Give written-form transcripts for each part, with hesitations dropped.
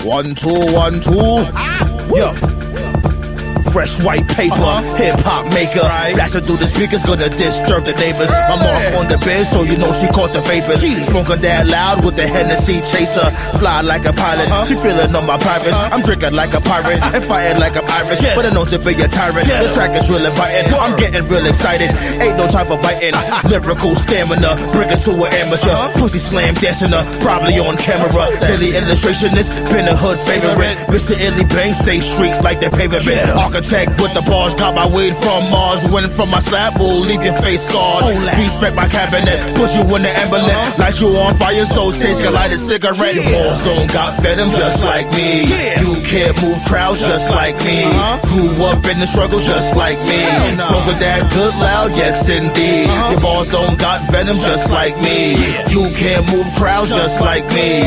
1, 2, 1, 2. Yo. Fresh white paper, hip-hop maker. Blasting through the speakers, gonna disturb the neighbors. My mark on the bed, so you know she caught the vapors. Smoking that loud with the Hennessy chaser. Fly like a pilot, she feeling on my privates. I'm drinking like a pirate and fighting like I'm Irish. But I know to be a tyrant, the track is really biting. I'm getting real excited, ain't no time for biting. Lyrical stamina, bring it to an amateur. Pussy slam dancing up, probably on camera. Daily illustrationist, been a hood favorite. Mr. Illy Bang, stay street like the pavement. Architect with the bars, got my weed from Mars. Winning from my slab will leave your face scarred. Respect my cabinet, put you in the emblem. Light you on fire, so Sage can light a cigarette. Your balls don't got venom just like me. You can't move crowds just like me. Grew up in the struggle just like me. Smoking that good loud, yes indeed. Your balls don't got venom just like me. You can't move crowds just like me.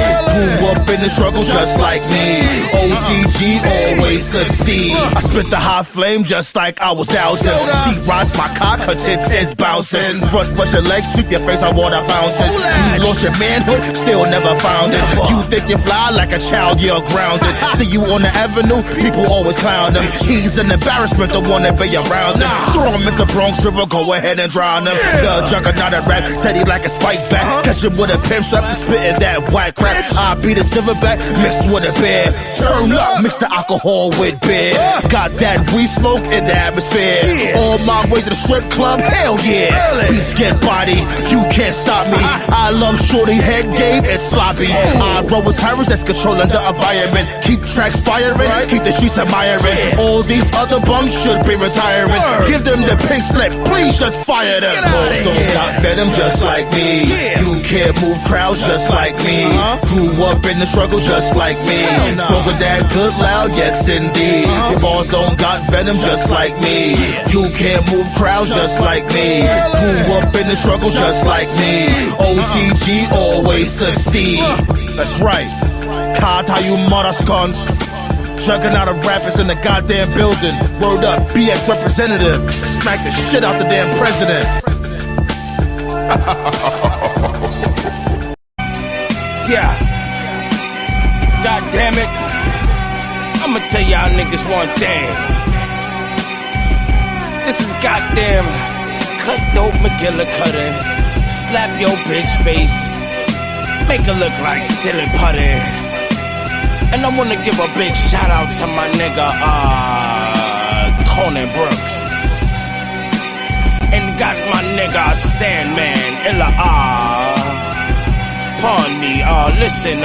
Grew up in the struggle just like me. OTG always succeed. I spit the hot flame just like I was dousing. She rides my cock, her tits is bouncing. Front rush your legs, sweep your face on water fountains. You lost your manhood, still never found it. You think you fly like a child, you're grounded. See you on the avenue, people always clown him. He's an embarrassment, the one that be around him. Throw him into Bronx River, go ahead and drown him. The juggernaut of rap, steady like a spike back. Catch him with a pimp strap, spitting that white crap. I beat a silverback, mixed with a bear. Turn up, mix the alcohol with beer. Got that weed smoke in the atmosphere. On my way to the strip club, hell yeah. Beats get body, you can't stop me. I love shorty head game and sloppy. I roll with tyrants that's controlling the environment. Keep tracks firing, keep the streets admiring. All these other bums should be retiring. Give them the pink slip, please just fire them. Balls don't got venom just like me. You can't move crowds just like me. Grew up in the struggle just like me. Smoking that good loud, yes indeed. Your balls don't got venom just like me. You can't move crowds just like me. Grew up in the struggle just like me. OTG always succeed. That's right. Card how you mother skunks. Juggernaut of rappers in the goddamn building. Word up, BX representative. Smack the shit out the damn president. Yeah. God damn it. I'ma tell y'all niggas one thing. This is goddamn cut dope McGillicuddy. Slap your bitch face. Make her look like silly putty. And I wanna give a big shout out to my nigga, Conan Brooks. And got my nigga Sandman, Illa pardon me, listen,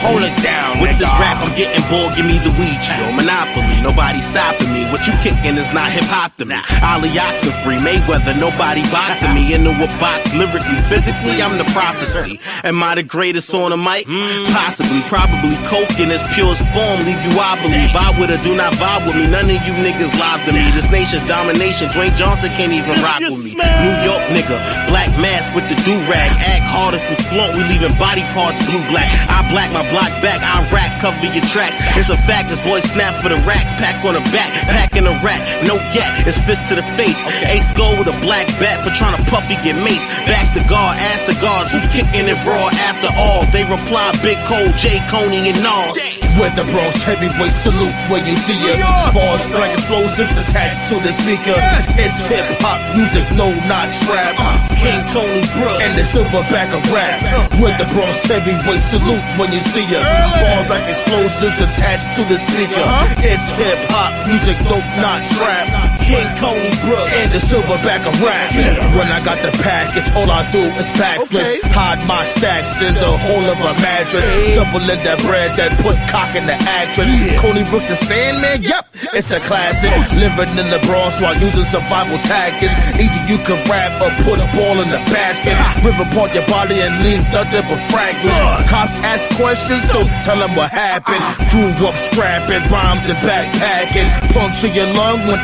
hold it down, with nigga. this rap, I'm getting bored, give me the weed, yo. Monopoly, nobody stopping me. What you kicking is not hip-hop to me. Ollie Oxenfree, Mayweather, nobody boxing me. Into a box, lyrically, physically, I'm the prophecy. Am I the greatest on the mic? Possibly, probably. Coke in its purest form, leave you wobbly. Vibe with her, do not vibe with me. None of you niggas live to me. This nation's domination, Dwayne Johnson can't even rock with me. New York nigga, black mask with the do-rag. Act hard if we flaunt, we leaving body parts blue-black. I black my block back, I rack, cover your tracks. It's a fact, this boy snap for the racks. Pack on the back, pack in the rack. No gat, it's fist to the face. Ace go with a black bat for trying to puffy get mace. Back the guard, ask the guards who's kicking it raw after all. They reply, Big Cole, J. Coney, and Nas. With the Bronx heavyweight salute when you see us. Bars like explosives attached to the speaker. It's hip-hop music, no, not trap. King Coney Brooks And the silverback of rap. With the Bronx heavyweight salute when you see us. Bars like explosives attached to the speaker. It's hip-hop music, no, not trap. King Coney Brooks And the silverback of rap. When I got the package, all I do is backflips. Hide my stacks in the hole of a mattress. Double in that bread that put cock in the actress. Coney Brooks and Sandman, yep, it's a classic. Living in the Bronx while using survival tactics. Either you can rap or put a ball in the basket. Rip apart your body and leave nothing but fragments. Cops ask questions, don't tell them what happened. Grew up scrapping rhymes and backpacking. Puncture your lung when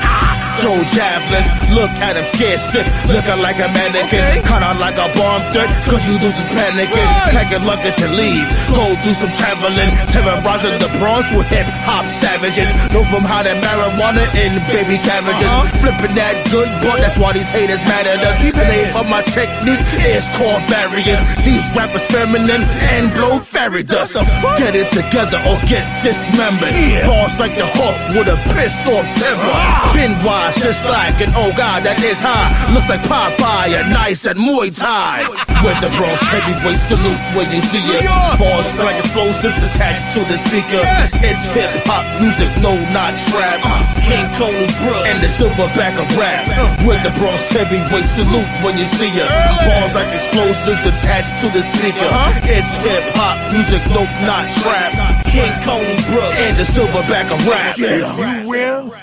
throw javelins. Look at him scared stiff, looking like a mannequin. Kinda like a bomb threat, cause you dudes is panicking. Packing luggage and leave, go do some traveling. Terrorizing the Bronx with hip-hop savages. Know from how that marijuana in baby cabbages. Flipping that good boy, that's why these haters mad at us. The name of my technique is called variance. These rappers feminine and blow fairy dust. So get it together or get dismembered. Balls like the Hawk with a pissed off temper. Been wise just like an oh god that is high. Looks like Popeye and nice and Muay Thai. With the Bronx heavyweight salute when you see us. Balls like explosives attached to the speaker. It's hip hop music, no not trap. King Coney Brooks and the silverback of rap. With the Bronx heavyweight salute when you see us. Balls like explosives attached to the speaker. It's hip hop music, no not trap. King Coney Brooks and the silverback of rap. If you will.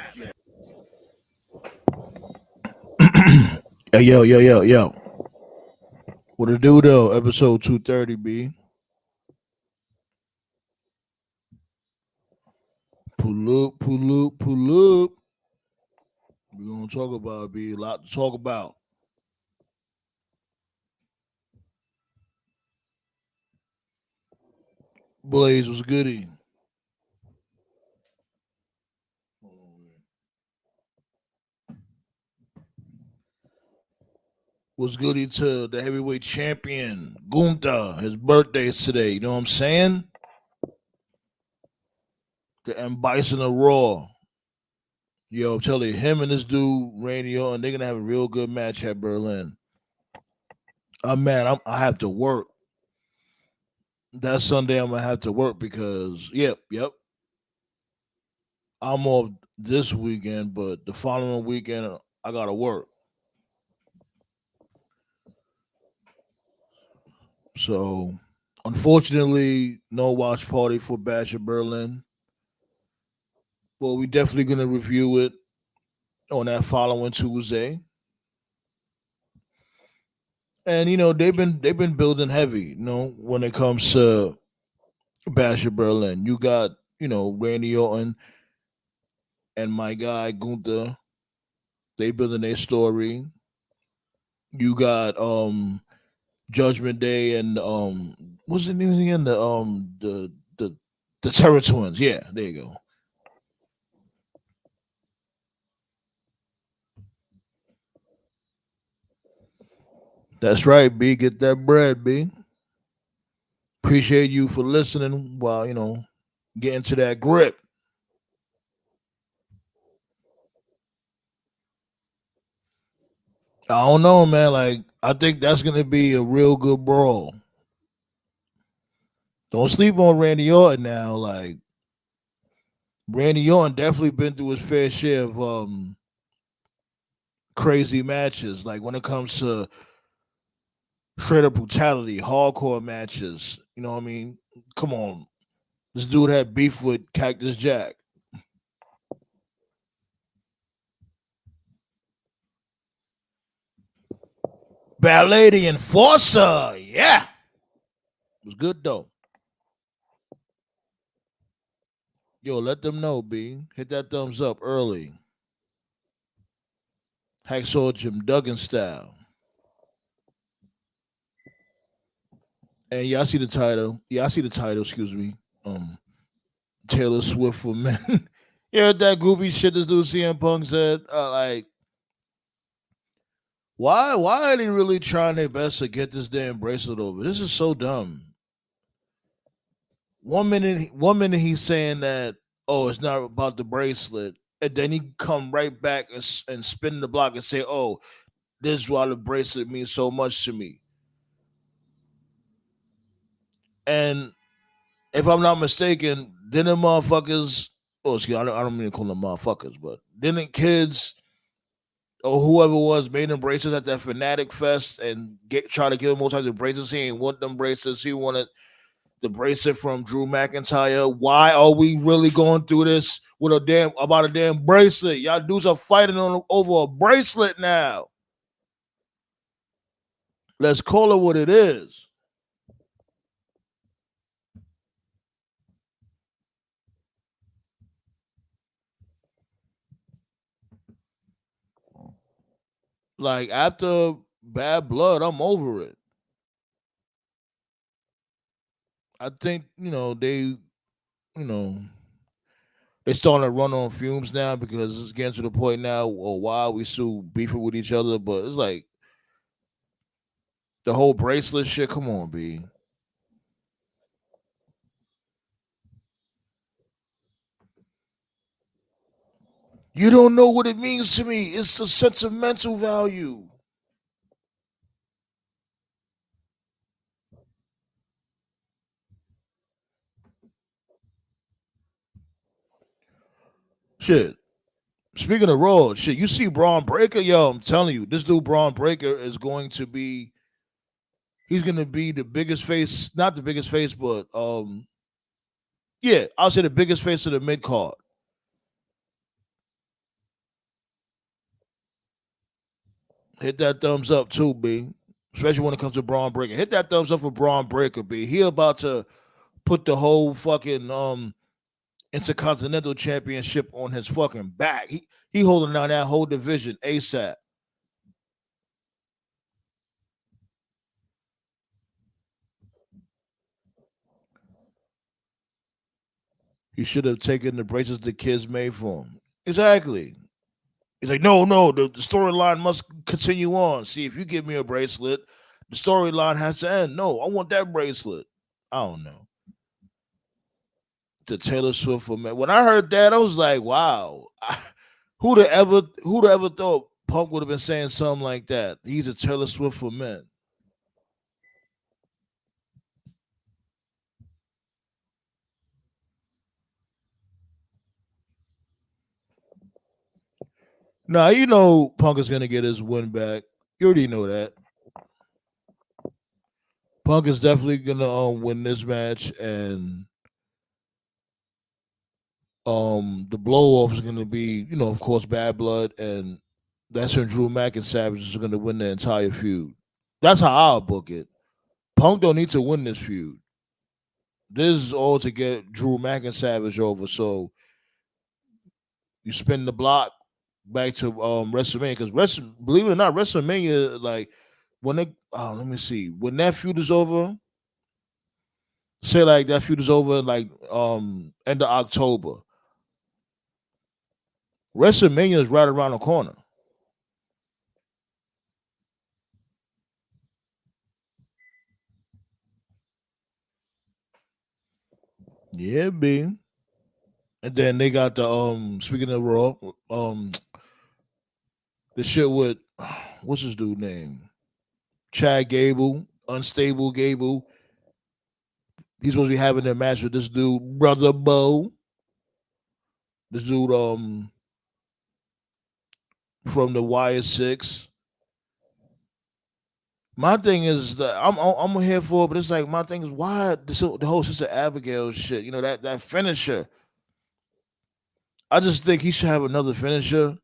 Yo. What it do though? Episode 230, B. Pull up. We're gonna talk about B. A lot to talk about. Blaze was goody. Was goody to the heavyweight champion, Gunther. His birthday's today. You know what I'm saying? The M Bison of Raw. Yo, I'm telling you, him and this dude, Randy Orton, they're gonna have a real good match at Berlin. Man, I have to work. That Sunday I'm gonna have to work because yep. I'm off this weekend, but the following weekend I gotta work. So unfortunately, no watch party for Bash at Berlin. Well, we definitely gonna review it on that following Tuesday. And you know, they've been building heavy, you know, when it comes to Bash at Berlin. You got, you know, Randy Orton and my guy Gunther. They building their story. You got Judgment Day and what's the name again? The Terror Twins. Yeah, there you go. That's right, B. Get that bread, B. Appreciate you for listening while, you know, getting to that grip. I don't know, man. Like, I think that's gonna be a real good brawl. Don't sleep on Randy Orton now. Like, Randy Orton definitely been through his fair share of crazy matches. Like when it comes to straight up brutality, hardcore matches. You know what I mean? Come on. This dude had beef with Cactus Jack. Ballet the Enforcer. Yeah. It was good though. Yo, let them know, B. Hit that thumbs up early. Hacksaw Jim Duggan style. And yeah, I see the title. Yeah, I see the title, excuse me. Taylor Swift for men. Yeah, that goofy shit this dude CM Punk said. Like, why are they really trying their best to get this damn bracelet over? This is so dumb. One minute he's saying that, oh, it's not about the bracelet, and then he come right back and spin the block and say, oh, this is why the bracelet means so much to me. And if I'm not mistaken, didn't motherfuckers, oh, excuse me, I don't mean to call them motherfuckers, but didn't kids or whoever was made them bracelets at that Fanatic Fest and try to give him all types of bracelets? He ain't want them bracelets. He wanted the bracelet from Drew McIntyre. Why are we really going through this with about a damn bracelet? Y'all dudes are fighting over a bracelet now. Let's call it what it is. Like after Bad Blood, I'm over it. I think know they starting to run on fumes now because it's getting to the point now. Well, why we still beefing with each other? But it's like the whole bracelet shit. Come on, B. You don't know what it means to me. It's a sentimental value. Shit. Speaking of Raw, shit, you see Braun Breaker, yo, I'm telling you, this dude Braun Breaker is going to be he's gonna be the biggest face, not the biggest face, but yeah, I'll say the biggest face of the mid card. Hit that thumbs up too, B. Especially when it comes to Braun Breaker. Hit that thumbs up for Braun Breaker, B. He about to put the whole fucking Intercontinental Championship on his fucking back. He holding down that whole division ASAP. He should have taken the bracelets the kids made for him. Exactly. He's like, no, no, the storyline must continue on. See, if you give me a bracelet, the storyline has to end. No, I want that bracelet. I don't know. The Taylor Swift for men. When I heard that, I was like, wow. Who'd ever thought Punk would have been saying something like that? He's a Taylor Swift for men. Nah, you know Punk is gonna get his win back. You already know that. Punk is definitely gonna win this match, and the blow off is gonna be, of course, Bad Blood, and that's when Drew Mack and Savage are gonna win the entire feud. That's how I'll book it. Punk don't need to win this feud. This is all to get Drew Mack and Savage over. So you spin the block back to WrestleMania because believe it or not, WrestleMania like when they let me see when that feud is over. Say like that feud is over like end of October. WrestleMania is right around the corner. Yeah, B. And then they got the speaking of Raw, the shit with what's his dude name? Chad Gable, Unstable Gable. He's supposed to be having a match with this dude, Brother Bo. This dude from the Wire Six. My thing is that I'm here for it, but it's like my thing is why the whole Sister Abigail shit, that finisher. I just think he should have another finisher.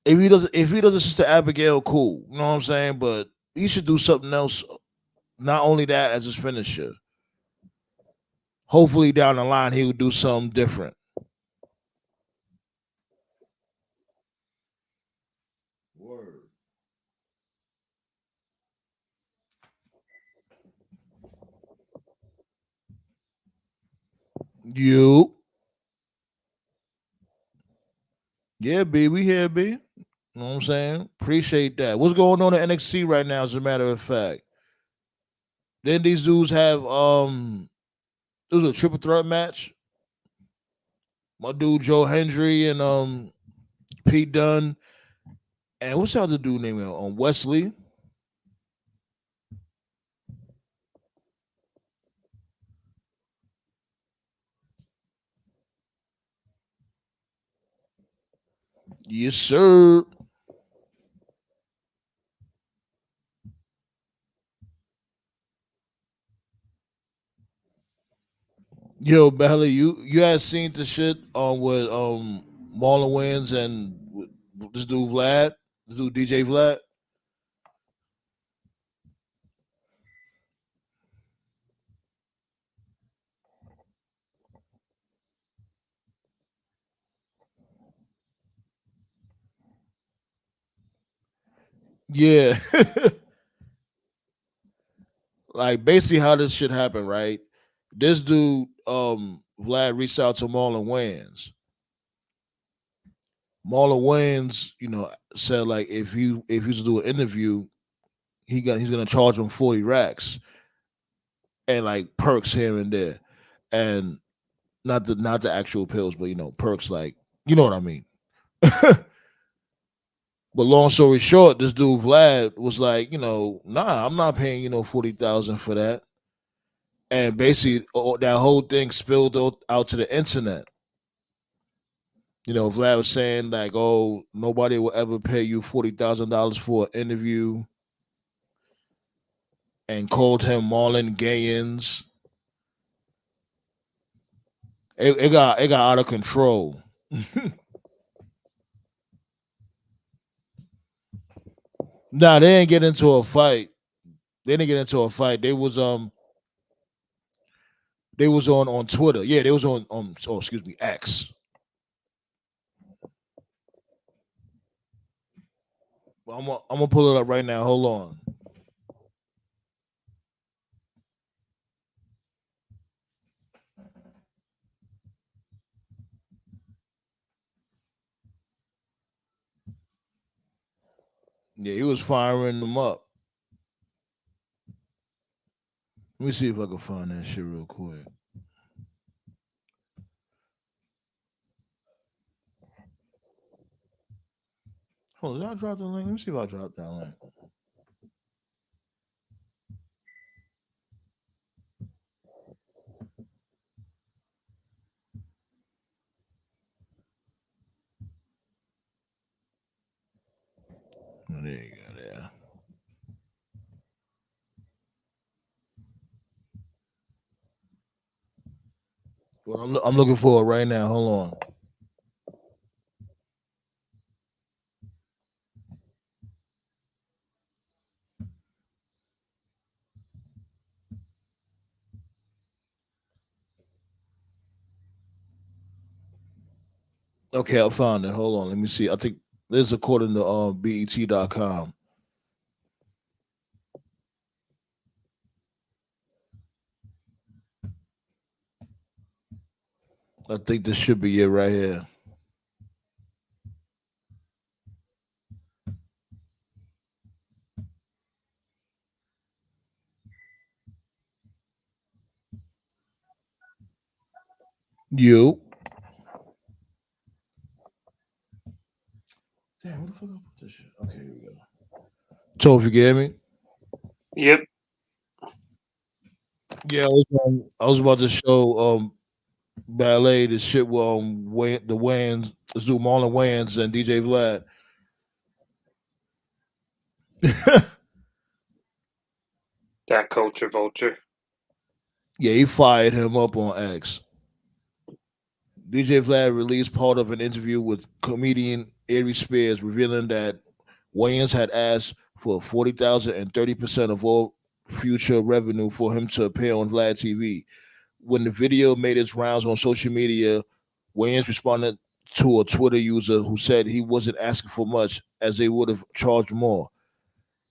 If he doesn't Sister Abigail, cool. You know what I'm saying? But he should do something else. Not only that as his finisher. Hopefully down the line he would do something different. Word. You. Yeah, B, we here, B. You know what I'm saying? Appreciate that. What's going on at NXT right now, as a matter of fact? Then these dudes have it was a triple threat match. My dude Joe Hendry and Pete Dunne. And what's the other dude name? Wesley. Yes, sir. Yo, Bailey, you had seen the shit on with Marlon Wayans and this dude Vlad, this dude DJ Vlad. Yeah. Like basically how this shit happened, right? This dude, Vlad reached out to Marlon Wayans. Marlon Wayans, said like if he's to do an interview, he's gonna charge him 40 racks and like perks here and there. And not the actual pills, but perks like you know what I mean. But long story short, this dude Vlad was like, nah, I'm not paying 40,000 for that. And basically, that whole thing spilled out to the internet. Vlad was saying like, "Oh, nobody will ever pay you $40,000 for an interview," and called him Marlon Gayans. It got out of control. Nah, they didn't get into a fight. They didn't get into a fight. They was on Twitter. Yeah, they was on oh excuse me, X. Well, I'm gonna pull it up right now. Hold on. Yeah, he was firing them up. Let me see if I can find that shit real quick. Hold on, did I drop the link? Let me see if I dropped that link. Oh, there you go. There. Well, I'm looking for it right now. Hold on. Okay, I found it. Hold on. Let me see. I think this is according to BET.com. I think this should be it right here. You. Damn, what the fuck I put this shit? Okay, here we go. So if you get me? Yep. Yeah, I was about to show ballet the shit with the Wayans, let's do Marlon Wayans and DJ Vlad. That culture vulture. Yeah, he fired him up on X. DJ Vlad released part of an interview with comedian Ari Spears, revealing that Wayans had asked for 40,000 and 30% of all future revenue for him to appear on Vlad TV. When the video made its rounds on social media, Wayans responded to a Twitter user who said he wasn't asking for much as they would have charged more.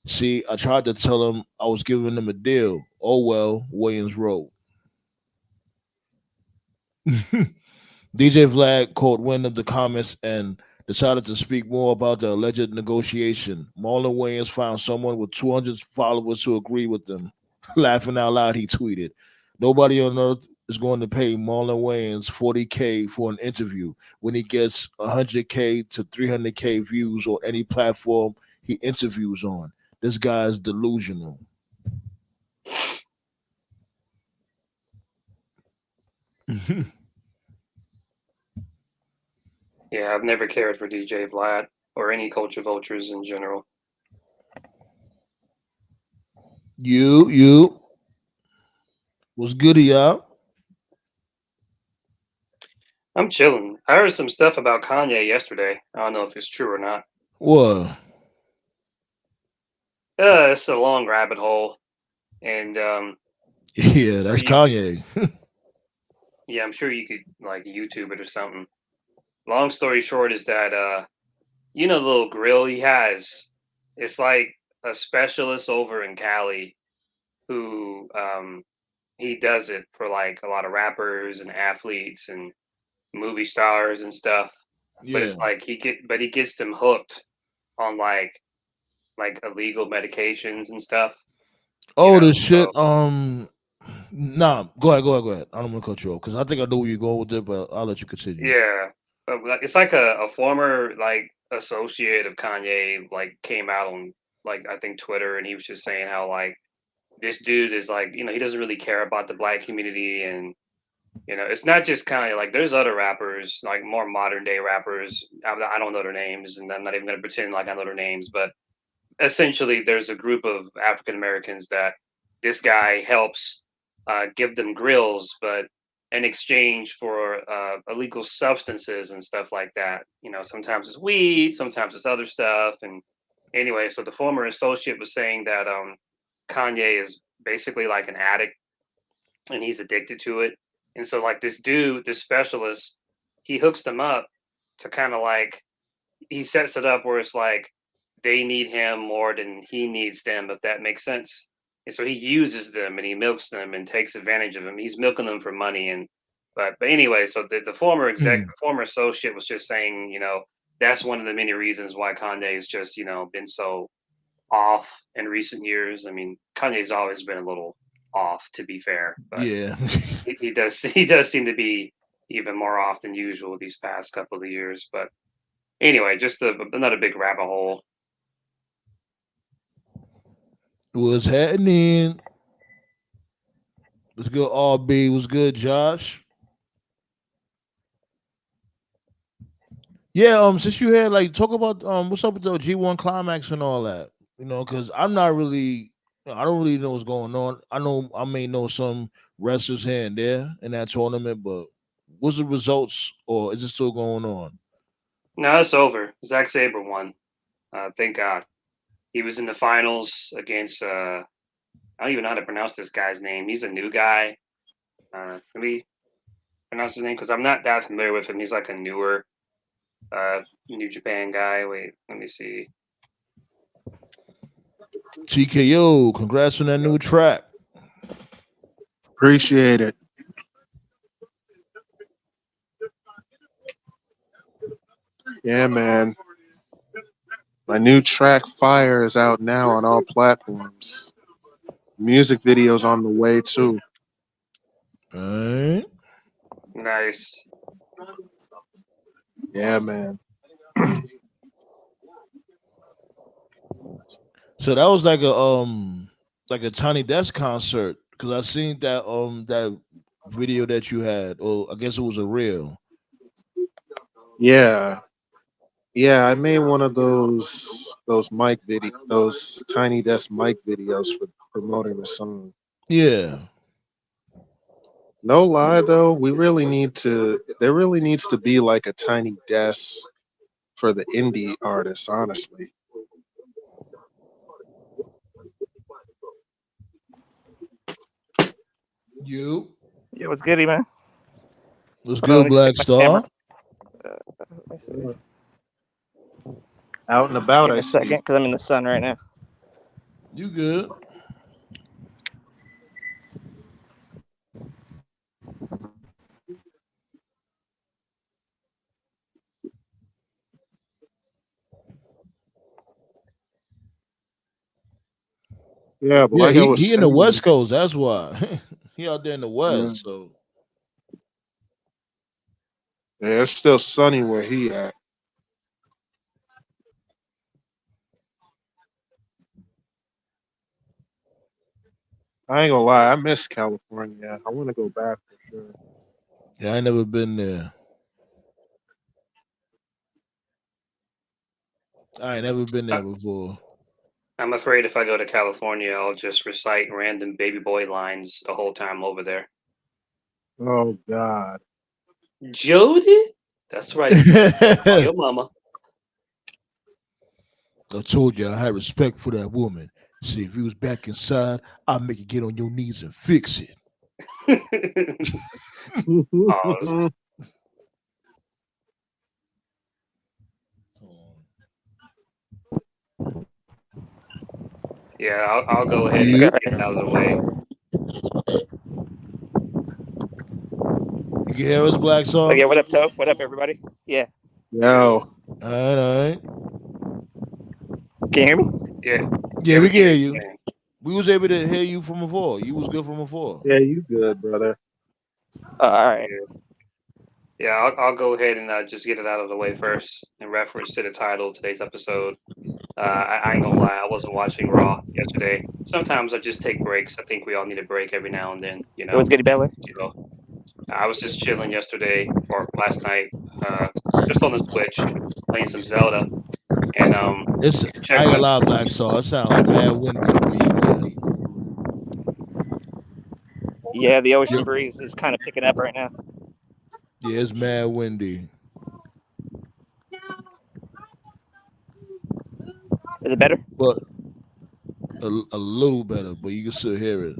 See, I tried to tell him I was giving them a deal. Oh well, Wayans wrote. DJ Vlad caught wind of the comments and decided to speak more about the alleged negotiation. Marlon Wayans found someone with 200 followers to agree with them. Laughing out loud, he tweeted, "Nobody on earth is going to pay Marlon Wayans 40K for an interview when he gets 100K to 300K views on any platform he interviews on. This guy is delusional." Yeah, I've never cared for DJ Vlad or any culture vultures in general. You was good, y'all. I'm chilling. I heard some stuff about Kanye yesterday. I don't know if it's true or not. What? It's a long rabbit hole, and Yeah, that's you could, Kanye. yeah, I'm sure you could like YouTube it or something. Long story short is that the little grill he has. It's like a specialist over in Cali who he does it for like a lot of rappers and athletes and movie stars and stuff. But Yeah. it's like he gets them hooked on like illegal medications and stuff. You Oh, know, this so shit. Nah. Go ahead. I don't want to cut you off because I think I know where you're going with it, but I'll let you continue. yeah, but it's like a former like associate of Kanye like came out on like I think Twitter and he was just saying how like this dude is like he doesn't really care about the black community and it's not just Kanye like there's other rappers like more modern day rappers I don't know their names and I'm not even gonna pretend like I know their names but essentially there's a group of African Americans that this guy helps give them grills, but in exchange for illegal substances and stuff like that. Sometimes it's weed, sometimes it's other stuff. And anyway, so the former associate was saying that Kanye is basically like an addict and he's addicted to it. And so, like, this dude, this specialist, he hooks them up to kind of like he sets it up where it's like they need him more than he needs them, if that makes sense. And so he uses them and he milks them and takes advantage of them. He's milking them for money. And but anyway, so the former Hmm. the former associate was just saying, that's one of the many reasons why Kanye has just, been so off in recent years. I mean, Kanye's always been a little off, to be fair, but Yeah. he does he does seem to be even more off than usual these past couple of years. But anyway, just another big rabbit hole. What's happening? What's good, RB? What's good, Josh? Yeah. Since you had like talk about what's up with the G1 Climax and all that, because I'm not really, I don't really know what's going on. I know I may know some wrestlers here and there in that tournament, but what's the results or is it still going on? No, it's over. Zack Sabre won. Thank God. He was in the finals against. I don't even know how to pronounce this guy's name. He's a new guy. Let me pronounce his name because I'm not that familiar with him. He's like a newer New Japan guy. Wait, let me see. TKO, congrats on that new track. Appreciate it. Yeah, man. My new track Fire is out now on all platforms. Music video's on the way too. All right. Nice. Yeah, man. So that was like a Tiny Desk concert because I seen that video that you had, or I guess it was a reel. Yeah. Yeah, I made one of those Tiny Desk mic videos for promoting the song. Yeah. No lie though, there really needs to be like a Tiny Desk for the indie artists, honestly. You. Yeah, what's goody, man? What's Hold on, let good, me check Black my camera. Star? Let me see. Out and Just about, give me I a second see. because I'm in the sun right now. You good? Yeah, but Yeah, like I was he in the West saying, Coast. That's why he out there in the yeah, West. So yeah, it's still sunny where he at. I ain't gonna lie, I miss California. I want to go back for sure. yeah, I ain't never been there. I ain't never been Uh, there before. I'm afraid if I go to California, I'll just recite random baby boy lines the whole time over there. Oh God. Jody, that's right. Call I your mama. told you I had respect for that woman. See, if you was back inside, I'd make you get on your knees and fix it. Pause. Yeah, I'll go ahead and You, get it out of the way. you can hear us, Black Oh, Saw? yeah, what up, Toph? What up, everybody? Yeah. Yo, All right. Can you hear me? Yeah, Yeah, yeah, we we can hear can. you. We was able to hear you from before. You was good from before. yeah, you good, brother? All right. Yeah, I'll go ahead and just get it out of the way first in reference to the title of today's episode. I ain't gonna lie, I wasn't watching Raw yesterday. Sometimes I just take breaks. I think we all need a break every now and then, It was good, Bella. So I was just chilling yesterday or last night, just on the Switch, playing some Zelda, and It's check I ain't my gonna lie, Black Saw. It sounds mad windy where you at. Yeah, the ocean Yep. breeze is kind of picking up right now. Yeah, it's mad windy. Is it better? But a little better, but you can still hear it.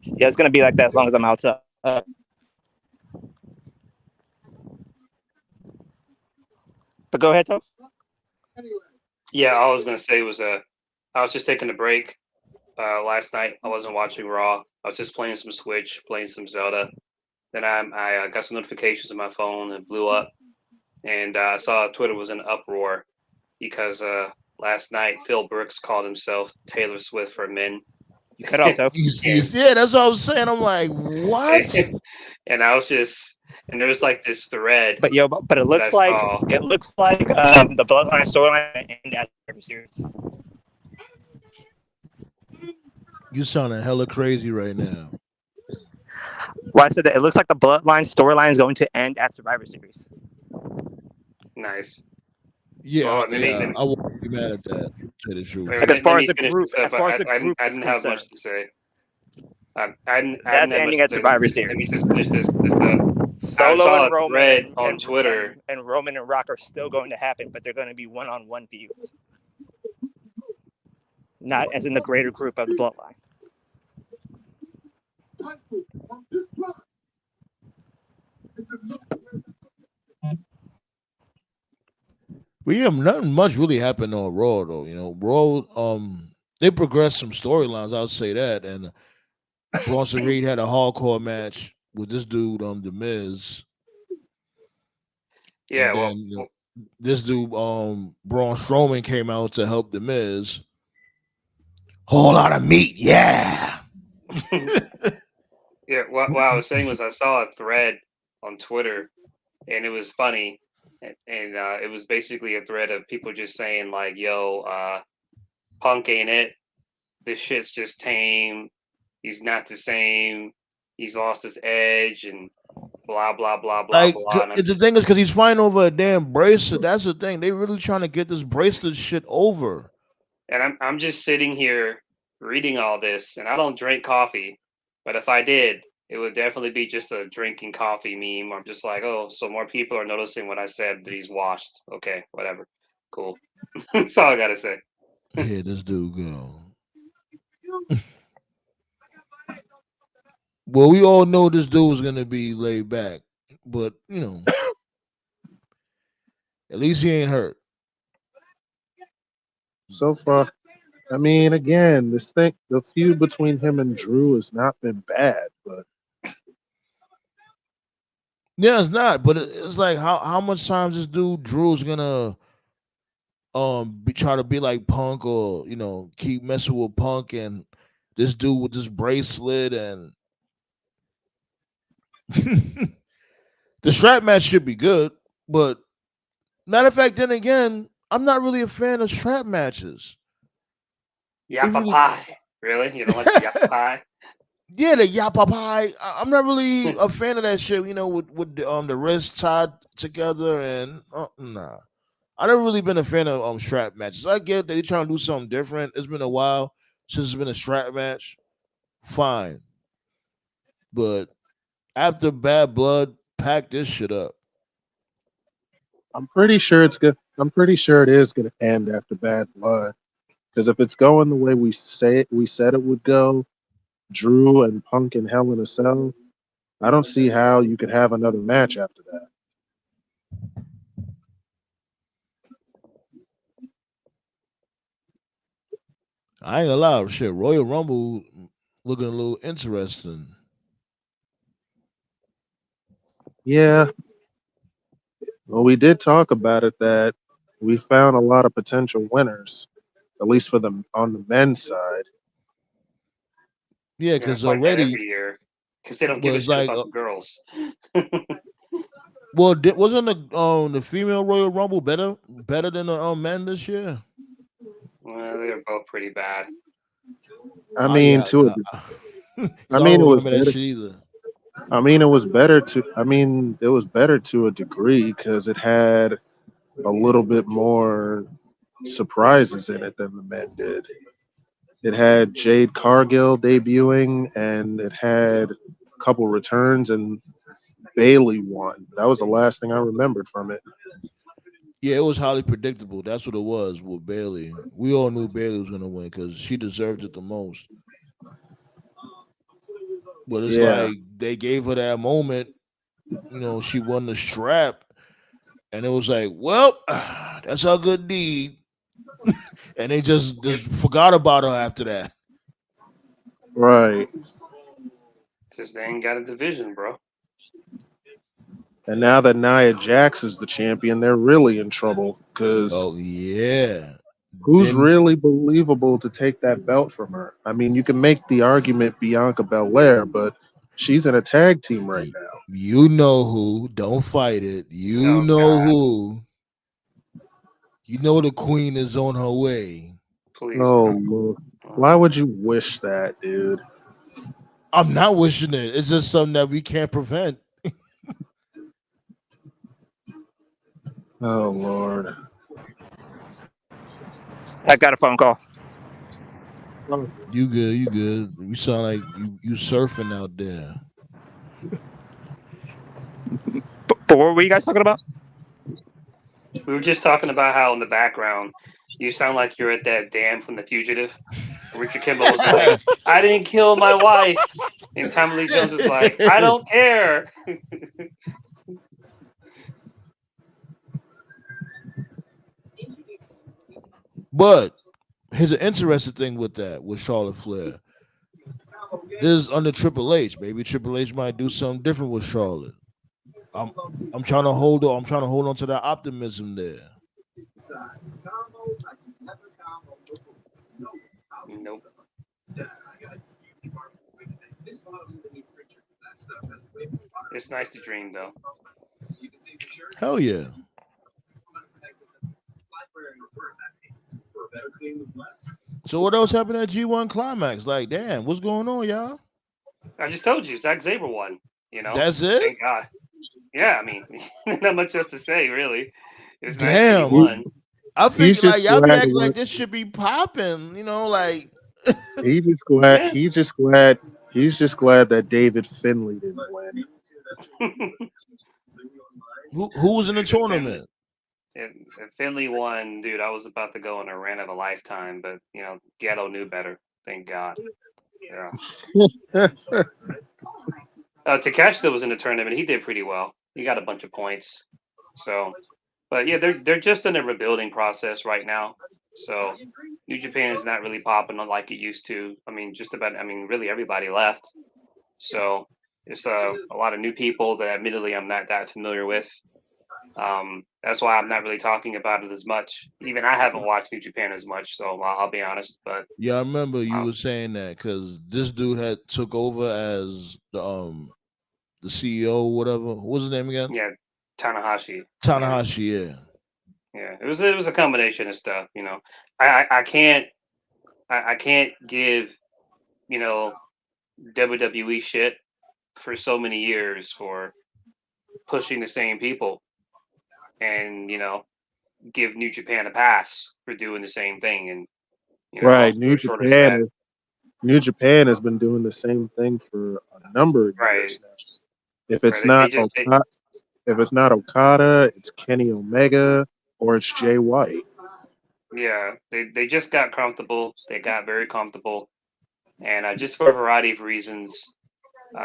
Yeah, it's gonna be like that as long as I'm outside. But go ahead, Toph. Yeah, all I was gonna say was I was just taking a break last night. I wasn't watching Raw. I was just playing some Switch, playing some Zelda. Then I got some notifications on my phone and blew up, and I saw Twitter was in uproar because last night Phil Brooks called himself Taylor Swift for men. You cut off, Toph. Yeah, that's what I was saying. I'm like, what? And I was just, and there was like this thread But but it that I looks like saw. the Bloodline storyline and at the series. You sounding hella crazy right now. Well, I said that it looks like the Bloodline storyline is going to end at Survivor Series. Nice. Yeah, Well, let me, I won't be mad at that. To tell the truth. Like as far let as me the finish group, this up. as far as the I group didn't is have much concerned, to say. I didn't that's have ending much at to say. Survivor Let me Series. just finish this. I Solo saw and a Roman thread on Twitter. and Roman and Rock are still going to happen, but they're going to be one-on-one feuds, not as in the greater group of the Bloodline. But yeah, nothing much really happened on Raw though. Raw, they progressed some storylines. I'll say that. And Bronson Reed had a hardcore match with this dude, The Miz, Yeah, and then this dude, Braun Strowman, came out to help The Miz. Whole lot of meat, yeah. yeah. What I was saying was I saw a thread on Twitter, and it was funny, and it was basically a thread of people just saying like, "Yo, Punk ain't it. This shit's just tame. He's not the same. He's lost his edge and blah blah blah blah Like blah." And the thing is, because he's fighting over a damn bracelet. That's the thing. They really trying to get this bracelet shit over. I'm just sitting here reading all this, and I don't drink coffee, but if I did, it would definitely be just a drinking coffee meme. I'm just like, oh, so more people are noticing what I said that he's washed. Okay, whatever, cool. That's all I gotta say. Here, this dude go. Well, we all know this dude was gonna be laid back, but at least he ain't hurt. So far, I mean, again, the feud between him and Drew has not been bad, but Yeah, it's not. But it's like how much times this dude Drew's gonna try to be like Punk, or keep messing with Punk, and this dude with this bracelet, and the strap match should be good. But matter of fact, then again, I'm not really a fan of strap matches. Yappa pie, really? You don't like the yappa pie? Yeah, the yappa pie. I'm not really a fan of that shit. With the wrists tied together, and nah. I never really been a fan of strap matches. I get that they're trying to do something different. It's been a while since it's been a strap match. Fine, but after Bad Blood, pack this shit up. I'm pretty sure it's good. I'm pretty sure it is going to end after Bad Blood, because if it's going the way we said it would go, Drew and Punk in Hell in a Cell, I don't see how you could have another match after that. I ain't gonna lie, shit. Royal Rumble looking a little interesting. Yeah, well, we did talk about it that we found a lot of potential winners, at least for the on the men's side. Yeah, Yeah, it's because like that already every year because they don't give a was shit like, about the girls. well, wasn't the female Royal Rumble better than the men this year? Well, they're both pretty bad. I Oh mean, yeah, to a, I so I mean, it don't was remember that better. shit either. I mean, it was better to. I mean, it was better to a degree because it had a little bit more surprises in it than the men did. It had Jade Cargill debuting, and it had a couple returns, and Bailey won. That was the last thing I remembered from it. Yeah, it was highly predictable. That's what it was with Bailey. We all knew Bailey was gonna win because she deserved it the most. But it's Yeah, like they gave her that moment. She won the strap, and it was like, well, that's her good deed, and they just Yep, forgot about her after that. right. just they ain't got a division, bro. And now that Nia Jax is the champion, they're really in trouble because Oh yeah. who's Then really believable to take that belt from her? I mean, you can make the argument Bianca Belair, but she's in a tag team right now. you know who? Don't fight it. You Oh know God, who? You know the queen is on her way. please Oh, no. Lord. Oh, Why would you wish that, dude? I'm not wishing it. It's just something that we can't prevent. Oh, Lord. I got a phone call. You good? You good? You sound like you surfing out there. But what were you guys talking about? we were just talking about how in the background you sound like you're at that dam from The Fugitive. Richard Kimball was like, "I didn't kill my wife," and Tommy Lee Jones is like, "I don't care." But here's an interesting thing with that with Charlotte Flair. This is under Triple H. Maybe Triple H might do something different with Charlotte. I'm I'm trying to hold on. I'm trying to hold on to that optimism there. Nope. It's nice to dream though. Hell yeah. So what else happened at G1 Climax? Like, damn, what's going on, y'all? I just told you, Zack Sabre won. You know, That's it? thank God. Yeah, I mean, not much else to say really. It's nice that he Damn. He, won. I he's figured just like y'all be glad. acting like this should be popping, like He just glad. Yeah. He just glad. He's just glad that David Finley didn't win. Dude, who was in the if Finley, tournament? if Finley won, dude, I was about to go on a rant of a lifetime, but Ghetto knew better. Thank God. Yeah. Takashita was in the tournament. He did pretty well. He got a bunch of points. So, but yeah, they're just in a rebuilding process right now. So, New Japan is not really popping like it used to. I mean, just about. I mean, really everybody left. So it's a lot of new people that admittedly I'm not that familiar with. That's why I'm not really talking about it as much. Even I haven't watched New Japan as much, so I'll be honest. But Yeah, I remember you uh, were saying that because this dude had took over as the CEO, whatever. What was his name again? yeah, Tanahashi. Yeah, Tanahashi. Yeah. yeah. It was a combination of stuff. I can't I can't give you know WWE shit for so many years for pushing the same people and give New Japan a pass for doing the same thing. And long Right. story short is that New Japan has been doing the same thing for a number of right, years now. If right. it's They not just Okada, if it's not Okada, it's Kenny Omega or it's Jay White. yeah, they just got comfortable. They got very comfortable, and just for a variety of reasons,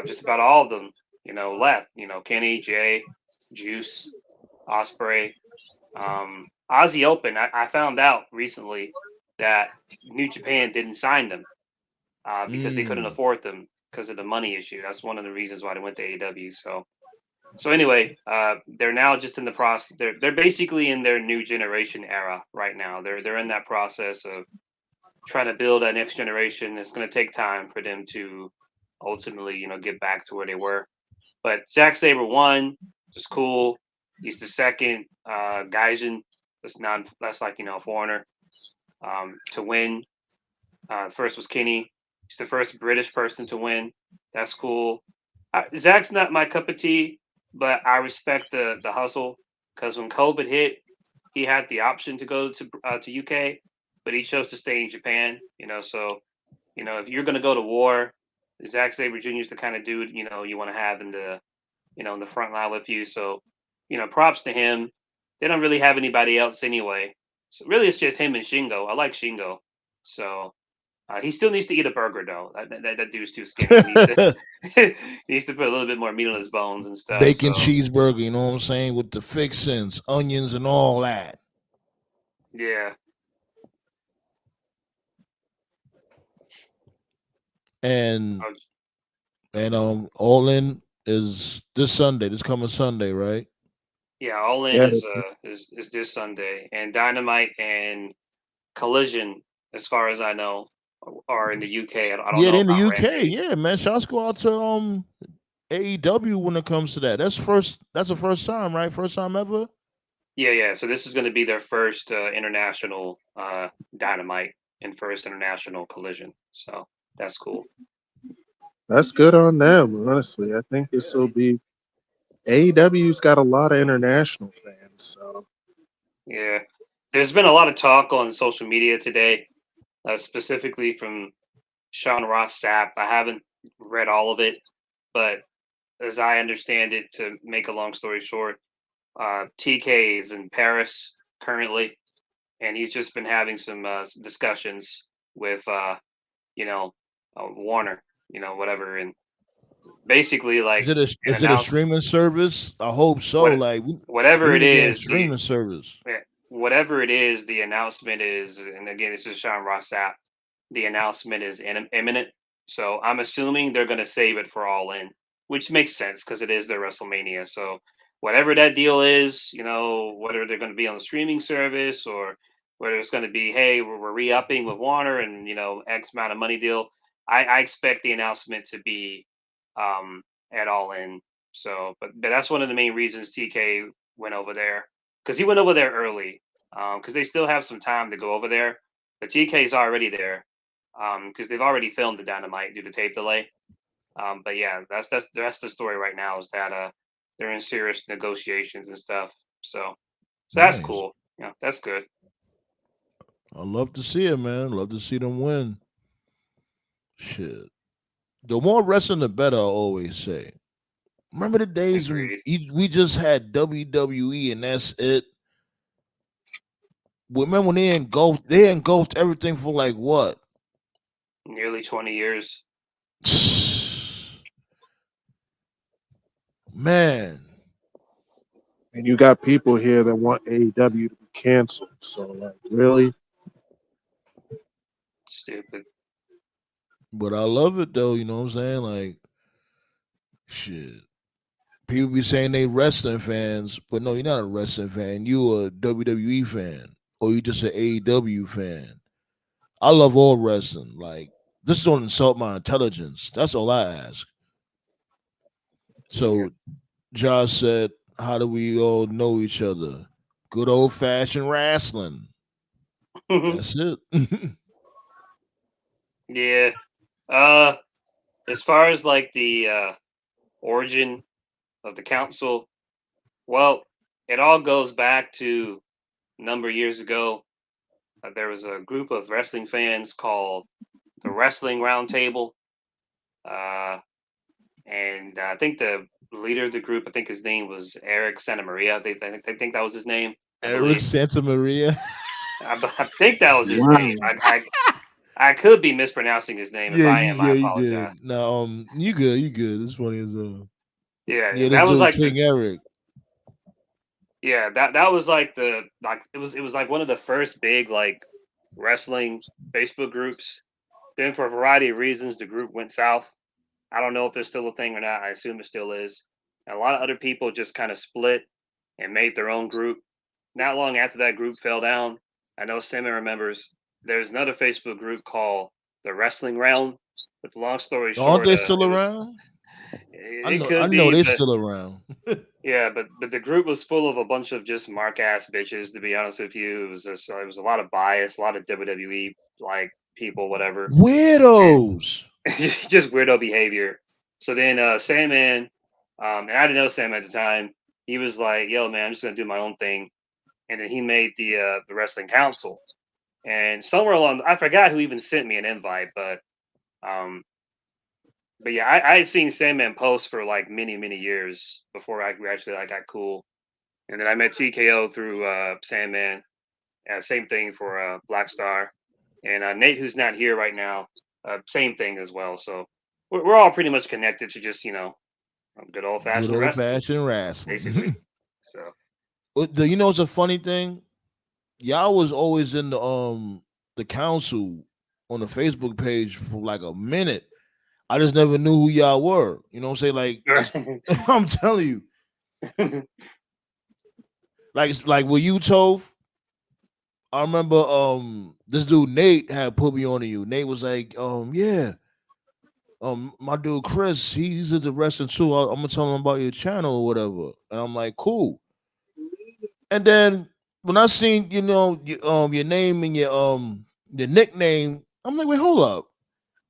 just about all of them, left. Kenny, Jay, Juice, Osprey, Aussie Open. I found out recently. that New Japan didn't sign them because they couldn't Mm. afford them because of the money issue. That's one of the reasons why they went to AEW. So anyway, they're now just in the process. They're basically in their new generation era right now. They're in that process of trying to build that next generation. It's going to take time for them to ultimately, get back to where they were. But Zack Saber won. It's cool. He's the second Gaijin. That's like a foreigner to win. First was Kenny. He's the first British person to win. That's cool. Zach's not my cup of tea, but I respect the hustle because when COVID hit, he had the option to go to UK, but he chose to stay in Japan. So if you're going to go to war, Zack Sabre Jr. is the kind of dude you want to have in the front line with you. So props to him. They don't really have anybody else anyway. So really, it's just him and Shingo. I like Shingo. So he still needs to eat a burger though. That dude's too skinny. He needs to he needs to put a little bit more meat on his bones and stuff. Bacon So cheeseburger, you know what I'm saying, with the fixings, onions, and all that. yeah, And Oh, All In is this Sunday, this coming Sunday, right? yeah. All in Yeah, is this Sunday, and Dynamite and Collision, as far as I know, are in the UK. I don't Yeah, know they're in the about UK. Rampage. Yeah, man. Shouts go out to AEW when it comes to that. That's the first time, right? First time ever. Yeah, yeah. So this is going to be their first international Dynamite and first international Collision. So that's cool. that's good on them. Honestly, I think this will be AEW's got a lot of international fans, so Yeah, there's been a lot of talk on social media today, specifically from Sean Ross Sapp. I haven't read all of it, but as I understand it, to make a long story short, TK is in Paris currently, and he's just been having some discussions with, you know, Warner, whatever, and basically Is like it a an is it a announce streaming service? I hope so. what Like we whatever need it to get a is, streaming service. eh, whatever it is, the announcement is, and again, this is Sean Ross Sapp. The announcement is imminent, so I'm assuming they're going to save it for All In, which makes sense because it is their WrestleMania. So whatever that deal is, whether they're going to be on the streaming service or whether it's going to be, hey, we're re-upping with Warner and X amount of money deal, I expect the announcement to be um, at All In. So, but that's one of the main reasons TK went over there because he went over there early because they still have some time to go over there. But TK's already there because they've already filmed the Dynamite due to tape delay. But yeah, that's the story right now is that they're in serious negotiations and stuff. So that's Nice. cool. Yeah, that's good. I love to see it, man. Love to see them win. Shit. The more wrestling, the better. I always say. Remember the days when Agreed. we just had WWE and that's it. Remember when they engulfed everything for like what? Nearly 20 years. Man, and you got people here that want AEW to be canceled. So like, really, Stupid. but I love it though. You know what I'm saying? Like, shit. People be saying they wrestling fans, but no, you're not a wrestling fan. You a WWE fan, or you just an AEW fan. I love all wrestling. Like, this don't insult my intelligence. That's all I ask. Yeah. So Josh said, "How do we all know each other? Good old fashioned wrestling. That's it." Yeah. Uh, as far as like the origin of the council, well, it all goes back to a number of years ago. There was a group of wrestling fans called the Wrestling Roundtable, uh, and I think the leader of the group, I think his name was Eric Santa Maria. They think that was his name, I Eric believe. Santa Maria. I think that was his wow. name. I could be mispronouncing his name. If Yeah, I am, I you apologize. good. No, you good, you good. It's funny as Yeah, yeah, yeah, this that was dude like King Eric. that was like the like it was like one of the first big like wrestling Facebook groups. Then, for a variety of reasons, the group went south. I don't know if there's still a thing or not. I assume it still is. And a lot of other people just kind of split and made their own group. Not long after that group fell down, I know Simon remembers, there's another Facebook group called the Wrestling Realm. But long story Aren't short, they still it was around? it I could know be, they're but still around. yeah, but the group was full of a bunch of just mark ass bitches. To be honest with you, it was a lot of bias, a lot of WWE like people, whatever, and Weirdos. just weirdo behavior. So then Sandman, and I didn't know Sandman at the time. He was like, "Yo, man, I'm just gonna do my own thing," and then he made the Wrestling Council. And somewhere along, I forgot who even sent me an invite, um, but yeah, I had seen Sandman post for like many years before I got cool. And then I met TKO through Sandman. Same thing for Black Star. And Nate, who's not here right now, same thing as well. So we're all pretty much connected to just, good old Good fashioned old wrestling, fashioned wrestling. basically. So, You know, it's a funny thing. Y'all was always in the council on the Facebook page for like a minute. I just never knew who y'all were. You know what I'm saying? Like I'm telling you, like with you, Tove. I remember this dude Nate had put me on to you. Nate was like, yeah, my dude Chris, he's into wrestling too. I'm gonna tell him about your channel or whatever. And I'm like, cool. And then when I seen, your name and your nickname, I'm like, wait, hold up.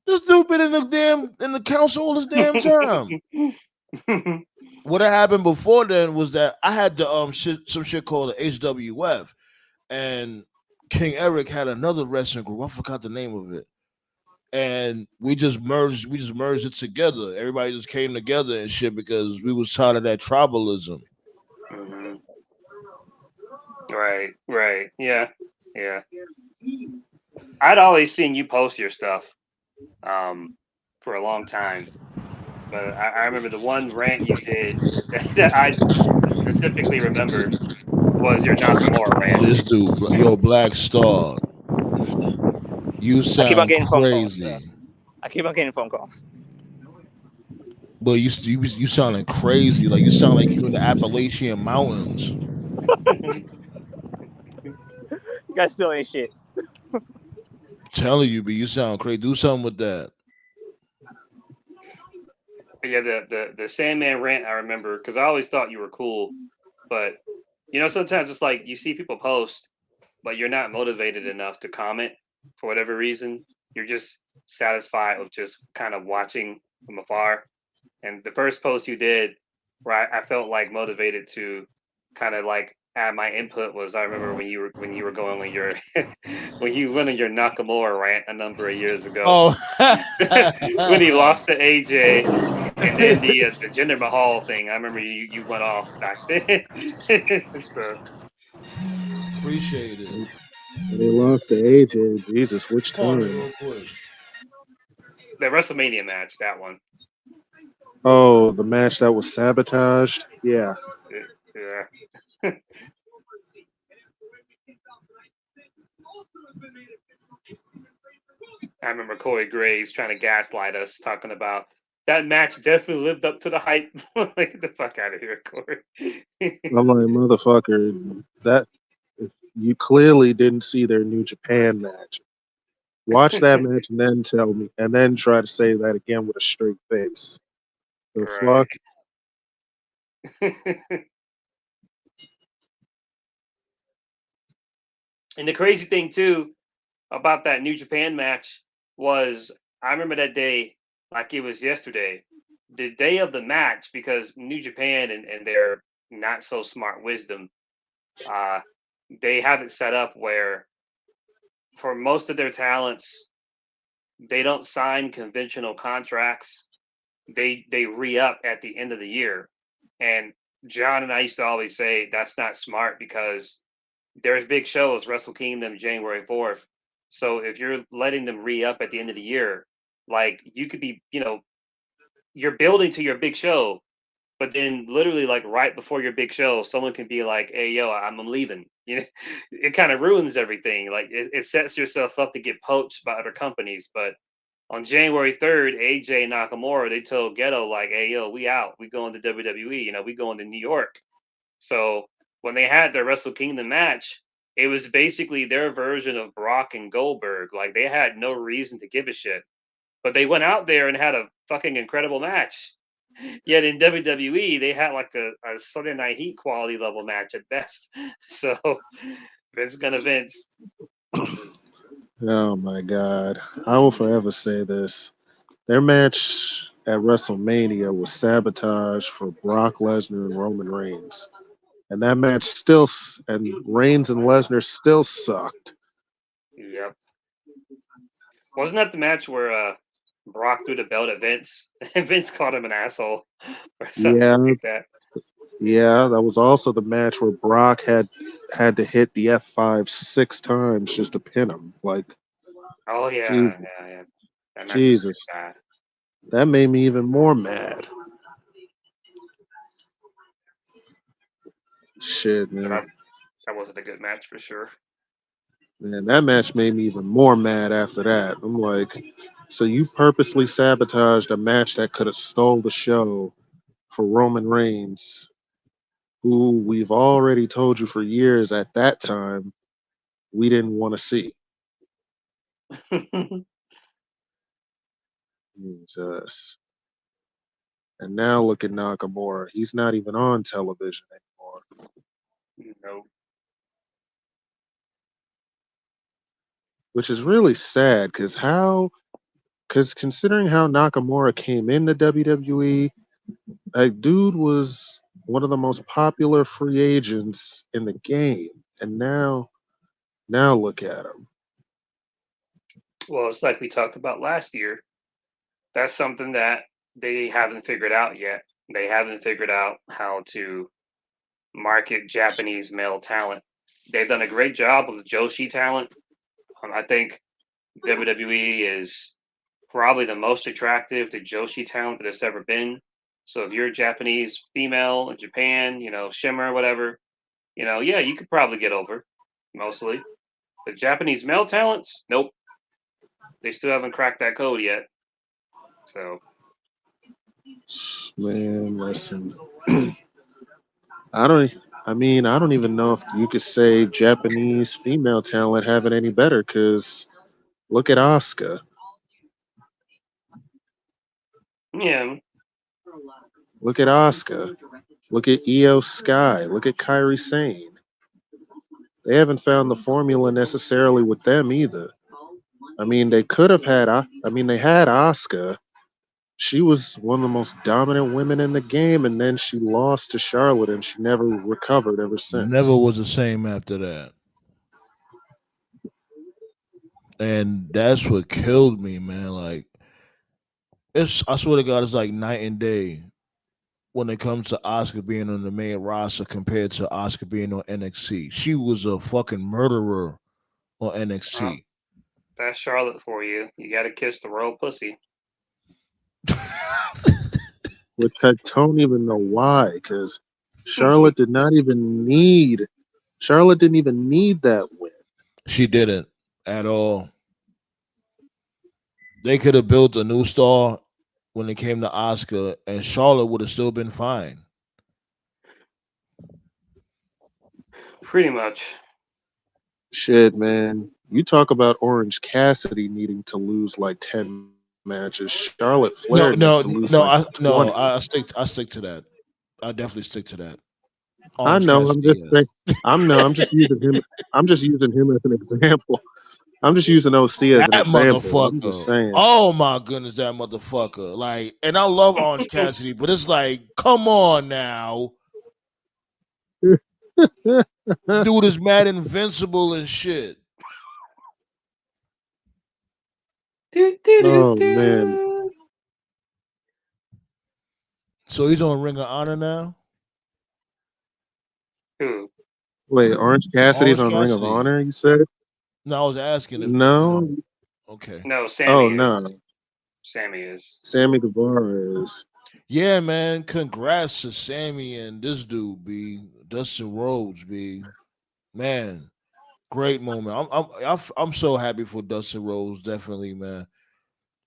This dude been in the council all this damn time. What had happened before then was that I had the some shit called the HWF, and King Eric had another wrestling group. I forgot the name of it. And we just merged it together. Everybody just came together and shit because we was tired of that tribalism. Mhm. Right. Yeah. I'd always seen you post your stuff for a long time. But I remember the one rant you did that I specifically remember was your Nakamura rant. This dude, yo, Black Star, you I keep on sound getting phone calls. crazy. I keep on getting phone calls. But you sounding crazy. Like you sound like you in the Appalachian Mountains. You guys still ain't shit. Telling you, but you sound crazy. Do something with that. But yeah, the Sandman rant I remember because I always thought you were cool, but sometimes it's like you see people post, but you're not motivated enough to comment for whatever reason. You're just satisfied with just kind of watching from afar. And the first post you did, where I felt like motivated to kind of like add my input was I remember when you were going on your when you went on your Nakamura rant a number of years ago Oh, when he lost to AJ, and then the Jinder Mahal thing. I remember you went off back then. So appreciate it. When they lost to AJ, Jesus, which Pardon me, time? real quick. the WrestleMania match, that one. Oh, the match that was sabotaged? Yeah. Yeah. I remember Corey Graves trying to gaslight us, talking about that match definitely lived up to the hype. Like, get the fuck out of here, Corey. I'm like, motherfucker, that you clearly didn't see their New Japan match. Watch that match and then tell me, and then try to say that again with a straight face. The Right. fuck? And the crazy thing too about that New Japan match was I remember that day like it was yesterday. The day of the match, because New Japan and their not so smart wisdom, uh, they have it set up where for most of their talents, they don't sign conventional contracts. They re-up at the end of the year. And John and I used to always say that's not smart because there's big shows, Wrestle Kingdom January 4th. So if you're letting them re-up at the end of the year, like you could be, you're building to your big show, But then, literally, like right before your big show, someone can be like, "Hey, yo, I'm leaving." You know, it kind of ruins everything. Like it sets yourself up to get poached by other companies. But on January 3rd, AJ and Nakamura, they told Ghetto like, "Hey, yo, we out. We going to WWE. You know, we going to New York." So when they had their Wrestle Kingdom match, it was basically their version of Brock and Goldberg. Like they had no reason to give a shit, but they went out there and had a fucking incredible match. Yet in WWE, they had like a Sunday Night Heat quality level match at best. So Vince gonna Vince. Oh my God. I will forever say this. Their match at WrestleMania was sabotage for Brock Lesnar and Roman Reigns. And that match and Reigns and Lesnar still sucked. Yep. Wasn't that the match where Brock threw the belt at Vince and Vince called him an asshole or something Yeah, like that? yeah, that was also the match where Brock had to hit the F5 6 times just to pin him. Like, Oh yeah, Jesus, yeah, yeah. That match was Jesus, pretty bad. that made me even more mad. Shit, But man. that wasn't a good match for sure. Man, that match made me even more mad after that. I'm like, so you purposely sabotaged a match that could have stole the show for Roman Reigns, who we've already told you for years at that time we didn't want to see. Jesus. And now look at Nakamura. He's not even on television anymore. No. Which is really sad because considering how Nakamura came into WWE, like dude was one of the most popular free agents in the game. And now look at him. Well, it's like we talked about last year. That's something that they haven't figured out yet. They haven't figured out how to market Japanese male talent. They've done a great job with Joshi talent. I think WWE is probably the most attractive to Joshi talent that it's ever been. So if you're a Japanese female in Japan, you know, Shimmer, whatever, you know, yeah, you could probably get over mostly. The Japanese male talents, nope. They still haven't cracked that code yet. So Man, listen. I don't I don't even know if you could say Japanese female talent have it any better because look at Asuka. yeah, Look at Asuka. Look at Io Sky. Look at Kairi Sane. They haven't found the formula necessarily with them either. I mean, they could have had. They had Asuka. She was one of the most dominant women in the game, and then she lost to Charlotte, and she never recovered ever Never since. was the same after that. And that's what killed me, man. Like I swear to God, it's like night and day when it comes to Oscar being on the main roster compared to Oscar being on NXT. She was a fucking murderer on well, NXT. that's Charlotte for you. You got to kiss the royal pussy. Which I don't even know why, because Charlotte didn't even need that win. She didn't at all. They could have built a new star when it came to Oscar, and Charlotte would have still been fine. Pretty much. Shit, man. You talk about Orange Cassidy needing to lose like 10 matches. Charlotte No, Flair needs no, to lose no. like I no. 20. I stick to that. I definitely stick to that. I Orange know. I'm Cassidy, just yes. saying. I'm no. I'm just using him. I'm just using him as an example. I'm just using OC as an That example. I'm just motherfucker. saying. Oh my goodness, that motherfucker. Like, and I love Orange Cassidy, but it's like, come on now. Dude is mad invincible and shit. Do, do, do, Oh man. do. So he's on Ring of Honor now? Who? Wait, Orange Cassidy's Orange on Ring of Cassidy. Honor. You said No, I was asking if no. okay. No, Oh Sammy no. is. Sammy is. Sammy Guevara is. Yeah, man. Congrats to Sammy and this dude, B. Dustin Rhodes, B. Man, great moment. I'm so happy for Dustin Rhodes, definitely, man.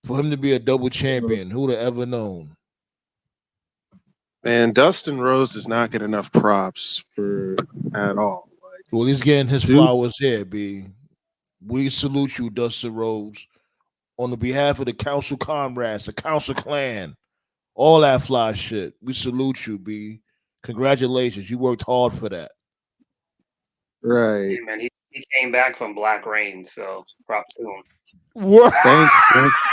For him to be a double champion, who'd have ever known? Man, Dustin Rose does not get enough props for at all. Like, Well, he's getting his dude, flowers here, B. We salute you, Dustin Rhodes, on the behalf of the council comrades, the council clan, all that fly shit. We salute you, B. Congratulations. You worked hard for that. right? Yeah, man, he came back from Black Rain, so props to him. What? Thank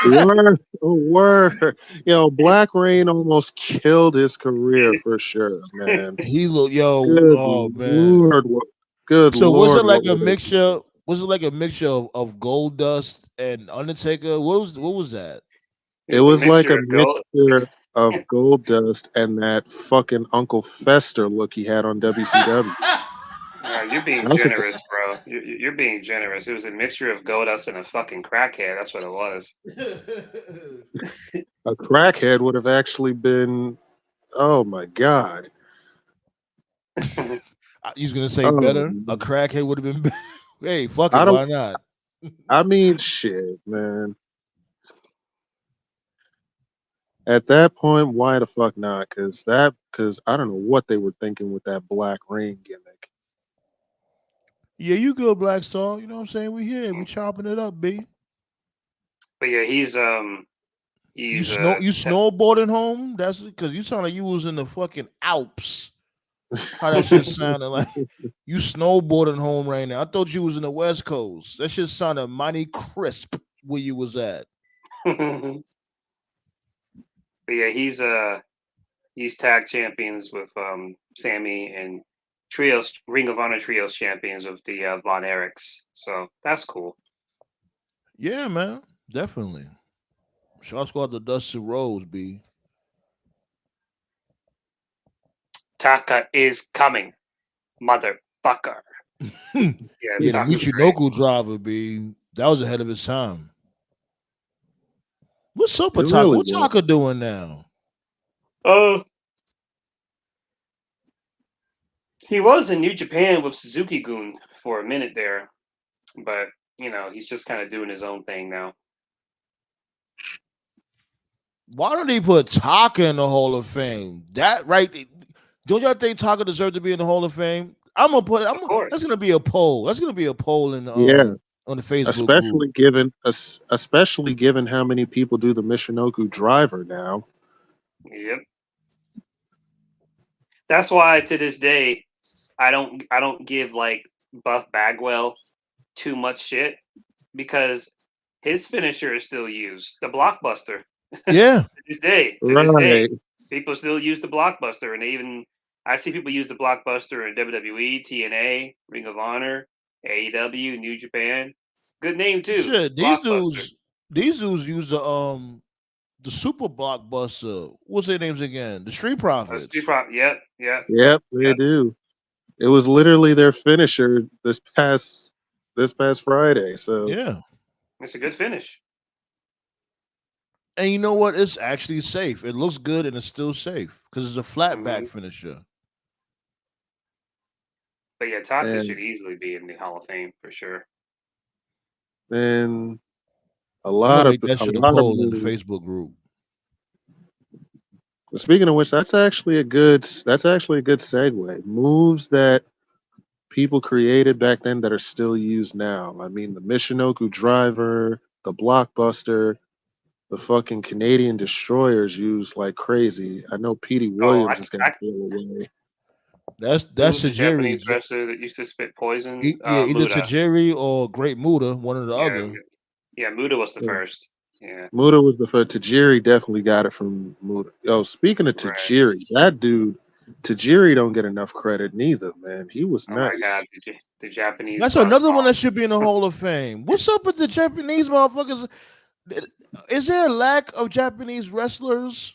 word, word. Yo, Black Rain almost killed his career for sure, man. He look, yo, Good oh man. lord, good So was it lord, like what a would it be? mixture? Was it like a mixture of Gold Dust and Undertaker? What was that? It It was a was like mixture a of gold. mixture of Gold Dust and that fucking Uncle Fester look he had on WCW. You're being That's what generous, bro. You're being generous. It was a mixture of Goldust and a fucking crackhead. That's what it was. a crackhead would have actually been. Oh my god. You was gonna say Oh, better? A crackhead would have been better. Hey, fuck it, I don't. why not? I mean, shit, man. At that point, why the fuck not? Because I don't know what they were thinking with that Black Rain gimmick. Yeah, you good, Black Star. You know what I'm saying? We here. We chopping it up, B. But yeah, he's You he's snow you snowboarding home? That's because you sound like you was in the fucking Alps. How that shit sounded like you snowboarding home right now. I thought you was in the West Coast. That shit sounded mighty crisp where you was at. but yeah, he's tag champions with Sammy and trios Ring of Honor trios champions with the Von Erichs. So that's cool. Yeah, man. Definitely. Shots go out to Dustin Rose, B. Taka is coming, motherfucker. Yeah, Yeah, the Taka's great. Michinoku driver, B. That was ahead of his time. What's up It with Taka? really What's was. Taka doing now? Oh, he was in New Japan with Suzuki Gun for a minute there, but he's just kind of doing his own thing now. Why don't they put Taka in the Hall of Fame? That right? Don't y'all think Taka deserves to be in the Hall of Fame? I'm gonna put it. Of That's course. gonna be a poll. That's gonna be a poll in Yeah, on the Facebook group. especially given how many people do the Michinoku driver now. Yep. That's why to this day I don't give like Buff Bagwell too much shit because his finisher is still used. The blockbuster. Yeah, To this day, Right. people still use the blockbuster, and I see people use the blockbuster in WWE, TNA, Ring of Honor, AEW, New Japan. Good name too, shit. Blockbuster. These dudes use the super blockbuster. What's their names again? The Street Profits. Yep, yep, Yep, they yep. do. It was literally their finisher this past Friday. So Yeah, It's a good finish. and you know what? It's actually safe. It looks good and it's still safe because it's a flat Hmm. back finisher. But yeah, Taka should and easily be in the Hall of Fame for sure. then a I'm gonna lot of make that a shit a lot of poll in the moves. Facebook group. Speaking of which, that's actually a good segue. Moves that people created back then that are still used now. I mean, the Michinoku driver, the blockbuster, the fucking Canadian destroyers used like crazy. I know Petey Oh, Williams is gonna feel away. That's who's the Tajiri. Japanese wrestler that used to spit poison? Yeah, either Muda. Tajiri or Great Muda, one or the Yeah, other. yeah. Muda was the Yeah. first. Yeah, Muda was the first. Tajiri definitely got it from Muda. Yo, speaking of right. Tajiri, that dude, Tajiri don't get enough credit neither, man. He was Oh my nice. God, the Japanese That's another one buzzsaw. that should be in the Hall of Fame. What's up with the Japanese motherfuckers? Is there a lack of Japanese wrestlers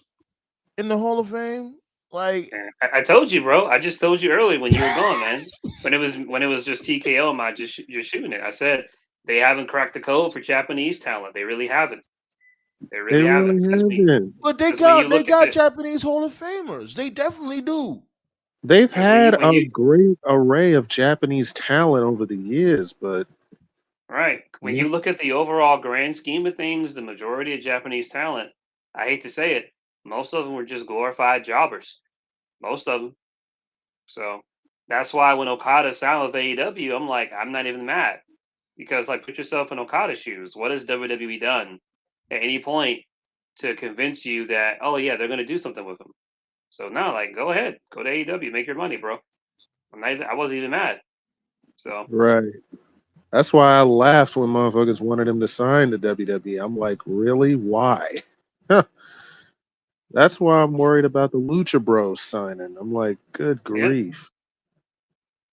in the Hall of Fame? Like, Yeah. I told you, bro. I just told you earlier when you were gone, man. When it was just TKO, am I just you're shooting it? I said they haven't cracked the code for Japanese talent. They really haven't. They They really haven't. really haven't. But they Because when you look at got the Japanese Hall of Famers. They definitely do. They've because when you had when a you great array of Japanese talent over the years, but right when yeah, you look at the overall grand scheme of things, the majority of Japanese talent, I hate to say it, most of them were just glorified jobbers. Most of them. So that's why when Okada signed with AEW, I'm like, I'm not even mad because like put yourself in Okada's shoes. What has WWE done at any point to convince you that oh yeah they're going to do something with him? So no, like go ahead, go to AEW, make your money, bro. I wasn't even mad. So right. That's why I laughed when motherfuckers wanted him to sign to WWE. I'm like, really? Why? That's why I'm worried about the Lucha Bros signing. I'm like, good yeah, grief.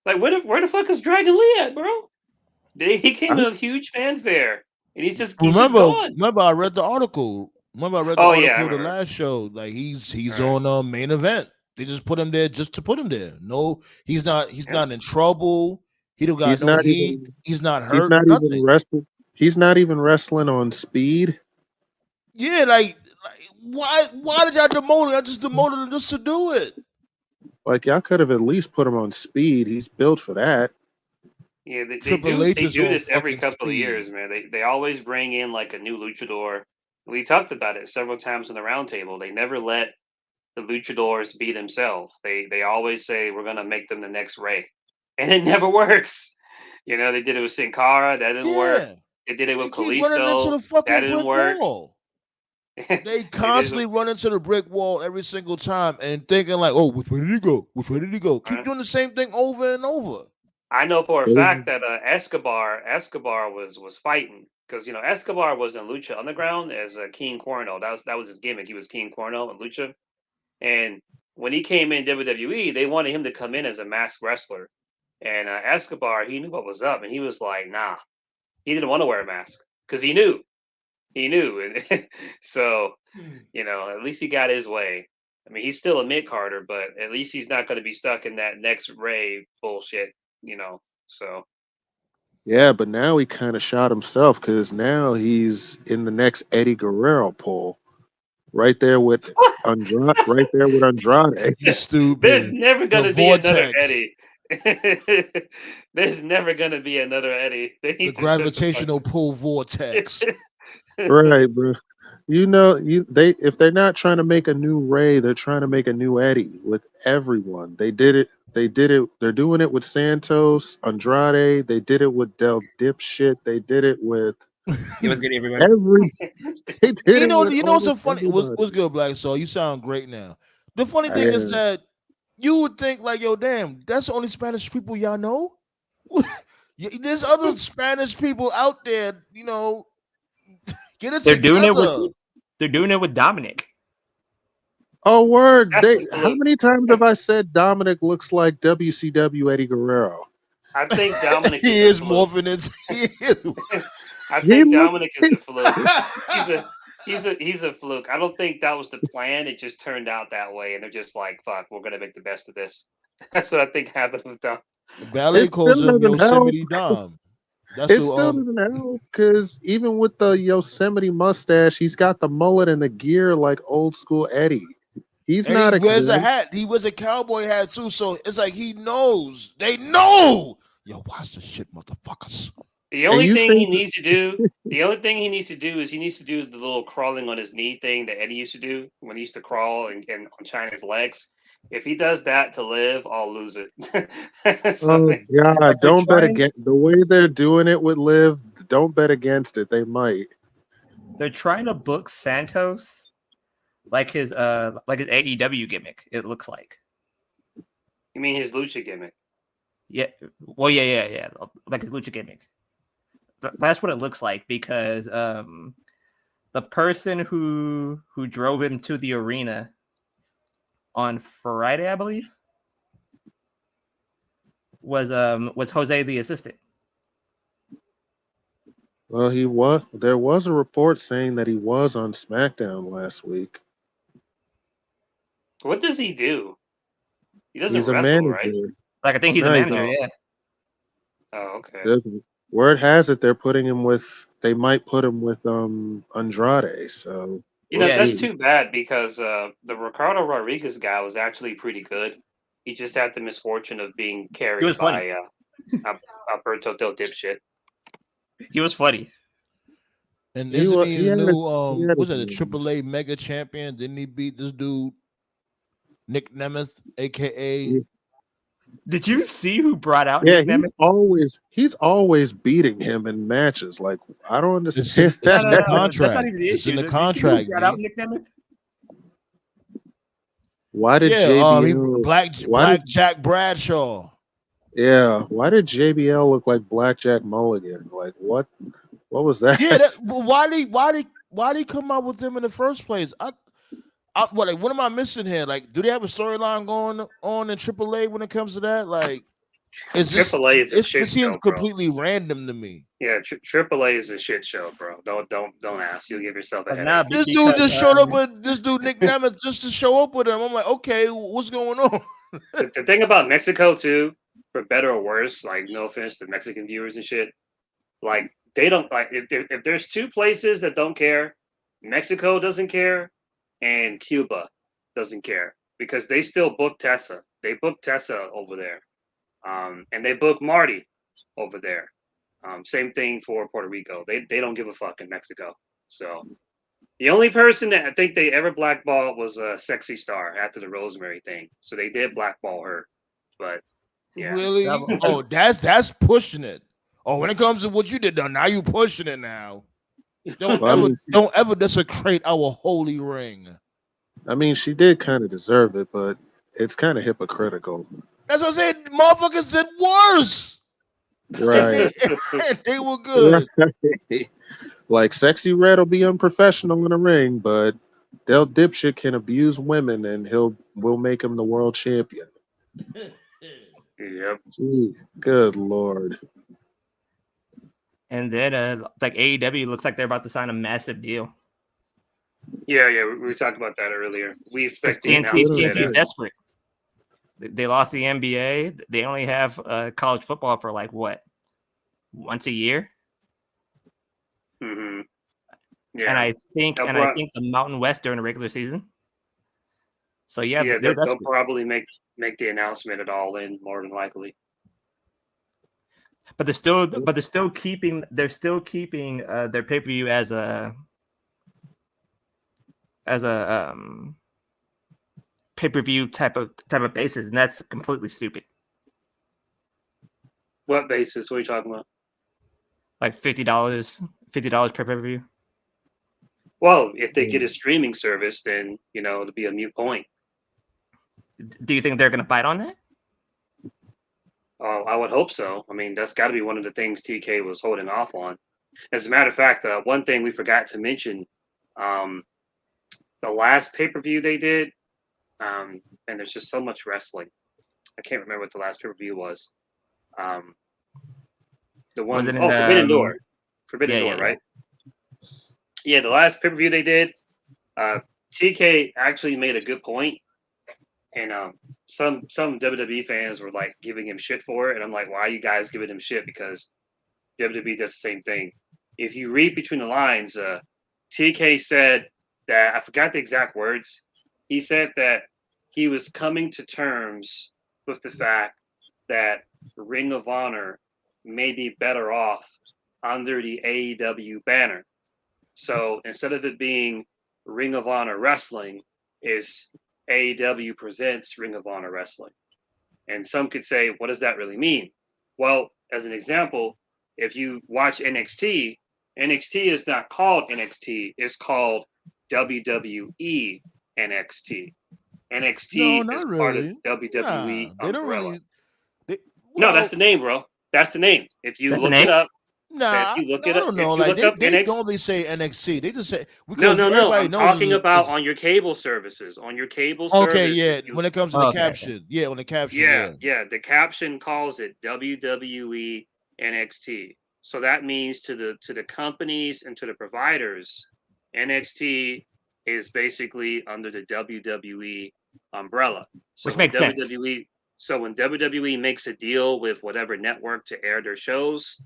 like where the fuck is Dragon Lee at, bro? He came I, in with huge fanfare, and he's just Remember, gone. remember, I read the article. Remember, I read the Oh yeah, I article the remember. last show. Like he's All right, on main event. They just put him there just to put him there. No, he's not. He's yeah. not in trouble. He don't got he's no not heat. even He's not he's hurt. not even Nothing. wrestling. He's not even wrestling on speed. Yeah, like why did y'all demote him? I just demoted him just to do it. Like y'all could have at least put him on speed. He's built for that. Yeah, they Triple do H they is do on this every fucking couple of years, speed. man. They always bring in like a new luchador. We talked about it several times in the roundtable. They never let the luchadors be themselves. They always say we're gonna make them the next Ray, and it never works. You know, they did it with Sin Cara, that didn't work. Yeah, They did it they with keep running into Kalisto, the that fucking didn't brick work. wall. they They did it. constantly run into the brick wall every single time and thinking like, "Oh, which way did he go? Which way did he go?" Keep doing the same thing over and over. I know for a They- fact that Escobar was fighting because Escobar was in Lucha Underground as King Cuerno. That was his gimmick. He was King Cuerno in Lucha, and when he came in WWE, they wanted him to come in as a masked wrestler. And Escobar, he knew what was up, and he was like, "Nah." He didn't want to wear a mask because he knew, and so at least he got his way. I mean, he's still a mid Carter, but at least he's not going to be stuck in that next Ray bullshit. So. yeah, but now he kind of shot himself because now he's in the next Eddie Guerrero poll, right there with Andrade. Right there with Andrade. You There's stupid. never The gonna be another vortex, Eddie. There's never gonna be another Eddie. They the need to shut the gravitational pull vortex. fuck. Right, bro. They if they're not trying to make a new Ray, they're trying to make a new Eddie with everyone. They did it. They did it. They're doing it with Santos, Andrade. They did it with Del Dipshit. They did it with It was good, everybody. every. They did You it know, with you know what's so almost funny? everybody. What's good, Black Soul? You sound great now. The funny thing is Yeah, that you would think like, yo, damn, that's the only Spanish people y'all know. There's other Spanish people out there. Get it They're doing it with together. they're doing it with Dominic. oh word! That's They the how fluke. many times have I said Dominic looks like WCW Eddie Guerrero? I think Dominic He is a is fluke. morphing into. He is. I He think looks. Dominic is a fluke. He's a fluke. I don't think that was the plan. It just turned out that way, and they're just like, "Fuck, we're gonna make the best of this." That's what I think happened with Dom. Ballet It calls still him doesn't help. Yosemite Dom. That's It who. still doesn't help because even with the Yosemite mustache, he's got the mullet and the gear like old school Eddie. He's And he not wears a exempt. hat. He wears a cowboy hat too. So it's like he knows. They know. Yo, watch the shit, motherfuckers. The And only you thing he think, needs to do, the only thing he needs to do is he needs to do the little crawling on his knee thing that Eddie used to do when he used to crawl and on China's legs. If he does that to live, I'll lose it. So, oh But God, they're don't bet trying against the way they're doing it with Liv. Don't bet against it. They might. they're trying to book Santos like his AEW gimmick, it looks like. you mean his lucha gimmick? Yeah. Well, yeah. Like his lucha gimmick. That's what it looks like because the person who drove him to the arena on Friday, I believe, was Jose the assistant. Well, he was. There was a report saying that he was on SmackDown last week. What does he do? He doesn't He's a wrestle, right? manager. Like I think he's a No, he manager, don't. yeah. Oh, okay. There's, word has it they're putting him with. they might put him with Andrade. So You know, Yeah, that's see. too bad because the Ricardo Rodriguez guy was actually pretty good. He just had the misfortune of being he was carried funny. by Alberto Del Dipshit. He was funny. And He isn't was he he the had new he had was his that a moments. AAA mega champion? Didn't he beat this dude Nick Nemeth, aka Yeah, Did you see who brought out yeah, Nick Nemeth? he's always beating him in matches. Like I don't it's in understand it's No, in no, the that. no. That's not contract. even the It's in issue. the Did you see who contract, brought out B. Nick Nemeth? Why did Yeah, he JBL? Why did Black Jack Bradshaw. Yeah? Why did JBL look like Blackjack Mulligan? Like what? What was that? Yeah, but why they come out with him in the first place? What am I missing here? Like, do they have a storyline going on in AAA when it comes to that? Like, is this AAA is a shit it seems show, bro. completely random to me. Yeah, AAA is a shit show, bro. Don't ask. You'll give yourself a But headache. nah, This because dude just showed up with this dude Nick Nemeth just to show up with him. I'm like, okay, what's going on? The thing about Mexico too, for better or worse, like no offense to Mexican viewers and shit, like they don't like if there's two places that don't care, Mexico doesn't care, and Cuba doesn't care because they still book Tessa. They book Tessa over there, and they book Marty over there. Same thing for Puerto Rico. They don't give a fuck in Mexico. So the only person that I think they ever blackballed was a Sexy Star after the Rosemary thing. So they did blackball her, but yeah. Really? Oh, that's pushing it. Oh, when it comes to what you did, now you pushing it now. Don't Well, don't ever desecrate our holy ring. I mean, she did kind of deserve it, but it's kind of hypocritical, That's what I said. Motherfuckers did worse. right? And they were good. Right. Like Sexy Red will be unprofessional in the ring, but Del Dipshit can abuse women, and we'll make him the world champion. Yep. Gee, good lord. and then like AEW looks like they're about to sign a massive deal. Yeah, we were talking about that earlier. We expect the TNT, announcement TNT TNT is later. desperate. They lost the NBA. They only have college football for like what, once a year. Mm-hmm. Yeah, And I think the Mountain West during the regular season. So yeah, they're they'll desperate. probably make the announcement at all in more than likely. But they're still keeping their pay-per-view as a pay-per-view type of basis, and that's completely stupid. What basis? What are you talking about? Like $50 per pay-per-view. Well, if they get a streaming service, then it'll be a mute point. Do you think they're going to bite on that? I would hope so. I mean, that's got to be one of the things TK was holding off on. As a matter of fact, one thing we forgot to mention, the last pay-per-view they did, and there's just so much wrestling. I can't remember what the last pay-per-view was. The one, Forbidden Door. Forbidden Door, right? Yeah, the last pay-per-view they did, TK actually made a good point. And some WWE fans were like giving him shit for it, and I'm like, why are you guys giving him shit? Because WWE does the same thing. If you read between the lines, TK said that, I forgot the exact words. He said that he was coming to terms with the fact that Ring of Honor may be better off under the AEW banner. So instead of it being Ring of Honor Wrestling, is AEW presents Ring of Honor Wrestling. And some could say, what does that really mean? Well, as an example, if you watch NXT, NXT is not called NXT, it's called WWE NXT. NXT is part of WWE umbrella. No, that's the name, bro. That's the name. If you look it up, Nah, if you look I it up, don't know. if you Like look up they NXT, normally say NXT. They just say no. I'm talking about on your cable services. On your cable service. Okay, yeah. When it comes to the caption, yeah, on the caption, yeah. The caption calls it WWE NXT. So that means to the companies and to the providers, NXT is basically under the WWE umbrella. So which makes sense. So when WWE makes a deal with whatever network to air their shows,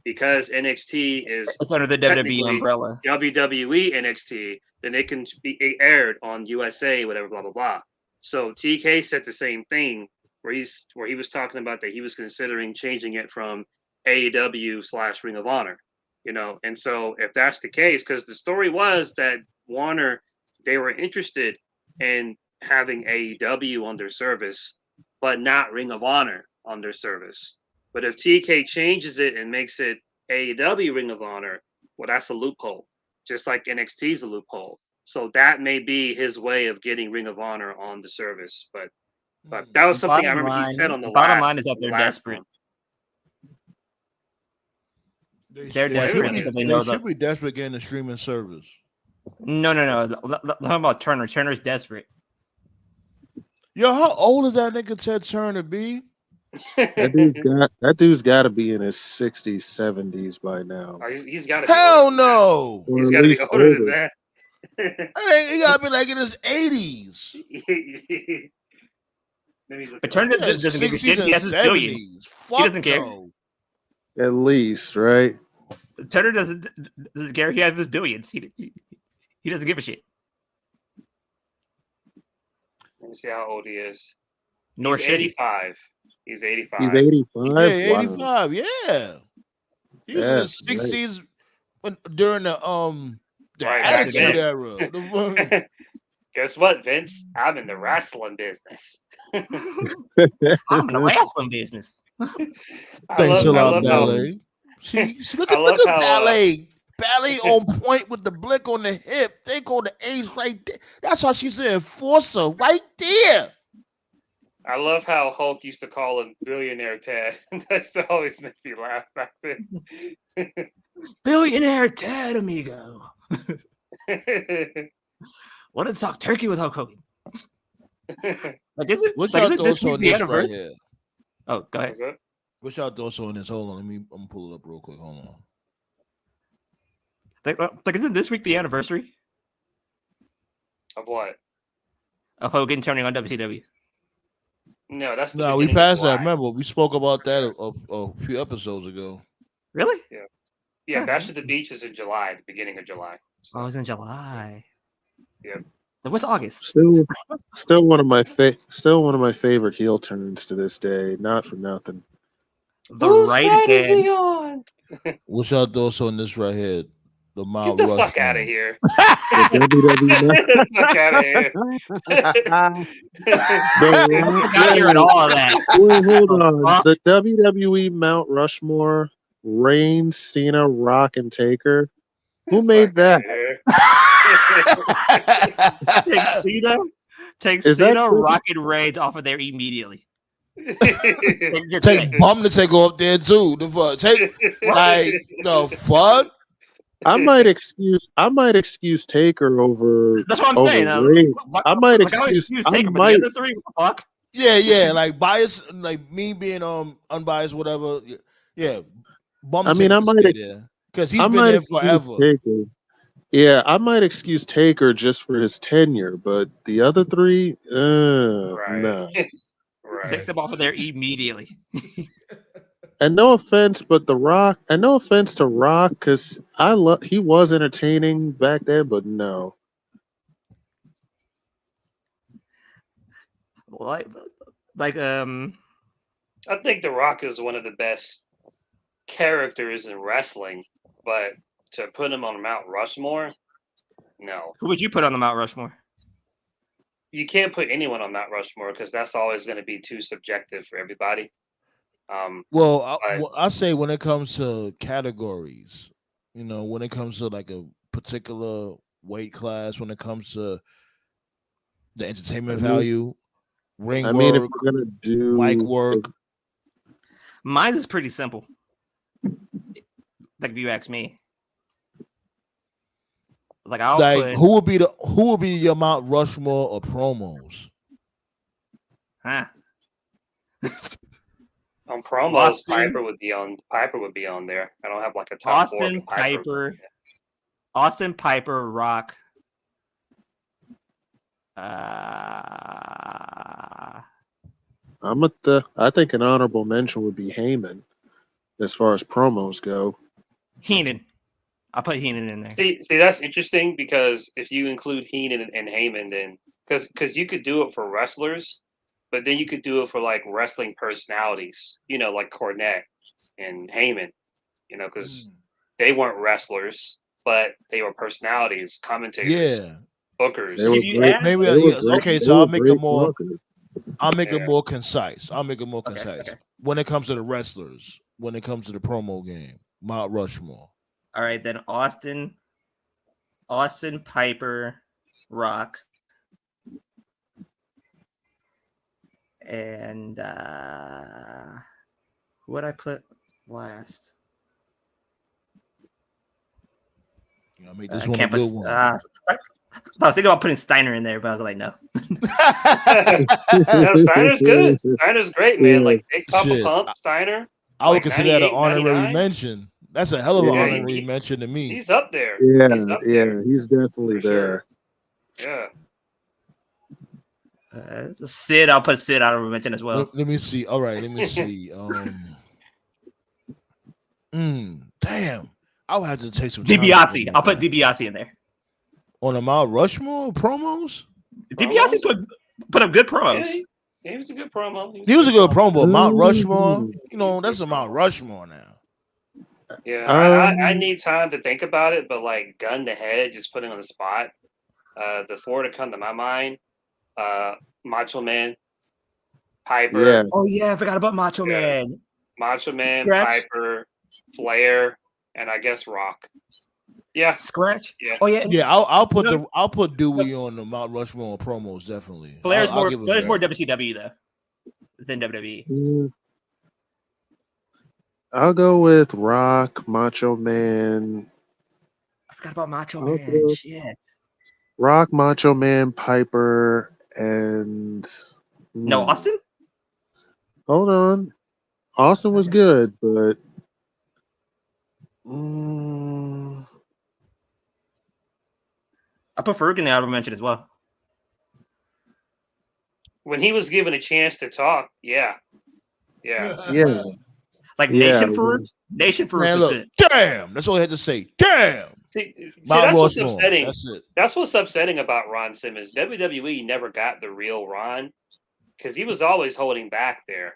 because NXT is It's under the WWE technically umbrella. WWE NXT, then it can be aired on USA, whatever, blah blah blah. So TK said the same thing where he was talking about that he was considering changing it from AEW / Ring of Honor, you know. And so if that's the case, because the story was that Warner, they were interested in having AEW on their service, but not Ring of Honor on their service. But if TK changes it and makes it AEW Ring of Honor, well, that's a loophole, just like NXT's a loophole. So that may be his way of getting Ring of Honor on the service. But that was something I remember he said on the bottom last. line is that they're desperate. One. They're desperate because they know should be desperate getting the streaming service. No. Talking about Turner. Turner's desperate. Yo, how old is that nigga Ted Turner be? That dude's got to be in his 60s, 70s by now. Oh, he's got to be. Hell no. He's got to be older than that. He got to be like in his 80s. But Turner doesn't give a shit. He has his billions. Fuck he doesn't care. No. At least, right? Turner doesn't care. He has his billions. He doesn't give a shit. Let me see how old he is. Nor He's shit. 85. He's 85. He's 85? Yeah, 85, yeah. He was in his 60s during the Attitude Era. Guess what, Vince? I'm in the wrestling business. I'm in the wrestling business. Thanks a lot, Ballet. Look at Ballet. Ballet on point with the blick on the hip. They go to age right there. That's how she's an enforcer right there. I love how Hulk used to call him Billionaire Ted. That's always made me laugh back then. Billionaire Ted, amigo. Want to talk turkey with Hulk Hogan? Isn't this week the anniversary? Right, oh, go ahead. What's y'all thoughts on this? Hold on, I'm gonna pull it up real quick. Hold on. Isn't this week the anniversary? Of what? Of Hogan turning on WCW. No, that's we passed that. Remember, we spoke about that a few episodes ago. Really? Yeah. Bash at the Beach is in July, the beginning of July. So. Oh, it's in July. Yeah. What's August? Still one of my favorite heel turns to this day. Not for nothing. Whose side is he on? What's y'all thoughts on this right here? The Mount Get the Rushmore. fuck out of here. Get the fuck out of here. Not hearing all of that. Wait, hold on. The WWE Mount Rushmore, Reigns, Cena, Rock, and Taker. Who made that? Take Cena, Rock, and Reigns off of there immediately. Take Bum to take off there too. The fuck? Take the fuck? I might excuse Taker over. That's what I'm saying. I might excuse Taker, but the other three, what the fuck? Yeah, like bias, like me being unbiased, whatever. Yeah, Bum. I mean, I might because he's been there forever. Taker. Yeah, I might excuse Taker just for his tenure, but the other three, no. Right. Take them off of there immediately. And no offense, but The Rock, and no offense to Rock, because he was entertaining back then, but no. I think The Rock is one of the best characters in wrestling, but to put him on Mount Rushmore, no. Who would you put on the Mount Rushmore? You can't put anyone on Mount Rushmore because that's always going to be too subjective for everybody. I say when it comes to categories, when it comes to like a particular weight class, when it comes to the entertainment value, ring work, if we're gonna do mic work. Mine is pretty simple. Like if you ask me, who would be your Mount Rushmore or promos? Huh? On promos, Piper would be on there. I don't have like a top Austin Piper, Rock. I think an honorable mention would be Heyman. as far as promos go. Heenan. I'll put Heenan in there. See, that's interesting because if you include Heenan and Heyman, then because you could do it for wrestlers, but then you could do it for like wrestling personalities, like Cornette and Heyman, because they weren't wrestlers, but they were personalities, commentators, Yeah. bookers. They were Did you great. ask? Maybe They were yeah, great. okay, They so were I'll make it great more talkers. Yeah. more concise. I'll make it more Okay, concise. okay. When it comes to the wrestlers, when it comes to the promo game, Mount Rushmore. All right, then Austin, Piper, Rock, and who would I put last? You know, I made this I one a can't put. good one. I was thinking about putting Steiner in there, but I was like, no. No, Steiner's good. Steiner's great, man. Yeah. Like Big Papa Shit. Pump, Steiner. I would like consider that an 98, honorary 99. mention. That's a hell of an Yeah, honorary mention to me. He's up there. Yeah, He's up yeah, there. he's definitely For there. sure. Yeah. Sid, I'll put Sid honorable mention as well. Let me see. All right, let me see. Damn. I'll have to take some time to DiBiase, think I'll about put that. DiBiase in there. On the Mount Rushmore promos? DiBiase put up good Yeah, promos. he was a good promo. He was a good promo, but Mount Mm. Rushmore, that's good a Mount promo. Rushmore now. Yeah, I need time to think about it, but like gun to head, just putting on the spot. The four to come to my mind: Macho Man, Piper, Yeah, Oh yeah, I forgot about Macho Yeah. Man. Macho Man, Scratch? Piper, Flair, and I guess Rock. Yeah, Scratch. Yeah. Oh yeah, Yeah, I'll put No. I'll put Dewey on the Mount Rushmore promos definitely. Flair's I'll more give him Flair's that. more WCW though than WWE. I'll go with Rock, Macho Man, I forgot about Macho I'll Man. go- Shit. Rock, Macho Man, Piper, and No, Austin. Hold on, Austin was good, but I put Ferg in the honorable mention as well. when he was given a chance to talk, yeah. yeah, Like Yeah. Nation Ferg. Nation Ferg Man, was look, good. damn. That's all I had to say. Damn. See, Mount that's what's Rushmore. upsetting. That's it. That's what's upsetting about Ron Simmons. WWE never got the real Ron because he was always holding back there.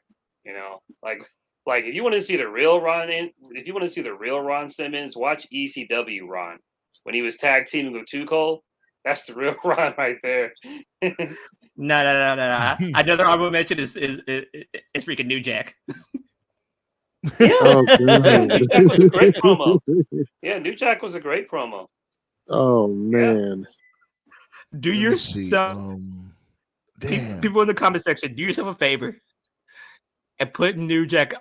Like if you want to see the real if you want to see the real Ron Simmons, watch ECW Ron when he was tag teaming with Tuchel. That's the real Ron right there. No. Another honorable mention is freaking New Jack. Yeah, Oh, New Jack was a great promo. Yeah, New Jack was a great promo. Oh man. Do Let me see. yourself, Damn. people in the comment section, do yourself a favor and put New Jack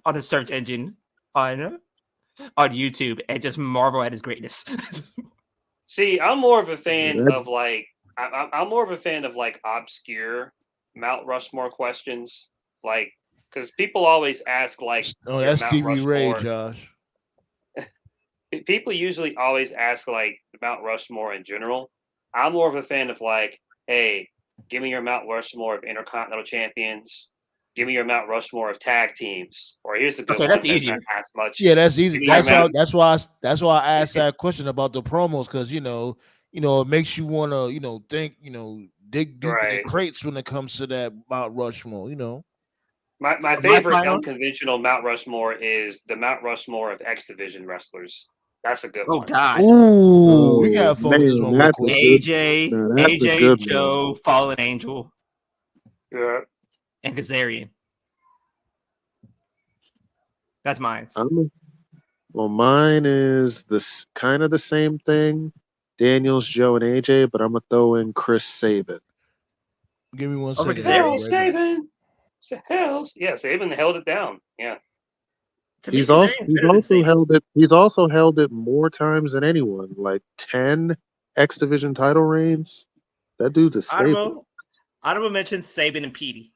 on the search engine on YouTube and just marvel at his greatness. See, I'm more of a fan That- of like I'm more of a fan of like obscure Mount Rushmore questions, like because people always ask like, Oh, your that's Mount Stevie Ray, Rushmore- Josh. People usually always ask like the Mount Rushmore in general. I'm more of a fan of like, hey, give me your Mount Rushmore of Intercontinental Champions. Give me your Mount Rushmore of tag teams. Or here's a good Okay, one. that's Not easier. as much. Yeah, that's easy. Give me your Mount- That's why I asked that question about the promos, because it makes you want to think, dig deep in Right. the crates when it comes to that Mount Rushmore. My favorite final- unconventional Mount Rushmore is the Mount Rushmore of X Division wrestlers. That's a good Oh one. God. Ooh, we gotta Oh, focus this man, one real that's a quick. good- AJ, Now, that's a good one. Joe, Fallen Angel, Yeah. and Kazarian. That's mine. Well, mine is this kind of the same thing. Daniels, Joe, and AJ, but I'm gonna throw in Chris Sabin. Give me one Over second. Kazarian? I'll be right back. Saban. Yeah, Saban held it down. Yeah. To me, He's also Kazarian's better than Saban. held it. He's also held it more times than anyone, like 10 X Division title reigns. That dude's a staple. Honorable mention Saban and Petey.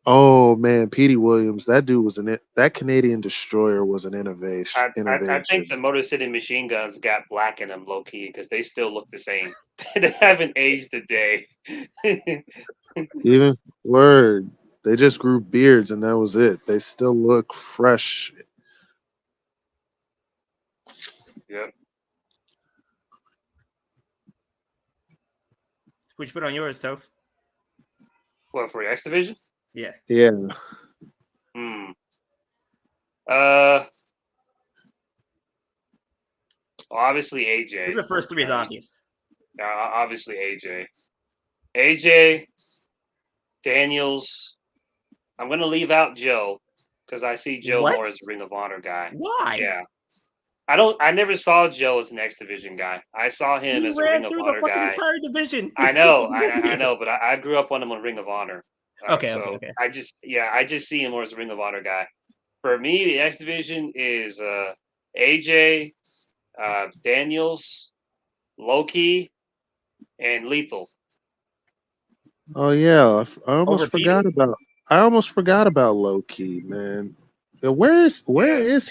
Oh man, Petey Williams, that dude was that Canadian Destroyer was an innovation. I think the Motor City Machine Guns got black in them low key because they still look the same. They haven't aged a day. Even word They just grew beards and that was it. They still look fresh. Yep. Which put on yours, Toph? What for X Division? Yeah. Yeah. Obviously AJ. The first three is obvious. Obviously AJ. AJ, Daniels. I'm gonna leave out Joe because I see Joe What? more as a Ring of Honor guy. Why? Yeah. I never saw Joe as an X Division guy. I saw him He as a ran Ring of through Honor the fucking guy. entire division. I know, I know, but I grew up on him on Ring of Honor. Okay. I just see him more as a Ring of Honor guy. For me, the X Division is AJ, Daniels, Loki, and Lethal. Oh yeah, I almost Over forgot Petey? about. I almost forgot about Low Key, man. Yeah, where is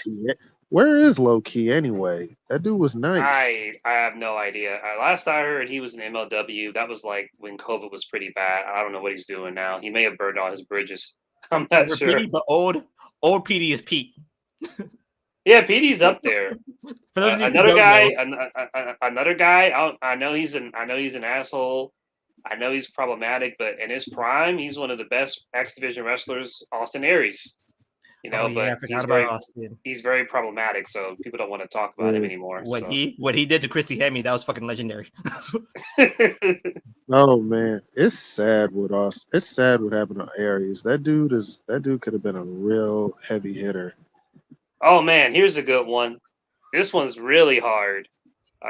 he? Where is Low Key anyway? That dude was nice. I have no idea. Last I heard, he was in MLW. That was like when COVID was pretty bad. I don't know what he's doing now. He may have burned all his bridges. I'm not Over sure. Petey, but old Petey is Pete. Yeah, PD's up there. For those of you who Another don't guy. know, Another guy. I know he's an asshole. I know he's problematic, but in his prime, he's one of the best X Division wrestlers, Austin Aries. You know, oh yeah, I but forgot about Austin. he's very problematic, so people don't want to talk about him Yeah. anymore. What so. he did to Christy Hemme, that was fucking legendary. Oh man, it's sad what happened to Aries. That dude could have been a real heavy hitter. Oh man, here's a good one. This one's really hard,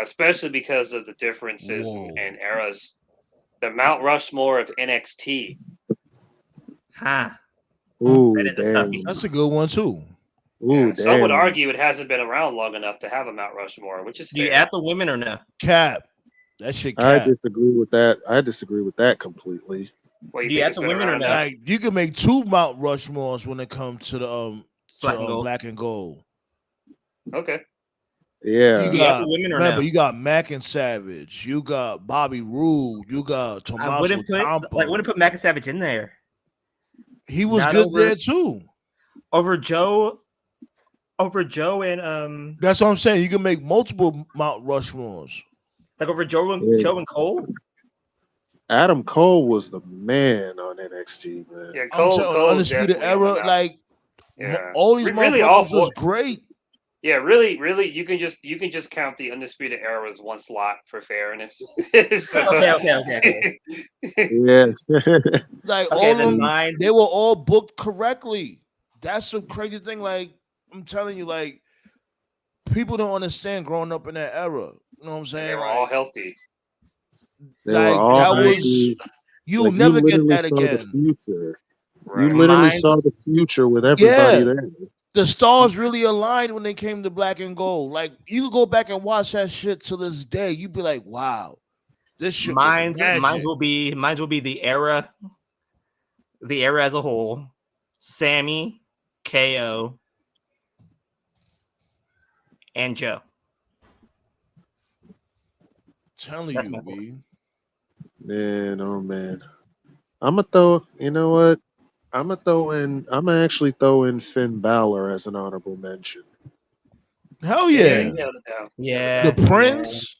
especially because of the differences in eras. The Mount Rushmore of NXT. Huh. Ooh, That is a damn. toughie. That's a good one too. Ooh, Some would damn. argue it hasn't been around long enough to have a Mount Rushmore, which is Do you fair. add the women or no? Cap. That shit I cap. disagree with that. I disagree with that completely. What, Do you you think add it's the been women or around no? enough? Like you can make two Mount Rushmores when it comes to the Black and gold. black and gold. Okay. Yeah. You Do you add got the women or remember no? you got Mac and Savage. You got Bobby Roode. You got I Tommaso wouldn't Ciampa. put Mac and Savage in there. He was Not good over- there too. Over Joe and That's what I'm saying. You can make multiple Mount Rushmores. like over Joe and Yeah. Joe and Cole. Adam Cole was the man on NXT, man. Yeah, I'm Cole's telling Undisputed definitely on Era, the like Yeah. all these Really, all motherfuckers was four- great. Yeah, really, you can just count the Undisputed Era as one slot for fairness. So- Okay. Yeah. Like Okay, all then of them, mine. they were all booked correctly. That's the crazy thing. Like I'm telling you, like people don't understand growing up in that era. You know what I'm saying? They were Like, all healthy. They were like all that was healthy. you'll Like, never get literally that saw the again. future. Right. You literally Mine- saw the future with everybody Yeah. there. The stars really aligned when they came to black and gold. Like you could go back and watch that shit to this day. You'd be like, wow, this shit. Mine's magic. will be the era as a whole. Sammy, KO, and Joe. Telling That's you, my fault. B. Man, oh man. I'm gonna throw. You know what? I'm gonna actually throw in Finn Balor as an honorable mention. Hell Yeah, yeah. he held it down. Yeah. The Prince.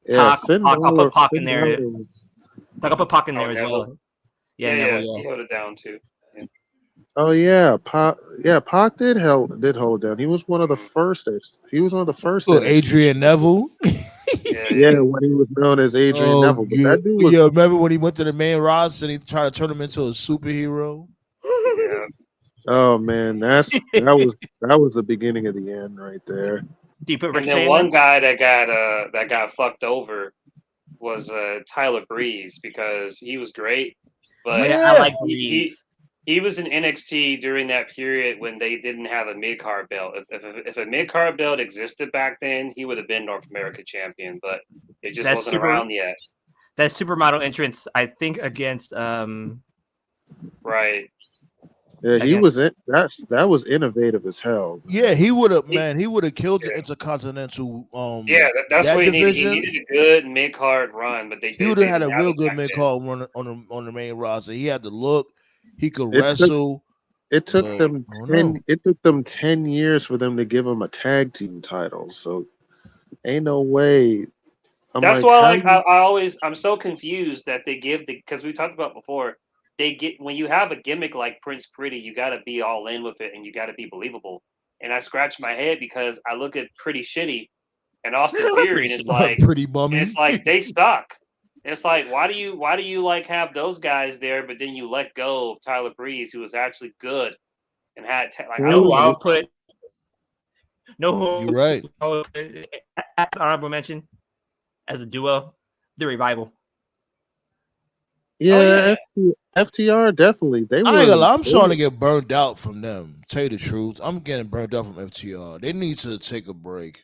Yeah, Pac- Finn Pac- I'll Balor. put Pac in Finn there. Balor was- Like I'll put Pac in there Oh, as Neville. well. Yeah, Yeah, Neville, he held it down too. Oh yeah, Pac. Yeah, Pac did hold it down. He was one of the first. He was one of the first. Oh, NXT Adrian Neville. Yeah, when he was known as Adrian Neville. But that dude was. Yeah, remember when he went to the main roster and he tried to turn him into a superhero? Yeah. Oh man, that was the beginning of the end right there. Do you put And Ricochet then in one there? guy that got fucked over was Tyler Breeze because he was great, but I like he, Breeze. he was in NXT during that period when they didn't have a mid card belt. If a mid card belt existed back then, he would have been North America champion, but it just wasn't around yet. That supermodel entrance, I think, against Right. Yeah, he was it. That was innovative as hell. Yeah, he would have, man. He would have killed the Intercontinental. That's that what he needed. He division. needed a good mid card run, but He would have had a didn't real it good back mid then. card run on the main roster. He had the look. He could It wrestle. It took but them I don't know. 10. It took them 10 years for them to give him a tag team title. So ain't no way. That's like, why, how I'm so confused that they give because we talked about before. They get when you have a gimmick like Prince Pretty, you got to be all in with it and you got to be believable. And I scratch my head because I look at Pretty Shitty and Austin Theory, and Pretty bummy. it's like they suck. It's like why do you like have those guys there, but then you let go of Tyler Breeze, who was actually good and had no output. No, you're right. Honorable mention as a duo, the Revival. Yeah, FTR definitely. They I ain't were. gonna lie, I'm starting to get burned out from them. Tell you the truth, I'm getting burned out from FTR. They need to take a break.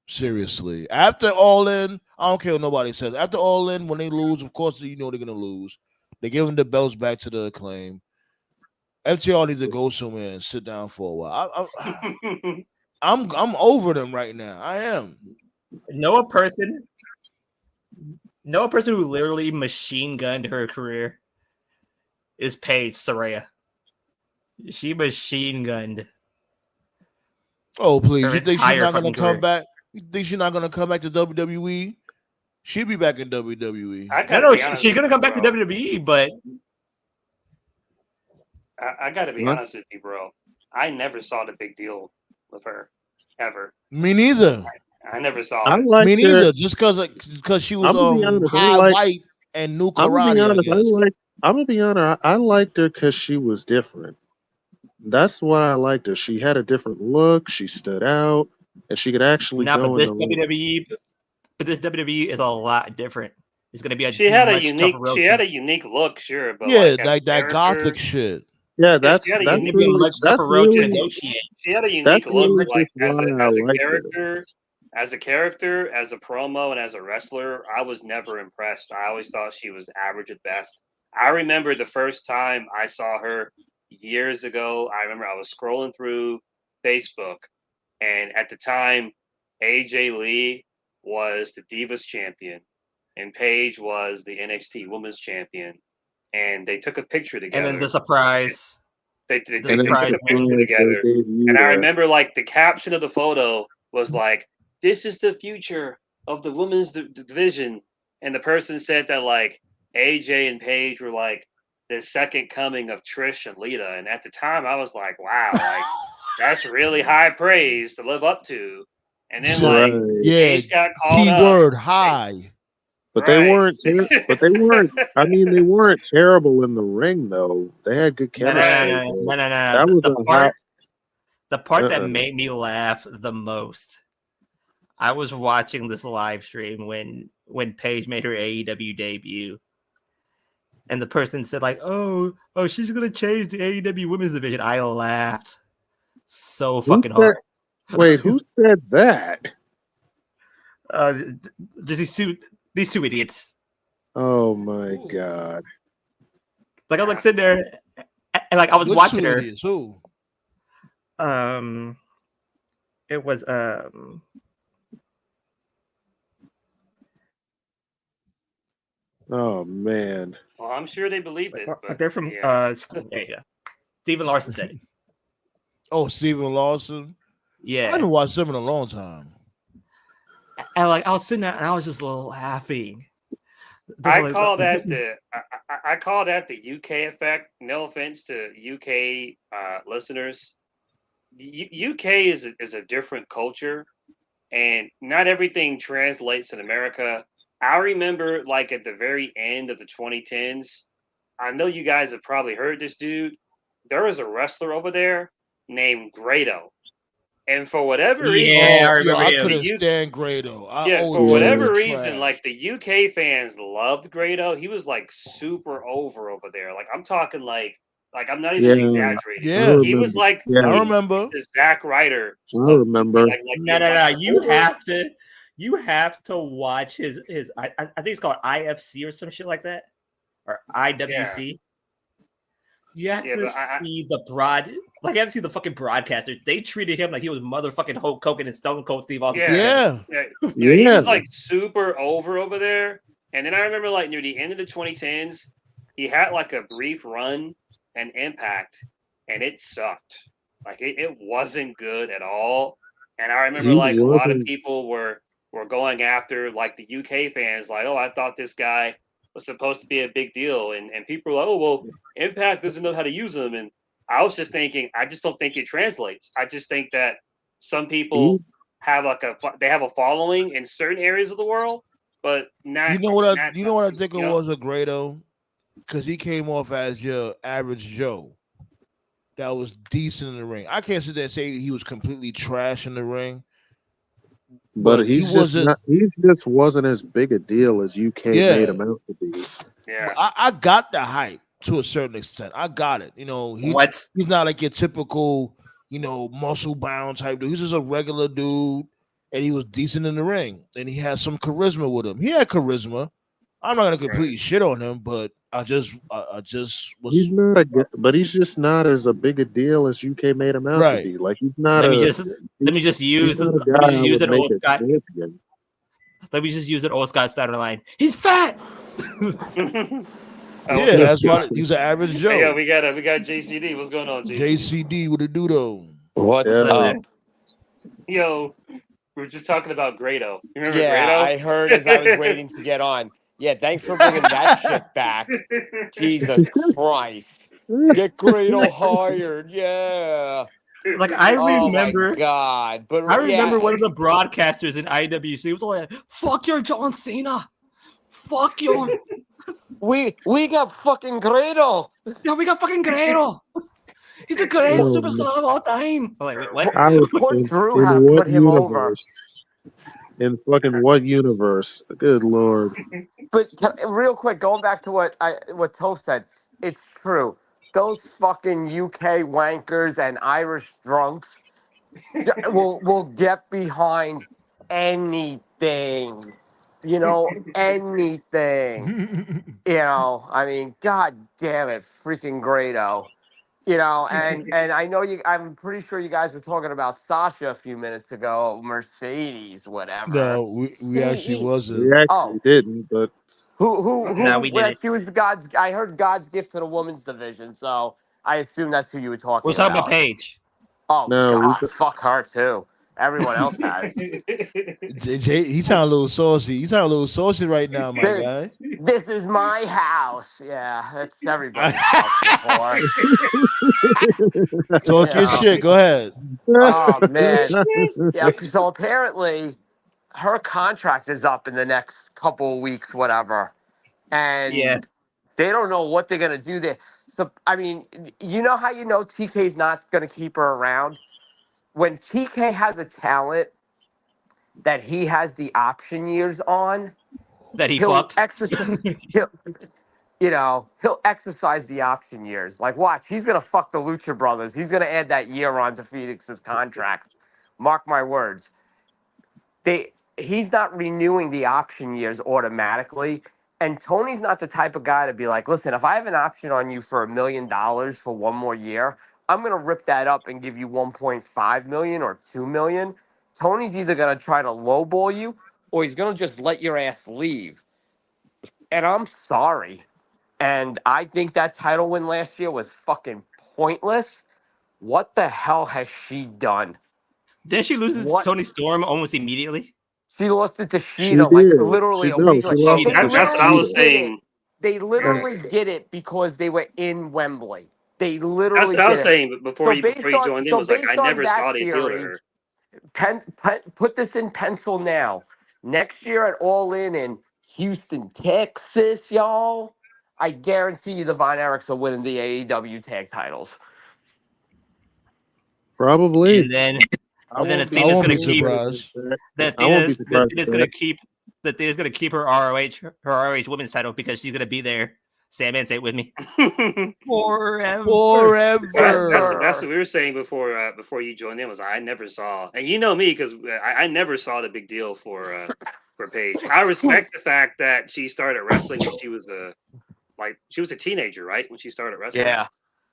Seriously, after All In, I don't care what nobody says. After All In, when they lose, of course you know they're gonna lose. They give them the belts back to the Acclaim. FTR needs to go somewhere and sit down for a while. I'm over them right now. I am. Know a person who literally machine gunned her career is Paige Saraya. She machine gunned. Oh please! You think she's not gonna come back? You think she's not gonna come back to WWE? She'll be back in WWE. No, she's gonna come back to WWE, but I gotta be honest with you, bro. I never saw the big deal with her ever. Me neither. I never saw it. Me neither. Just because she was white and knew karate. I'm gonna be honest. I liked her because she was different. That's what I liked her. She had a different look. She stood out, and she could actually go. But this WWE is a lot different. It's gonna be a she had a unique look, sure, but yeah, like that gothic shit. Yeah, that's she had a unique look, like as a character. As a character, as a promo, and as a wrestler, I was never impressed. I always thought she was average at best. I remember the first time I saw her years ago. I remember I was scrolling through Facebook, and at the time, AJ Lee was the Divas champion, and Paige was the NXT Women's champion, and they took a picture together. And then the surprise. They took a picture together, and I remember like the caption of the photo was like, "This is the future of the women's division," and the person said that like AJ and Paige were like the second coming of Trish and Lita, and at the time I was like, "Wow, like that's really high praise to live up to." And then like Paige got called keyword high. But they weren't. But they weren't. I mean, they weren't terrible in the ring, though. They had good chemistry. No. That was the part that made me laugh the most. I was watching this live stream when Paige made her AEW debut, and the person said like, "Oh, she's gonna change the AEW women's division." I laughed so fucking hard. Wait, who said that? Just these two idiots. Oh my god! Like I was like sitting there, and like I was watching her. Idiots? Who? It was Oh man. Well, I'm sure they believed it. But, they're from Stephen Larson said it. Oh, Stephen Larson. Yeah, I haven't watched him in a long time. And like I was sitting there and I was just laughing. I call that the UK effect. No offense to UK listeners. UK is a different culture, and not everything translates in America. I remember like at the very end of the 2010s. I know you guys have probably heard this dude. There was a wrestler over there named Grado. And for whatever reason, I couldn't stand Grado. For whatever reason, like the UK fans loved Grado. He was like super over there. Like I'm talking like I'm not even exaggerating. Yeah, he was like I remember the Zack Ryder. I remember. No. You have to watch his. I think it's called IFC or some shit like that, or IWC. You have Yeah, to but see the broad. Like, you have to see the fucking broadcasters. They treated him like he was motherfucking Hulk Hogan and Stone Cold Steve Austin. Yeah. Yeah. He was like super over there. And then I remember like near the end of the 2010s, he had like a brief run and Impact, and it sucked. Like it wasn't good at all. And I remember He like a lot of wasn't. people were going after like the UK fans, like, oh, I thought this guy was supposed to be a big deal, and people were like, oh well, Impact doesn't know how to use him, and I was just thinking, I just don't think it translates. I just think that some people He, have like they have a following in certain areas of the world, but not You know what not I think it was a Grado? Because he came off as your average Joe that was decent in the ring. I can't sit there and say he was completely trash in the ring, but but he he's just wasn't. not. He just wasn't as big a deal as UK made Yeah, him out to be. Yeah. I got the hype to a certain extent. I got it. You know, What? he's not like your typical, muscle bound type dude. He's just a regular dude, and he was decent in the ring, and he had some charisma with him. He had charisma. I'm not gonna completely shit on him, but I just was He's not but he's just not as a big a deal as UK made him out to right. be. Like he's not Let me a. just He's not a guy I would an make old a Scott. champion. Let me just use an old Scott Steiner line. He's fat. Yeah, that's why he was an average Joe. Hey, yo, we got JCD. What's going on, JCD? JCD with a doodle. What's Yeah. up? Yo, we were just talking about Grado. You remember Yeah, Grado? I heard as I was waiting to get on. Yeah, thanks for bringing that shit back. Jesus Christ. Get Grado hired. Yeah. Like, I Oh my remember. God. But I remember yeah, one of the broadcasters in IWC was like, "Fuck your John Cena. Fuck your." we got fucking Grado. Yeah, we got fucking Grado. He's the greatest Oh, superstar of all time. I'm like, wait, what? I was Poor in Drew had to what put him over. universe? In fucking what universe? Good lord. But real quick, going back to what Toph said, it's true. Those fucking UK wankers and Irish drunks will get behind anything. Anything. I mean, god damn it, freaking Grado. And I know I'm pretty sure you guys were talking about Sasha a few minutes ago, Mercedes, whatever. No, we actually We wasn't. actually didn't, but Who No, we well, didn't. she was God's. I heard God's gift to the women's division, so I assume that's who you were talking We're talking about about. Paige. Oh no, God, fuck her too. Everyone else has. JJ, he sound a little saucy. He sound a little saucy right now, my This, guy. this is my house. Yeah, that's everybody's house before. Talk your shit. Go ahead. Oh man. Yeah. So apparently, her contract is up in the next couple of weeks, whatever, and Yeah. they don't know what they're gonna do there. So I mean, you know how TK's not gonna keep her around? When TK has a talent that he has the option years on, That he he'll fucked. exercise. He'll exercise the option years. Like, watch, he's gonna fuck the Lucha Brothers. He's gonna add that year on to Phoenix's contract. Mark my words. He's not renewing the option years automatically. And Tony's not the type of guy to be like, listen, if I have an option on you for $1 million for one more year, I'm going to rip that up and give you 1.5 million or 2 million. Tony's either going to try to lowball you or he's going to just let your ass leave. And I'm sorry. And I think that title win last year was fucking pointless. What the hell has she done? Didn't she lose it to Tony Storm almost immediately? She lost it to she Sheeta like did. literally She, a no, week. she Like, lost they it to That's what I was literally did saying. it. They literally did it because they were in Wembley. They literally That's what I was did it. saying before you joined in. So Was like, I based on never that saw the appeal to theory, her. put this in pencil now. Next year at All In Houston, Texas, y'all, I guarantee you the Von Erichs are winning the AEW tag titles. probably. And then I the won't thing be that's gonna surprised. keep her ROH women's title because she's gonna be there. Sandman, say it with me. Forever. That's what we were saying before you joined in. Was I never saw, and you know me because I never saw the big deal for Paige. I respect the fact that she started wrestling when she was a teenager, right? When she started wrestling. Yeah.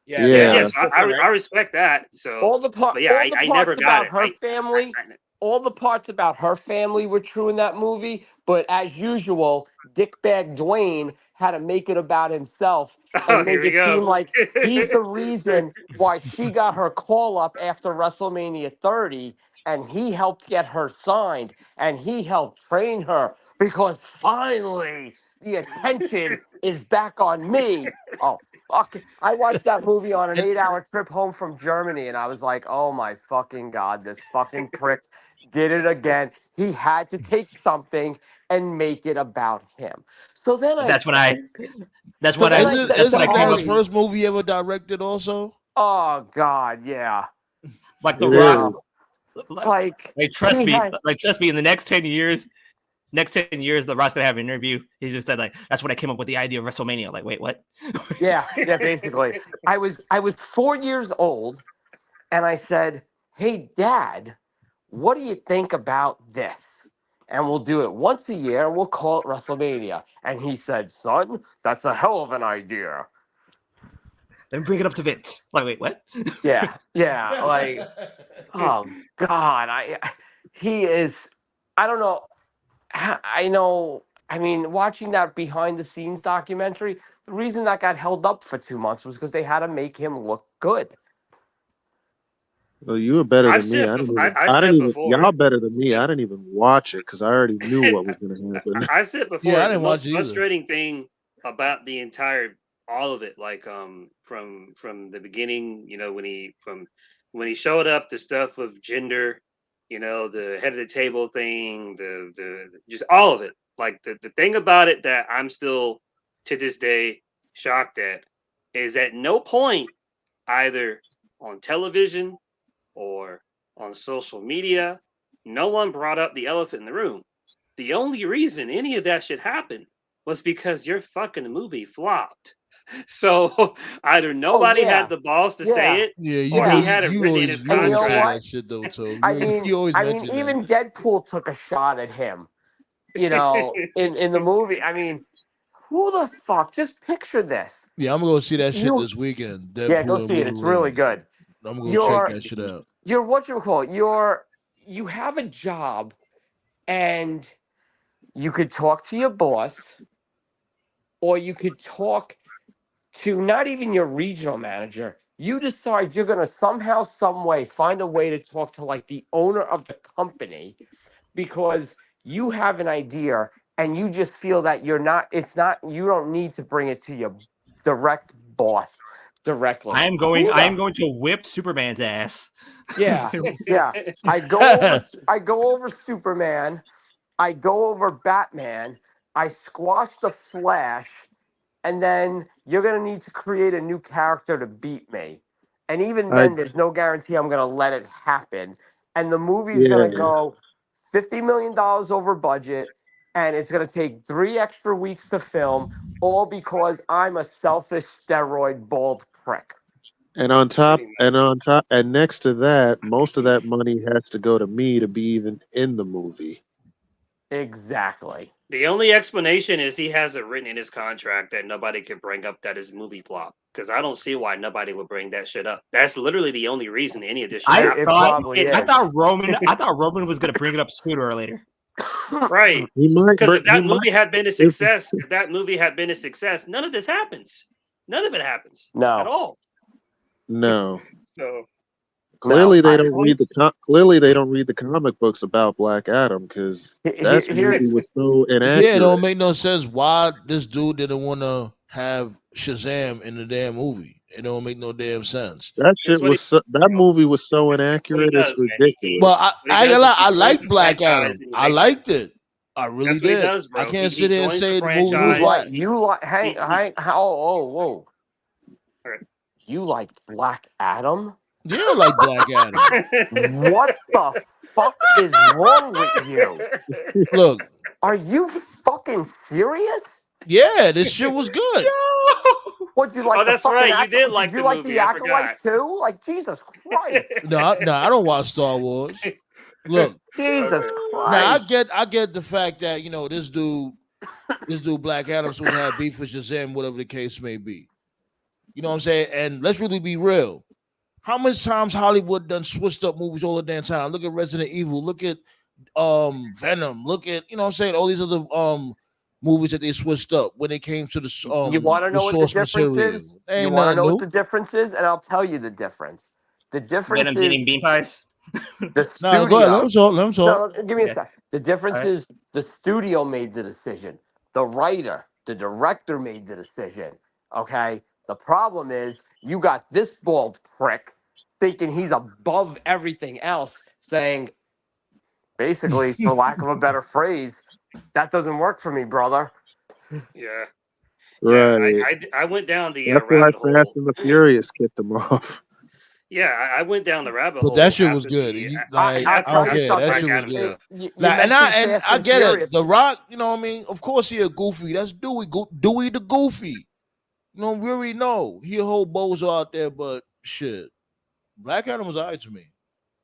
Yeah, Yeah. Yes, that's I respect that. So, All the but yeah, all the I parts never got about it. her family, all the parts about her family were true in that movie. But as usual, Dickbag Dwayne had to make it about himself Oh, and here make we it seem go. like he's the reason why she got her call up after WrestleMania 30, and he helped get her signed, and he helped train her because finally the attention is back on me. Oh, fuck. I watched that movie on an And 8-hour trip home from Germany, and I was like, oh my fucking God, this fucking prick did it again. He had to take something and make it about him. So then I that's when I. said, That's so what I. then I isn't said That's to when I isn't came that his up. Ari, first movie he ever directed? Also, oh God, yeah. Like The It Rock. is. Like Trust he me. had, Like trust me. In the next 10 years, The Rock's gonna have an interview. He just said like, "That's when I came up with the idea of WrestleMania." Like, wait, what? yeah, basically. I was 4 years old, and I said, hey, Dad, what do you think about this? And we'll do it once a year and we'll call it WrestleMania. And he said, son, that's a hell of an idea. Then bring it up to Vince. Like, wait, what? Yeah, yeah. Like, oh God. He is, I don't know. I know, I mean, watching that behind the scenes documentary, the reason that got held up for 2 months was because they had to make him look good. Well, you were better I've than me. said I before. didn't even. I I didn't said even. before. Y'all better than me. I didn't even watch it because I already knew what was going to happen. I said yeah, before I the didn't watch most it either. frustrating thing about the entire all of it, like from the beginning, when he showed up, the stuff of gender, the head of the table thing, the just all of it. Like the thing about it that I'm still to this day shocked at is at no point either on television or on social media, no one brought up the elephant in the room. The only reason any of that should happen was because your fucking movie flopped. So either Oh, nobody had yeah. the balls to say Yeah. it, Yeah, you or know, he Yeah. you, had it you written in always his you And you always know say contract. what? that shit though. So I you mean, you always I mean, mention that. even Deadpool took a shot at him, in the movie. I mean, who the fuck? Just picture this. Yeah, I'm gonna go see that shit You, this weekend. yeah, go Deadpool on see it. It's really Blu-ray. good. I'm gonna check You're, that shit out. you're what you call it. You have a job, and you could talk to your boss, or you could talk to not even your regional manager. You decide you're gonna somehow, some way, find a way to talk to like the owner of the company because you have an idea and you just feel that it's not, you don't need to bring it to your direct boss directly. Who I the, am going to whip Superman's ass. yeah, yeah. I go over Superman, I go over Batman, I squash the Flash, and then you're going to need to create a new character to beat me. And even I then, there's no guarantee I'm going to let it happen. And the movie's going to Yeah, go $50 million over budget, and it's going to take 3 extra weeks to film, all because I'm a selfish steroid bald prick. and on top, Pretty and much. on top, and next to that, most of that money has to go to me to be even in the movie. Exactly. The only explanation is he has it written in his contract that nobody can bring up that his movie flop. Because I don't see why nobody would bring that shit up. That's literally the only reason any of this should I happen. It thought probably It, I is. thought Roman was gonna bring it up sooner or later. right. He might, Because but if he that might. movie had been a If, success, none of this happens. None of it happens at No, all. no, So no. clearly they don't read clearly they don't read the comic books about Black Adam because that movie Here's was so Yeah, it don't inaccurate. make no sense why this dude didn't want to have Shazam in the damn movie. It don't make no damn sense. That it's shit what he was that bro. movie was so It's what he inaccurate. It's does, man. He But ridiculous. what he I ain't gonna does is lie, he I joins the liked Black franchise Adam. and he I makes it. liked it. I really That's what he did. does, I bro. can't He sit there and joins the say the movie you was franchise. like whack. you like He how oh whoa. all You like Black Adam? Yeah, I like Black Adam. right. What the fuck is wrong with you? Look, Are you fucking serious? yeah, this shit was good. Yo! Would you Oh, like the that's fucking right. You did acolyte? Did like you the like movie. the I acolyte forgot. too? Like Jesus Christ. No, I don't watch Star Wars. Look, Jesus now Christ. I get the fact that this dude Black Adam supposed to have beef with Shazam, whatever the case may be. You know what I'm saying? And let's really be real. How much times Hollywood done switched up movies all the damn time? Look at Resident Evil. Look at Venom. Look at, you know what I'm saying, all these other movies that they switched up when it came to You want to the know what the source difference material. is? You Ain't want to nothing know what new. the difference is? And I'll tell you the difference. The difference Venom's eating is bean pies. the Nah, go ahead. Let studio. him talk. Let him talk. No, give me a Yeah. sec. The difference All right. is the studio made the decision. The writer, the director made the decision. Okay? The problem is you got this bald prick thinking he's above everything else, saying, basically, for lack of a better phrase, that doesn't work for me, brother. Yeah, yeah. Right. I went down the That's why rabbit Fast hole. and the Furious kicked them off. Yeah, I went down the rabbit But that hole shit was after good. the Like, I'll I after tell don't you after care. the That Black something. shit was Adam good. stuff. You Like, and mentioned I Fast and get it. Furious. The Rock, you know what I mean? Of course he a goofy. That's Dewey the goofy. You know, we already know he a whole bozo out there, but shit. Black Adam was alright to me.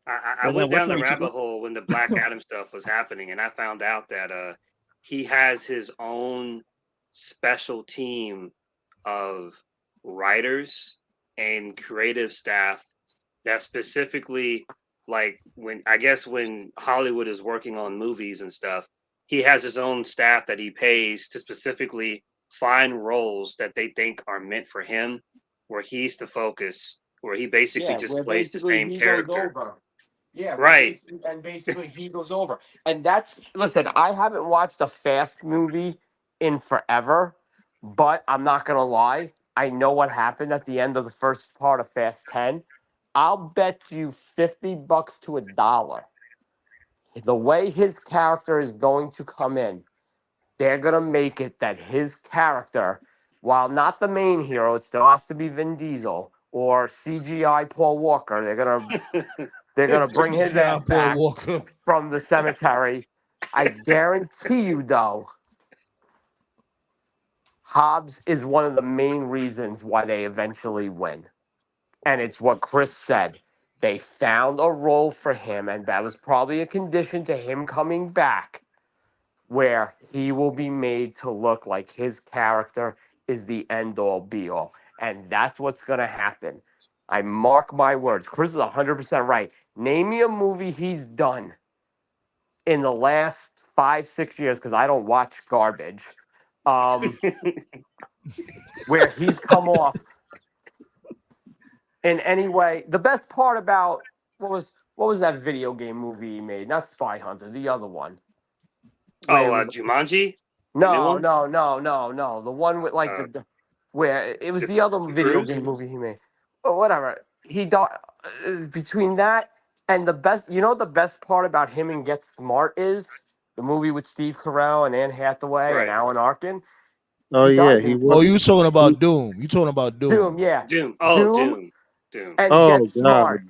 I Wasn't went it which down the one, rabbit Chico? hole when the Black Adam stuff was happening, and I found out that he has his own special team of writers and creative staff that specifically, like, when Hollywood is working on movies and stuff, he has his own staff that he pays to specifically find roles that they think are meant for him, where he's the focus, where he basically Yeah, just where plays the basically same he goes character. over. Yeah, Right. basically he goes over. And that's listen, I haven't watched a Fast movie in forever, but I'm not gonna lie. I know what happened at the end of the first part of Fast 10. I'll bet you $50 to a dollar. The way his character is going to come in, they're gonna make it that his character, while not the main hero, it still has to be Vin Diesel or CGI Paul Walker. They're gonna bring his CGI ass Paul back Walker. from the cemetery. I guarantee you, though, Hobbs is one of the main reasons why they eventually win. And it's what Chris said. They found a role for him, and that was probably a condition to him coming back, where he will be made to look like his character is the end all be all. And that's what's going to happen. I mark my words. Chris is 100% right. Name me a movie he's done in the last 5, 6 years, because I don't watch garbage, where he's come off in any way. The best part about what was that video game movie he made? Not Spy Hunter, the other one. Where it was Jumanji, the new one. no. The one with like where it was The the other video Cruise. game movie he made. But whatever. He got between that and the best. You know what the best part about him and Get Smart is? The movie with Steve Carell and Anne Hathaway and Right. Alan Arkin. Oh He yeah, dies he in Oh, was. you talking He, about Doom. You talking about Doom. Doom, yeah. Doom. Doom Doom. and oh Get god, Smart.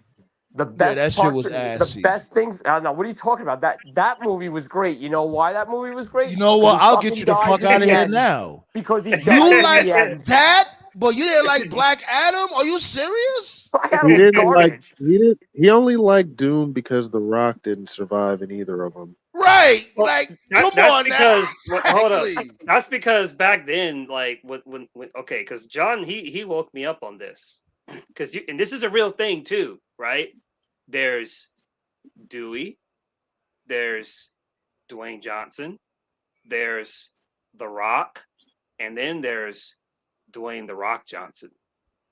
The Yeah, best that shit parts, was the assy. best things. No, what are you talking about? That movie was great. You know why that movie was great? You know Because what? he I'll get fucking you the dies fuck in out of the here end. now. Because he dies You in like the end. that, but you didn't like Black Adam? Are you serious? Black he Adam was didn't like. garbage. He only liked Doom because The Rock didn't survive in either of them. Right. Well, Like, come that's on now. because hold up. Exactly. That's because back then, like when okay, because John he woke me up on this, because and this is a real thing too, right? There's Dewey, there's Dwayne Johnson, there's The Rock, and then there's Dwayne The Rock Johnson,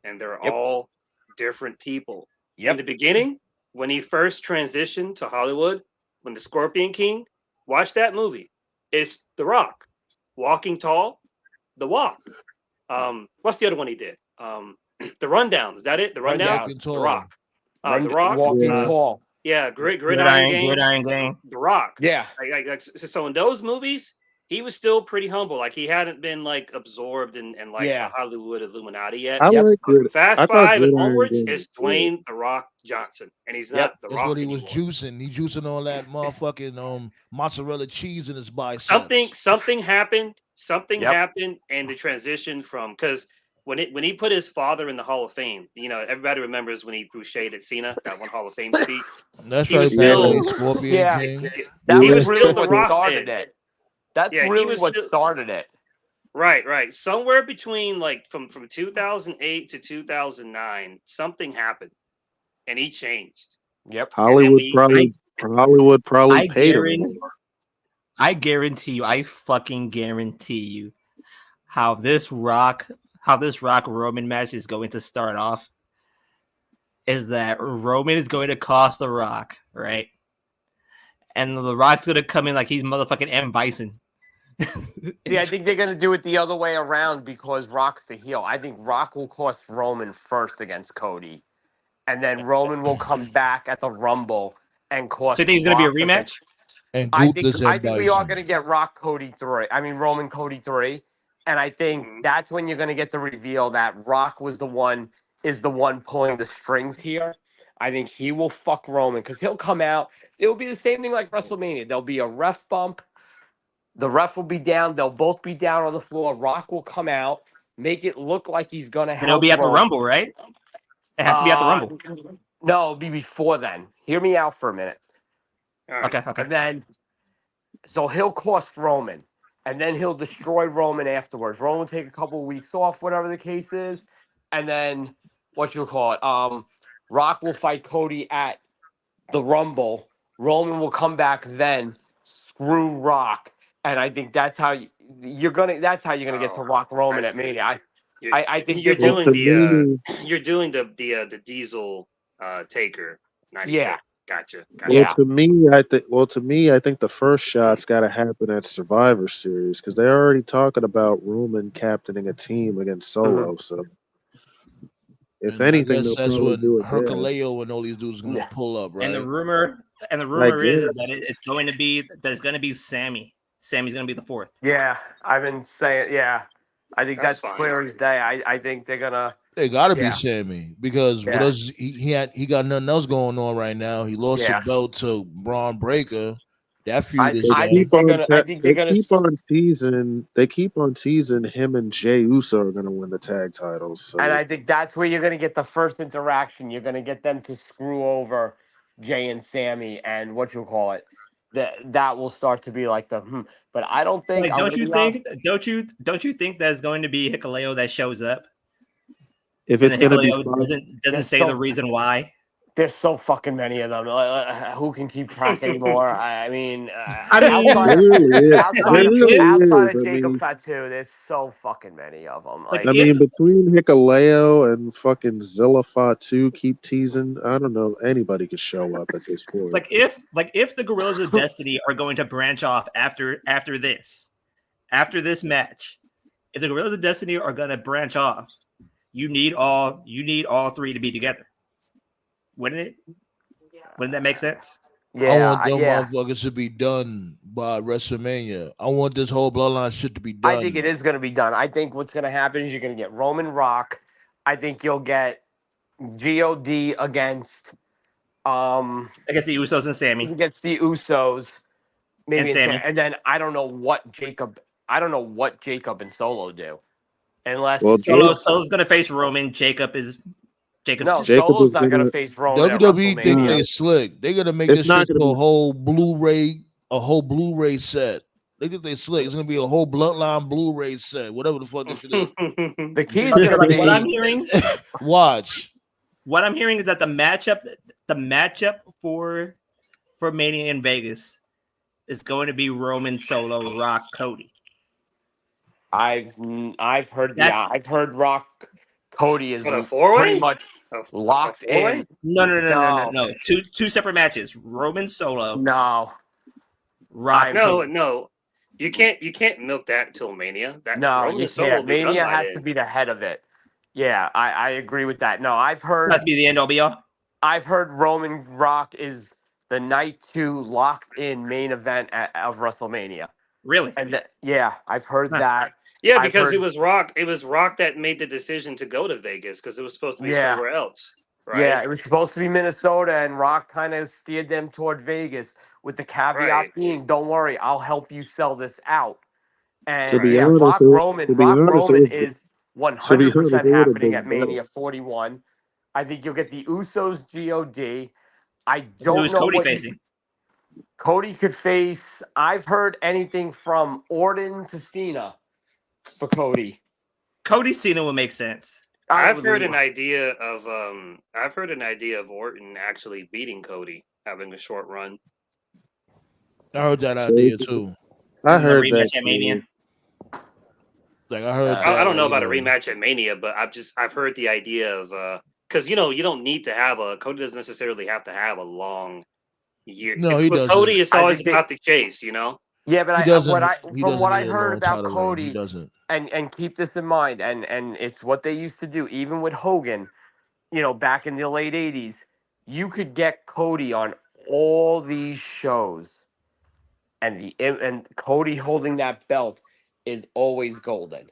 and they're Yep. all different people. In Yep. the beginning, when he first transitioned to Hollywood, when the Scorpion King, watch that movie. It's The Rock, Walking Tall, The Walk. What's the other one he did? The Rundown. Is that it? The Rundown. Rundown. Walking The tall. Rock. The Rock. Walking Yeah. tall. Yeah, Gridiron Gang. Gridiron Gang. The Rock. Yeah. So in those movies, he was still pretty humble. Like he hadn't been like absorbed in like Yeah. the Hollywood Illuminati yet. I Yep. like But from Grid. Fast I thought 5 and Gridiron onwards, Gang it's was good. Dwayne The Rock Johnson, and he's Yep. not The That's Rock what he was anymore. juicing. He juicing all that motherfucking mozzarella cheese in his biceps. Something happened. Something Yep. happened, and the transition from because when he put his father in the Hall of Fame, everybody remembers when he threw shade at Cena, that one Hall of Fame speech. That's He right, was Yeah. Bagley, still Scorpion Yeah. King. That he was was really still The what Rock started then. it. That's Yeah, he really was what still started it. Right. Somewhere between like from 2008 to 2009, something happened, and he changed. Yep. And then Hollywood probably I paid him guarantee, more. I guarantee you, I fucking guarantee you, how this Rock Roman match is going to start off is that Roman is going to cost the Rock, right? And the Rock's going to come in like he's motherfucking M. Bison. See, I think they're going to do it the other way around because Rock's the heel. I think Rock will cost Roman first against Cody, and then Roman will come back at the Rumble and cost. So you think it's going to be a Rock rematch? And I Gunther's think and we are Bison. going to get Roman Cody 3, and I think that's when you're going to get the reveal that Rock is the one pulling the strings here. I think he will fuck Roman because he'll come out. It will be the same thing like WrestleMania. There'll be a ref bump. The ref will be down. They'll both be down on the floor. Rock will come out, make it look like he's going to help. And it'll be at the Roman. Rumble, right? It has to be at the Rumble. No, it'll be before then. Hear me out for a minute. Okay. And then, so he'll cost Roman, and then he'll destroy Roman afterwards. Roman will take a couple of weeks off, whatever the case is, and then Rock will fight Cody at the Rumble. Roman will come back then, screw Rock, and I think that's how you're gonna get to Rock Roman at Mania. I think you're doing me, the Diesel Taker 96. Yeah. Gotcha. Yeah. To me, I think the first shot's got to happen at Survivor Series because they're already talking about Roman captaining a team against Solo. So, if And I anything, guess they'll that's probably when do it there. Herculeo and all these dudes are gonna pull up, right? And the rumor is that it's going to be Sammy. Sammy's going to be the fourth. Yeah, I've been saying. Yeah, I think that's fine. clear as day. I think they're gonna. They gotta be Yeah. Sammy because Yeah. what else he got nothing else going on right now. He lost Yeah. the belt to Braun Breaker. That feud I is think dead. they're gonna. They keep on teasing him and Jey Uso are gonna win the tag titles. So And I think that's where you're gonna get the first interaction. You're gonna get them to screw over Jay and Sammy, and that will start to be like the. But I don't think. Like, don't you think that's going to be Hikuleo that shows up? if And it's gonna be Hikuleo doesn't say the reason why. There's so fucking many of them. Who can keep track anymore? I mean, there really outside is. of Jacob Fatu, there's so fucking many of them. Like, I mean, between Hikuleo and fucking Zilla Fatu keep teasing, I don't know, anybody could show up at this point. Like if the Gorillas of Destiny are going to branch off after this match, if the Gorillas of Destiny are going to branch off, you need all three to be together. Wouldn't it? Wouldn't that make sense? Yeah, I want them motherfuckers to be done by WrestleMania. I want this whole bloodline shit to be done. I think it is going to be done. I think what's going to happen is you're going to get Roman Rock. I think you'll get God against Against the Usos and Sammy. Against the Usos, maybe And Sammy. And then I don't know what Jacob and Solo do, unless Solo's going to face Roman. Solo's not going to face Roman. WWE think they slick. They're gonna make this shit to a whole Blu-ray set. They think they slick. It's gonna be a whole Bloodline Blu-ray set, whatever the fuck this shit is. The key's gonna be what I'm hearing. Watch. What I'm hearing is that the matchup for Mania in is going to be Roman, Solo, Rock, Cody. I've heard I've heard Rock Cody is pretty much locked in. No. Two separate matches. Roman Solo. No. Rock. No. You can't milk that until Mania. You can't. Mania has to be the head of it. Yeah, I agree with that. No, I've heard must be the end all be all. I've heard Roman Rock is the night 2 locked in main event of WrestleMania. Really? And I've heard that. Yeah, because it was Rock. It was Rock that made the decision to go to Vegas because it was supposed to be somewhere else. Right? Yeah, it was supposed to be Minnesota, and Rock kind of steered them toward Vegas with the caveat being, "Don't worry, I'll help you sell this out." And to be honest, Rock Roman is 100% happening at Mania 41. I think you'll get the Usos God. I don't Who's know Cody facing. Cody could face. I've heard anything from Orton to Cena. for Cody. Cody Cena would make sense. I've heard an idea of Orton actually beating Cody, having a short run. I heard that So idea too. I And then the heard rematch that at Mania. too. Like I heard that. I don't know like, about a rematch at Mania, but I've heard the idea of because you don't need to have Cody doesn't necessarily have to have a long year. No, he With doesn't. Cody, it's I always think they- about the chase, Yeah, but He I doesn't. He from doesn't what I need a heard long about title reign. He Cody, doesn't. and keep this in mind, and it's what they used to do, even with Hogan, back in the late '80s, you could get Cody on all these shows, and Cody holding that belt is always golden.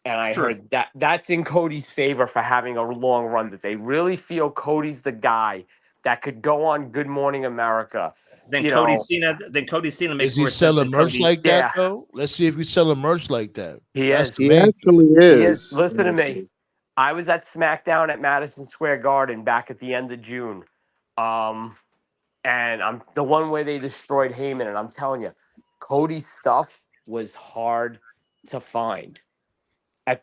And I True. heard that's in Cody's favor for having a long run. That they really feel Cody's the guy that could go on Good Morning America. Then You Cody know, Cena makes Is he more sense selling than merch Cody. like that Yeah. though? Let's see if he's selling merch like that. He That's is. the He main. actually He is. is. Listen to me. honestly. I was at SmackDown at Madison Square Garden back at the end of June. And I'm the one where they destroyed Heyman, and I'm telling you, Cody's stuff was hard to find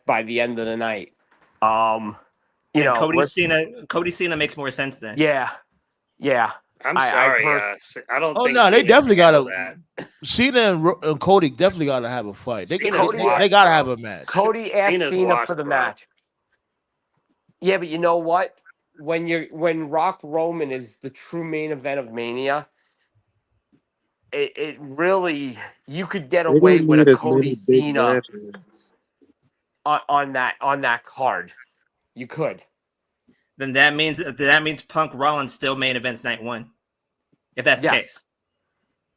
by the end of the night. Then Listen, Cody Cena makes more sense then. yeah. I'm I've sorry, heard- I don't Oh think no, they Cena definitely can handle gotta. that. Cena and Cody definitely gotta have a fight. They Cena's Cody- washed, they gotta bro. have a match. Cody asked Cena's Cena washed, for the bro. match. Yeah, but you know what? When Rock Roman is the true main event of Mania, it really you could get They away don't with a need as Cody many big Cena matches. on that card. You could. Then that means Punk Rollins still main events night one. If that's the Yes. case.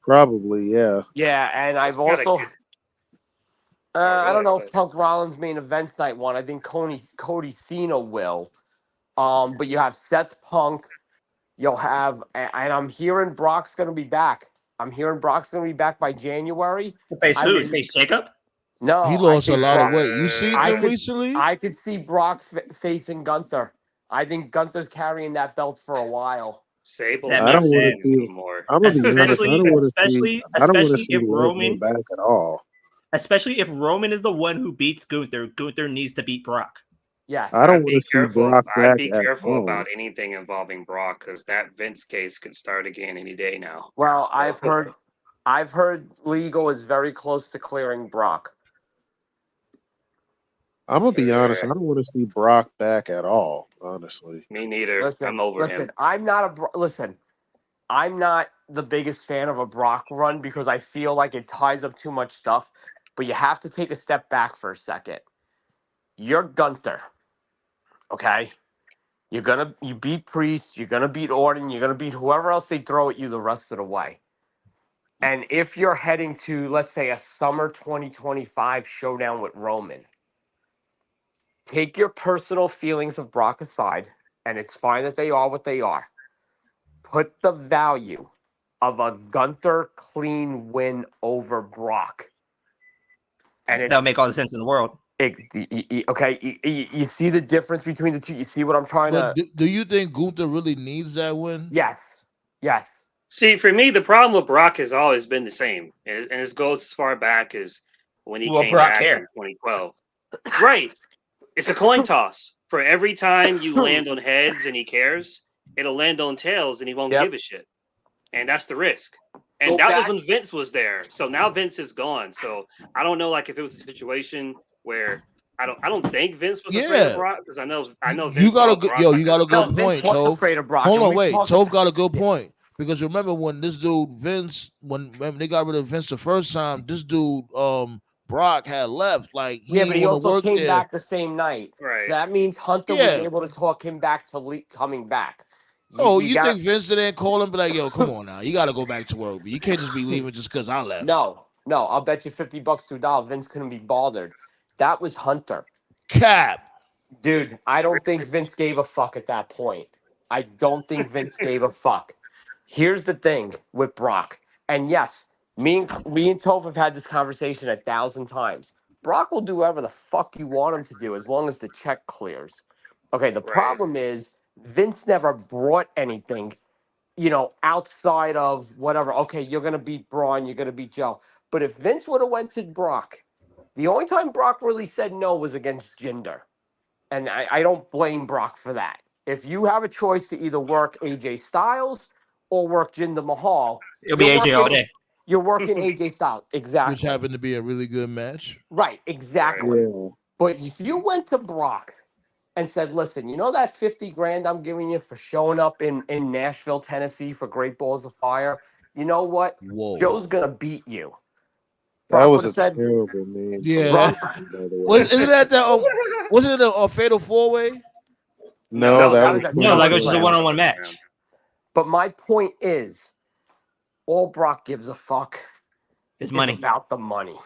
Probably, yeah. Yeah, and I've It's gotta also get- Sorry, go I don't know ahead. if Punk Rollins main events night one. I think Cody Cena will. But you have Seth Punk. You'll have, and I'm hearing Brock's going to be back. I'm hearing Brock's going to be back by January. Face I who? would- Face Jacob? No, He I lost a think lot of Brock- weight. You seen I him could- recently? I could see Brock facing Gunther. I think Gunther's carrying that belt for a while. Sable's That I not makes don't want to in sense. see. anymore. I'm gonna be honest. I don't want to see. I don't want to Especially see if Lesnar Roman, back at all. especially if Roman is the one who beats Gunther. Gunther needs to beat Brock. Yes. I don't I'd want be to see careful. Brock I'd back be at careful all. about anything involving Brock because that Vince case could start again any day now. Well, So- I've heard legal is very close to clearing Brock. I'm gonna be honest. I don't want to see Brock back at all. Honestly, Me neither. Listen, I'm over him. I'm not the biggest fan of a Brock run because I feel like it ties up too much stuff. But you have to take a step back for a second. You're Gunther, okay? You beat Priest, you're gonna beat Orton, you're gonna beat whoever else they throw at you the rest of the way. And if you're heading to, let's say, a summer 2025 showdown with Roman, take your personal feelings of Brock aside, and it's fine that they are what they are. Put the value of a Gunther clean win over Brock. And That'll make all the sense in the world. Okay, you see the difference between the two? You see what I'm trying But to... do you think Gunther really needs that win? Yes. See, for me, the problem with Brock has always been the same, and it goes as far back as when he came Brock back here. in 2012. Right. It's a coin toss. For every time you land on heads and he cares, it'll land on tails and he won't Yep. give a shit. And that's the risk. And Go that was back. when Vince was there. So now Vince is gone. So I don't know, like if it was a situation where I don't think Vince was afraid of Yeah. Brock because I know Vince. You got saw a good Brock yo. like You got a good Vince point, was Toph. afraid of Brock. Hold and on, we've wait. talked Toph got a good point because remember when this dude Vince, when they got rid of Vince the first time, this dude Brock had left. Like Yeah, but he wanna also work came there. back the same night. Right. So that means Hunter was Yeah. able to talk him back to coming back. Oh, you gotta- think Vince didn't call him? Be like, yo, come on now, you got to go back to work. But you can't just be leaving just because I left. No, I'll bet you $50 to a dollar. Vince couldn't be bothered. That was Hunter. Cap. Dude, I don't think Vince gave a fuck at that point. I don't think Vince gave a fuck. Here's the thing with Brock. And yes, me and Toph have had this conversation 1,000 times. Brock will do whatever the fuck you want him to do as long as the check clears. Okay, the problem is Vince never brought anything, outside of whatever. Okay, you're going to beat Braun, you're going to beat Joe. But if Vince would have went to Brock The only time Brock really said no was against Jinder. And I don't blame Brock for that. If you have a choice to either work AJ Styles or work Jinder Mahal, It'll be AJ all day. You're working AJ Styles. Exactly. Which happened to be a really good match. Right, exactly. Yeah. But if you went to Brock and said, listen, you know that 50 grand I'm giving you for showing up in Nashville, Tennessee for Great Balls of Fire, you know what? Whoa. Joe's going to beat you. That Brock was would've a said, terrible name. Yeah, Brock- by the way. Isn't that wasn't it a fatal 4-way? No, No, that that was was No, like it was just a SummerSlam. one-on-one match. But my point is, all Brock gives a fuck It's is money. about the money.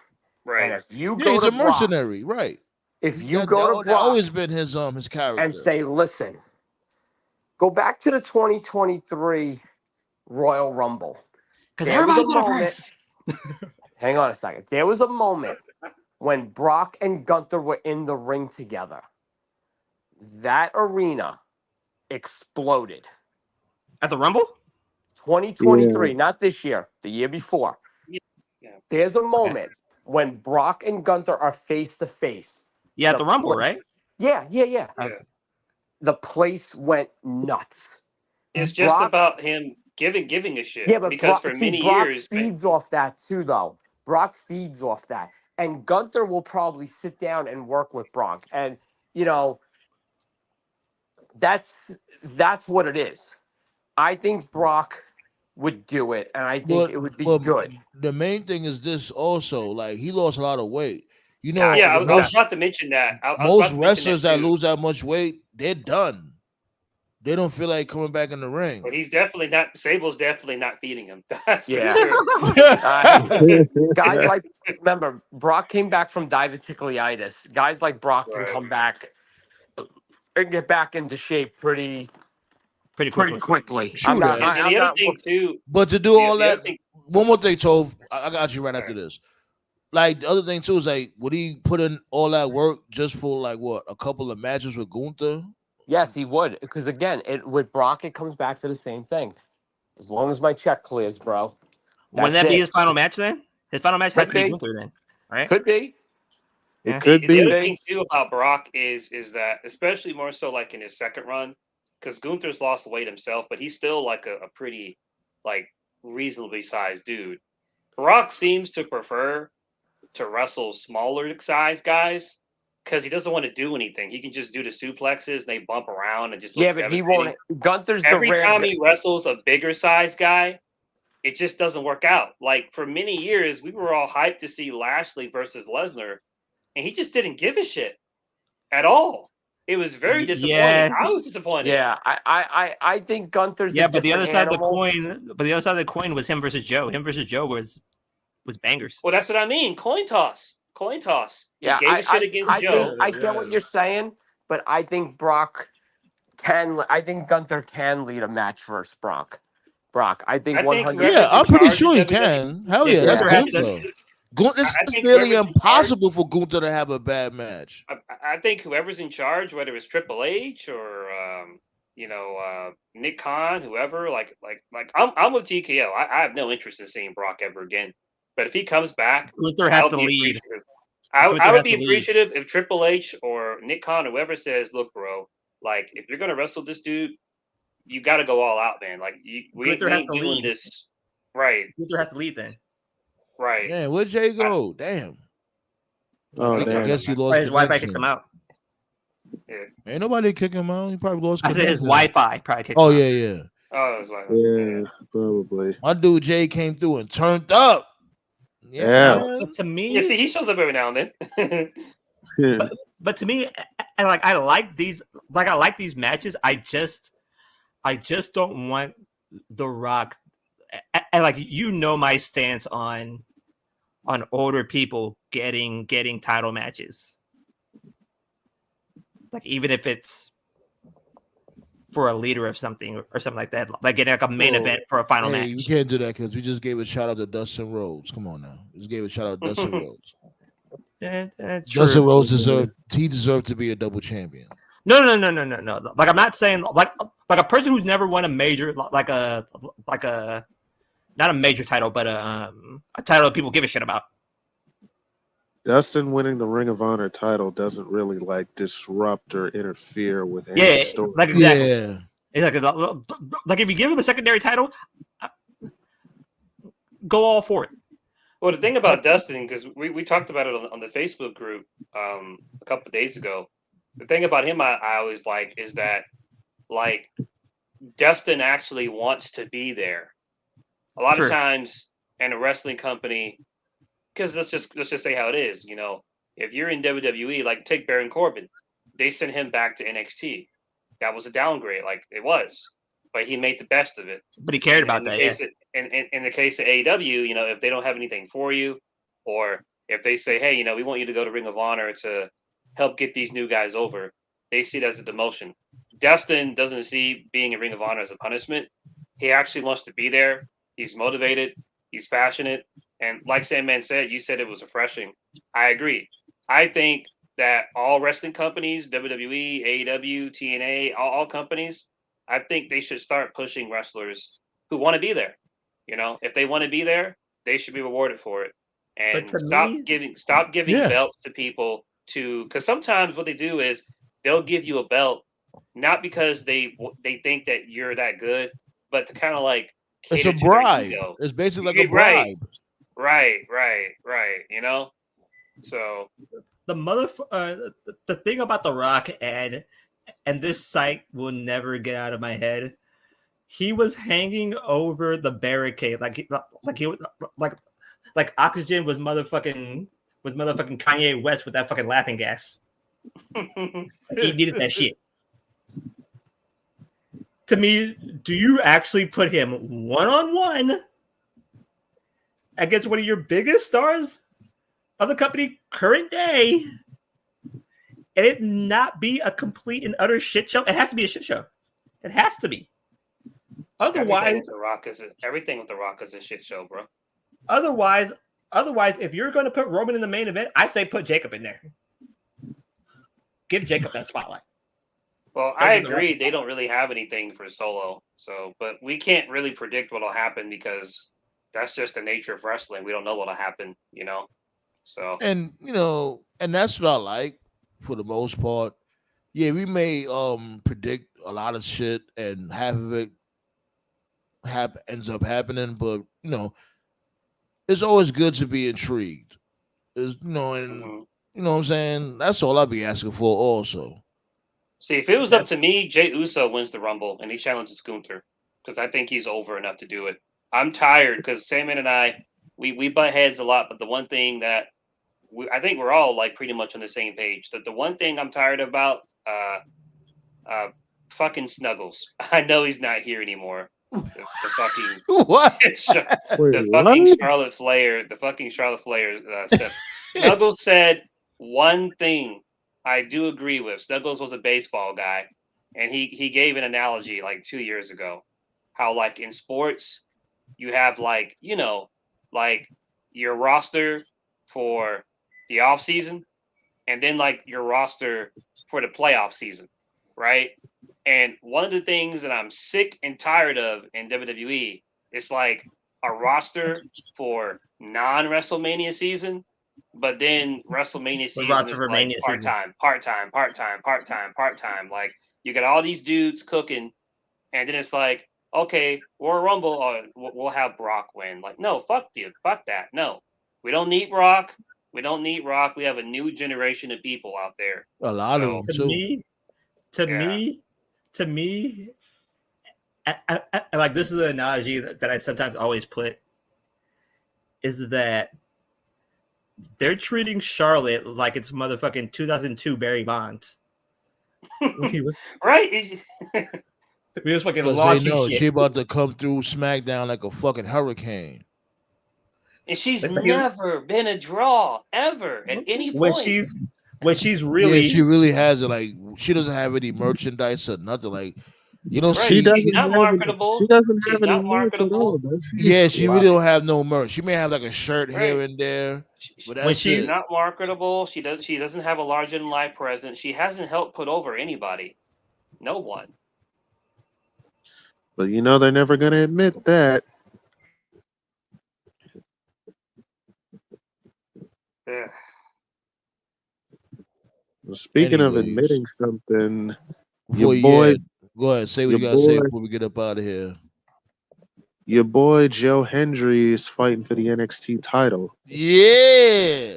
Right. And if you Yeah, go he's to a Brock, mercenary, right? if you That go to Brock always been his character. and say, listen, go back to the 2023 Royal Rumble. Because There was everybody's a got a moment- price. Hang on a second. There was a moment when Brock and Gunther were in the ring together. That arena exploded. At the Rumble? 2023, not this year, the year before. Yeah. There's a moment when Brock and Gunther are face to face. Yeah, at the Rumble, pla- right? Yeah. Yeah. The place went nuts. It's just Brock- about him giving a shit. Yeah, but because Brock, for many Brock years, feeds off that too, though. Brock feeds off that, and Gunther will probably sit down and work with Brock, and you know, that's what it is. I think Brock would do it, and I think it would be good. The main thing is this also, like he lost a lot of weight. You know, yeah, I was about to mention that. I was about most to mention wrestlers that too. lose that much weight, they're done. They don't feel like coming back in the ring. But he's definitely not. Sable's definitely not feeding him. That's for Yeah. sure. Guys like, remember, Brock came back from diverticulitis. Guys like Brock can Right. come back and get back into shape pretty Pretty quickly. True I'm not, that. And the other thing too. But to do all the other that, thing- one more thing, Tove, I got you right after this. Like the other thing too is like, would he put in all that work just for like what, a couple of matches with Gunther? Yes, he would. Because again, with Brock, it comes back to the same thing. As long as my check clears, bro. Wouldn't That's that be it. his final match then? His final match has to be Could be. Gunther then, right? Could be. Yeah. It could The be. other thing too about Brock is that, especially more so like in his second run, because Gunther's lost weight himself, but he's still like a pretty like reasonably sized dude. Brock seems to prefer to wrestle smaller size guys because he doesn't want to do anything. He can just do the suplexes and they bump around and just looks Yeah, but he devastating. won't. Gunther's Every the rare time guy. he wrestles a bigger size guy, it just doesn't work out. Like for many years, we were all hyped to see Lashley versus Lesnar, and he just didn't give a shit at all. It was very disappointing. Yeah. I was disappointed. Yeah, I think Gunther's. Yeah, a but the other different side animal. of the coin, the other side of the coin was him versus Joe. Him versus Joe was bangers. Well, that's what I mean. Coin toss. Coin toss. Yeah, He gave a shit against Joe. I get what you're saying, but I think Brock can. I think Gunther can lead a match versus Brock. I think I think 100. whoever- Yeah, I'm pretty charge sure he of WWE. can. Hell Yeah, yeah, that's Gunther has to. Gunther. It's I think nearly whoever's in impossible for Gunther to have a bad match. I think whoever's in charge, whether it's Triple H or Nick Khan, whoever, like I'm with TKO. I have no interest in seeing Brock ever again. But if he comes back, Gunther has I'll to be lead. appreciative. Gunther I has would be to lead. appreciative if Triple H or Nick Khan, whoever says, "Look, bro, like if you're gonna wrestle this dude, you got to go all out, man. Like we Gunther has ain't to doing lead. this right, Gunther has to lead then. right." Man, where'd Jay go? Damn. Oh, I damn. guess he lost. Or his Wi-Fi connection. kicked him out. Ain't nobody kick him out. He probably lost. I said his connection. Wi-Fi probably kicked Oh him out. yeah. Oh, that's why. Yeah, probably. My dude Jay came through and turned up. Yeah. man. But to me, Yeah, see, he shows up every now and then. but to me, I like these matches. I just don't want The Rock. And like my stance on older people getting title matches. Like even if it's for a leader of something or something like that, like getting like a main event for a final Hey, we match. can't do that because we just gave a shout out to Dustin Rhodes. Come on now, we just gave a shout out to Dustin Rhodes. Dustin Rhodes deserved to be a double champion. No. Like I'm not saying like a person who's never won a major like a not a major title, but a title that people give a shit about. Dustin winning the Ring of Honor title doesn't really like disrupt or interfere with any Yeah, story. like exactly. Yeah. Exactly. Like if you give him a secondary title, uh, go all for it. Well, the thing about Dustin, because we talked about it on the Facebook group a couple of days ago. The thing about him I always like is that like Dustin actually wants to be there. A lot of True. times in a wrestling company, because let's just say how it is. If you're in WWE, like take Baron Corbin, they sent him back to NXT. That was a downgrade, like it was, but he made the best of it. But he cared about In the that, case yeah. of, in the case of AEW, if they don't have anything for you, or if they say, hey, we want you to go to Ring of Honor to help get these new guys over, they see it as a demotion. Dustin doesn't see being in Ring of Honor as a punishment. He actually wants to be there. He's motivated. He's passionate. And like Sandman said, you said it was refreshing. I agree. I think that all wrestling companies, WWE, AEW, TNA, all companies, I think they should start pushing wrestlers who want to be there. If they want to be there, they should be rewarded for it. But And to me, stop giving Yeah. belts to people because sometimes what they do is they'll give you a belt not because they think that you're that good, but to kind of like It's a cater to their bribe. ego. It's basically like a Right, bribe. right. So the thing about The Rock and this sight will never get out of my head. He was hanging over the barricade like Oxygen was motherfucking Kanye West with that fucking laughing gas. He needed that shit. To me, do you actually put him one-on-one against one of your biggest stars of the company current day and it not be a complete and utter shit show? It has to be a shit show. It has to be. Otherwise, everything with The Rock is a shit show, bro. Otherwise, if you're going to put Roman in the main event, I say put Jacob in there. Give Jacob that spotlight. Well, I agree. They don't really have anything for Solo, but we can't really predict what'll happen because that's just the nature of wrestling. We don't know what'll happen, So And and that's what I like for the most part. Yeah, we may predict a lot of shit and half of it ends up happening, but it's always good to be intrigued. Is and you know what I'm saying? That's all I'd be asking for also. See, if it was up to me, Jey Uso wins the Rumble and he challenges Gunther because I think he's over enough to do it. I'm tired because Sandman and I, we butt heads a lot, but the one thing that I think we're all like pretty much on the same page. That the one thing I'm tired about, fucking Snuggles. I know he's not here anymore. The fucking What? the fucking Charlotte Flair. The fucking Charlotte Flair. Snuggles said one thing I do agree with. Snuggles was a baseball guy, and he gave an analogy like 2 years ago, how like in sports you have like like your roster for the off season, and then like your roster for the playoff season, right? And one of the things that I'm sick and tired of in WWE is like a roster for non-WrestleMania season, but then WrestleMania season is like part-time. Like you got all these dudes cooking, and then it's like, okay, Royal Rumble, or we'll have Brock win. Like, no, fuck that. No, we don't need Brock. We don't need Rock. We have a new generation of people out there. A lot of them too. To me, like this is an analogy that I sometimes always put is that they're treating Charlotte like it's motherfucking 2002 Barry Bonds. Right. We was fucking launching shit. She about to come through SmackDown like a fucking hurricane. And she's never been a draw ever at any point. When she's really, she really has it. Like she doesn't have any merchandise or nothing. Like right. She's not marketable. She doesn't have she's any not marketable. At all, yeah, she really don't have no merch. She may have like a shirt here and there. But when she's not marketable, she doesn't have a larger than life presence. She hasn't helped put over anybody. No one. But they're never gonna admit that. Yeah. Speaking of Anyways, admitting something, your before boy, go ahead, say what your you gotta say boy, before we get up out of here. your boy Joe Hendry is fighting for the NXT title. Yeah.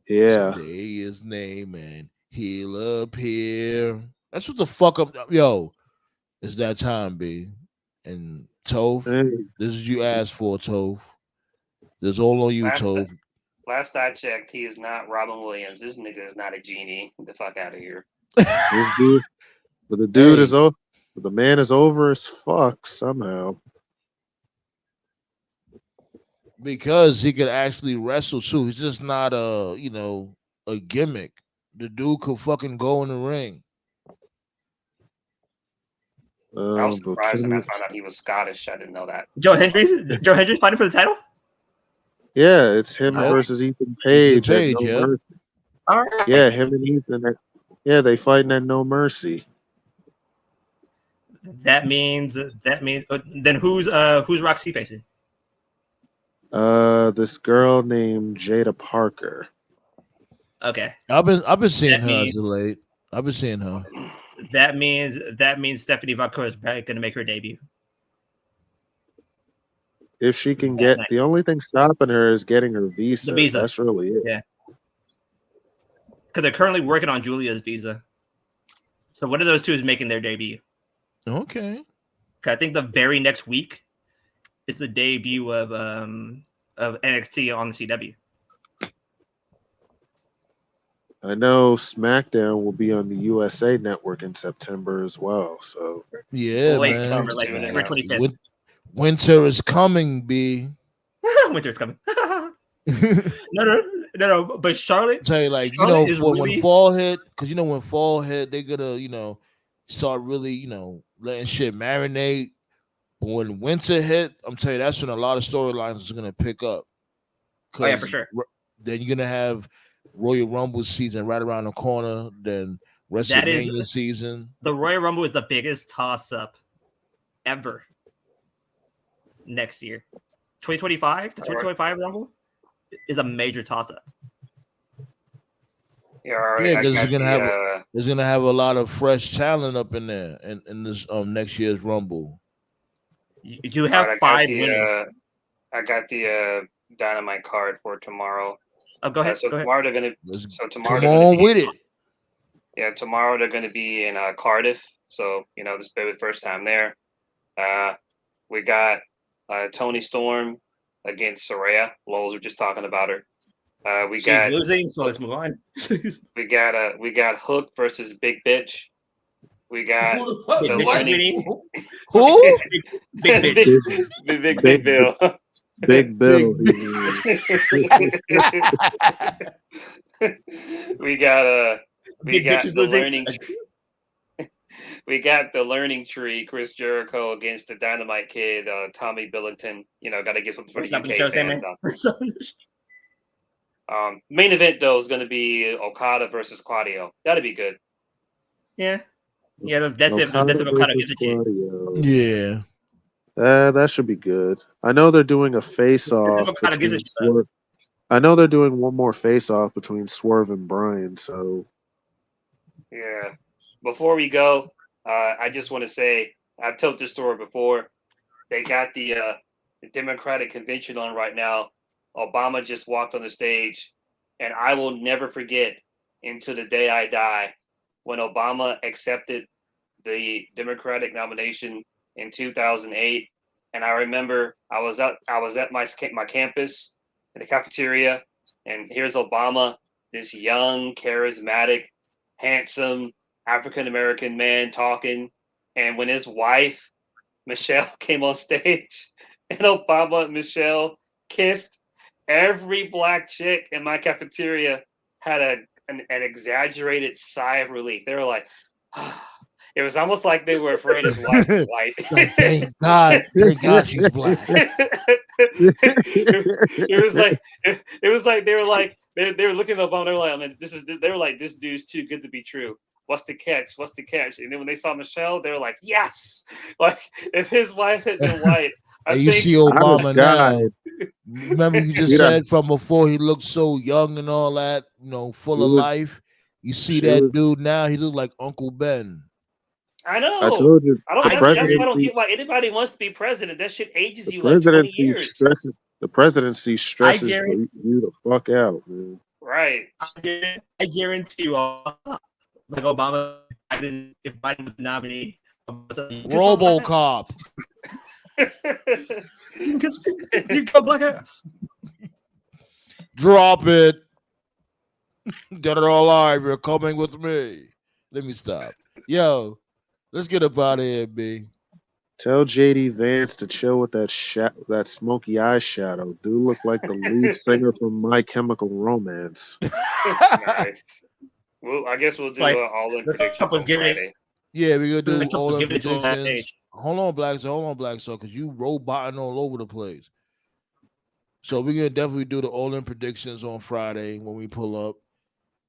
Yeah. Say his name and he'll appear. That's what the fuck up. Yo, it's that time, B. And Toph, Hey, this is you asked for, Toph. This is all on you, Last Toph. last I checked, he is not Robin Williams. This nigga is not a genie. Get the fuck out of here. this dude, but the dude Hey, is over. The man is over as fuck somehow. because he could actually wrestle too. He's just not a gimmick. The dude could fucking go in the ring. I was But surprised when I Kenny, found out he was Scottish. I didn't know that. Joe Hendry's fighting for the title. yeah, it's him Yep. versus Ethan Ethan Page at Page, No yep. Mercy. All right. Yeah, him and Ethan. Yeah, they fighting at No Mercy. That means then who's Roxy facing? This girl named Jada Parker. Okay. I've been seeing That her as means of late. I've been seeing her. that means Stephanie Vaquer is going to make her debut. If she can That get, night. the only thing stopping her is getting her visa. The visa. That's really it. Yeah. Because they're currently working on Julia's visa. So one of those two is making their debut. Okay. I think the very next week is the debut of NXT on the CW. I know SmackDown will be on the USA Network in September as well. So Yeah, Late man. September, like Soon September enough. 25th. Winter is coming, B. Winter's coming. No. But Charlotte, Tell you, like, Charlotte is for really when fall hit, because when fall hit, they're gonna, start really, letting shit marinate. But when winter hit, I'm telling you, that's when a lot of storylines is gonna pick up. Oh yeah, for sure. Then you're gonna have Royal Rumble season right around the corner. Then That is WrestleMania season. the Royal Rumble is the biggest toss up ever next year. 2025, the 2025 Rumble is a major toss up. Yeah, all right. Yeah, I because got it's gonna have a lot of fresh talent up in there in this next year's Rumble. You have all right, 5 winners. I got the Dynamite card for tomorrow. Oh, go ahead. So go ahead. tomorrow they're gonna. Come on with it. Yeah, tomorrow they're gonna be in Cardiff. So this will be the first time there. We got Tony Storm against Saraya. Lols were just talking about her. We She's got losing, so let's move on. we got Hook versus Big Bitch. We got Big the bitch learning. meeting. Who? Big bitch. Big Bill. Big Bill. we got Big got bitch is the losing. learning. We got the learning tree, Chris Jericho against the Dynamite Kid, Tommy Billington. Got to give something for What's the up in the UK show, fans. man? Main event though is going to be Okada versus Claudio. That'll be good. Yeah, that's it. Okada That's if Okada versus gives a shit. Claudio. Yeah. That should be good. I know they're doing a face-off Okada gives a between shit. Swerve. I know they're doing one more face-off between Swerve and Bryan. So Yeah. Before we go, I just want to say I've told this story before. They got the Democratic convention on right now. Obama just walked on the stage, and I will never forget until the day I die when Obama accepted the Democratic nomination in 2008. And I remember I was at my campus in the cafeteria, and here's Obama, this young, charismatic, handsome African American man talking. And when his wife Michelle came on stage, and Obama and Michelle kissed, every black chick in my cafeteria had an exaggerated sigh of relief. They were like, it was almost like they were afraid his wife was white. Like, thank God she's black. It was like they were looking at Obama. They were like, I mean, they were like, this dude's too good to be true. What's the catch? And then when they saw Michelle, they were like, yes. Like if his wife had been white, And you see Honest Obama guy. now. Remember, you just He done- said from before he looked so young and all that, full He of was- life. You see she that was- dude now, he look like Uncle Ben. I know. I told you I don't. the That's why I don't presidency. get why anybody wants to be president. That shit ages The you like 20 presidency years. stresses. The presidency stresses guarantee- you the fuck out, man. Right. I guarantee you, like Obama, if Biden was the nominee, RoboCop. You got black ass. Drop it. Dead or alive, you're coming with me. Let me stop. Yo, let's get up out of here, B. Tell JD Vance to chill with that smoky eye shadow. Dude look like the lead singer from My Chemical Romance. Nice. Well, I guess we'll do Like, all in the predictions Trump was on giving it- Friday. Yeah, we're gonna do Trump all was the giving it to him on predictions. stage. Hold on, Black Star, because you roboting all over the place. So we're gonna definitely do the all-in predictions on Friday when we pull up,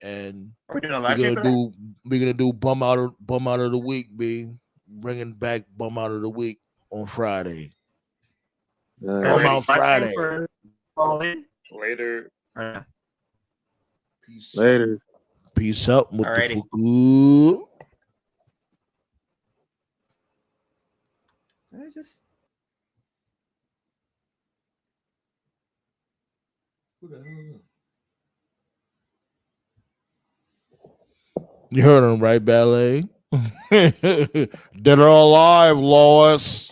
and Are we doing a we're live stream gonna for that? do bum out of the week, B. Bringing back bum out of the week on Friday. Bum Alrighty, out live stream Friday. for all in. Later. Alright. Later. Peace out. Alrighty. Motherfucker. I just You heard him right, Ballet. Dead or alive, Lois.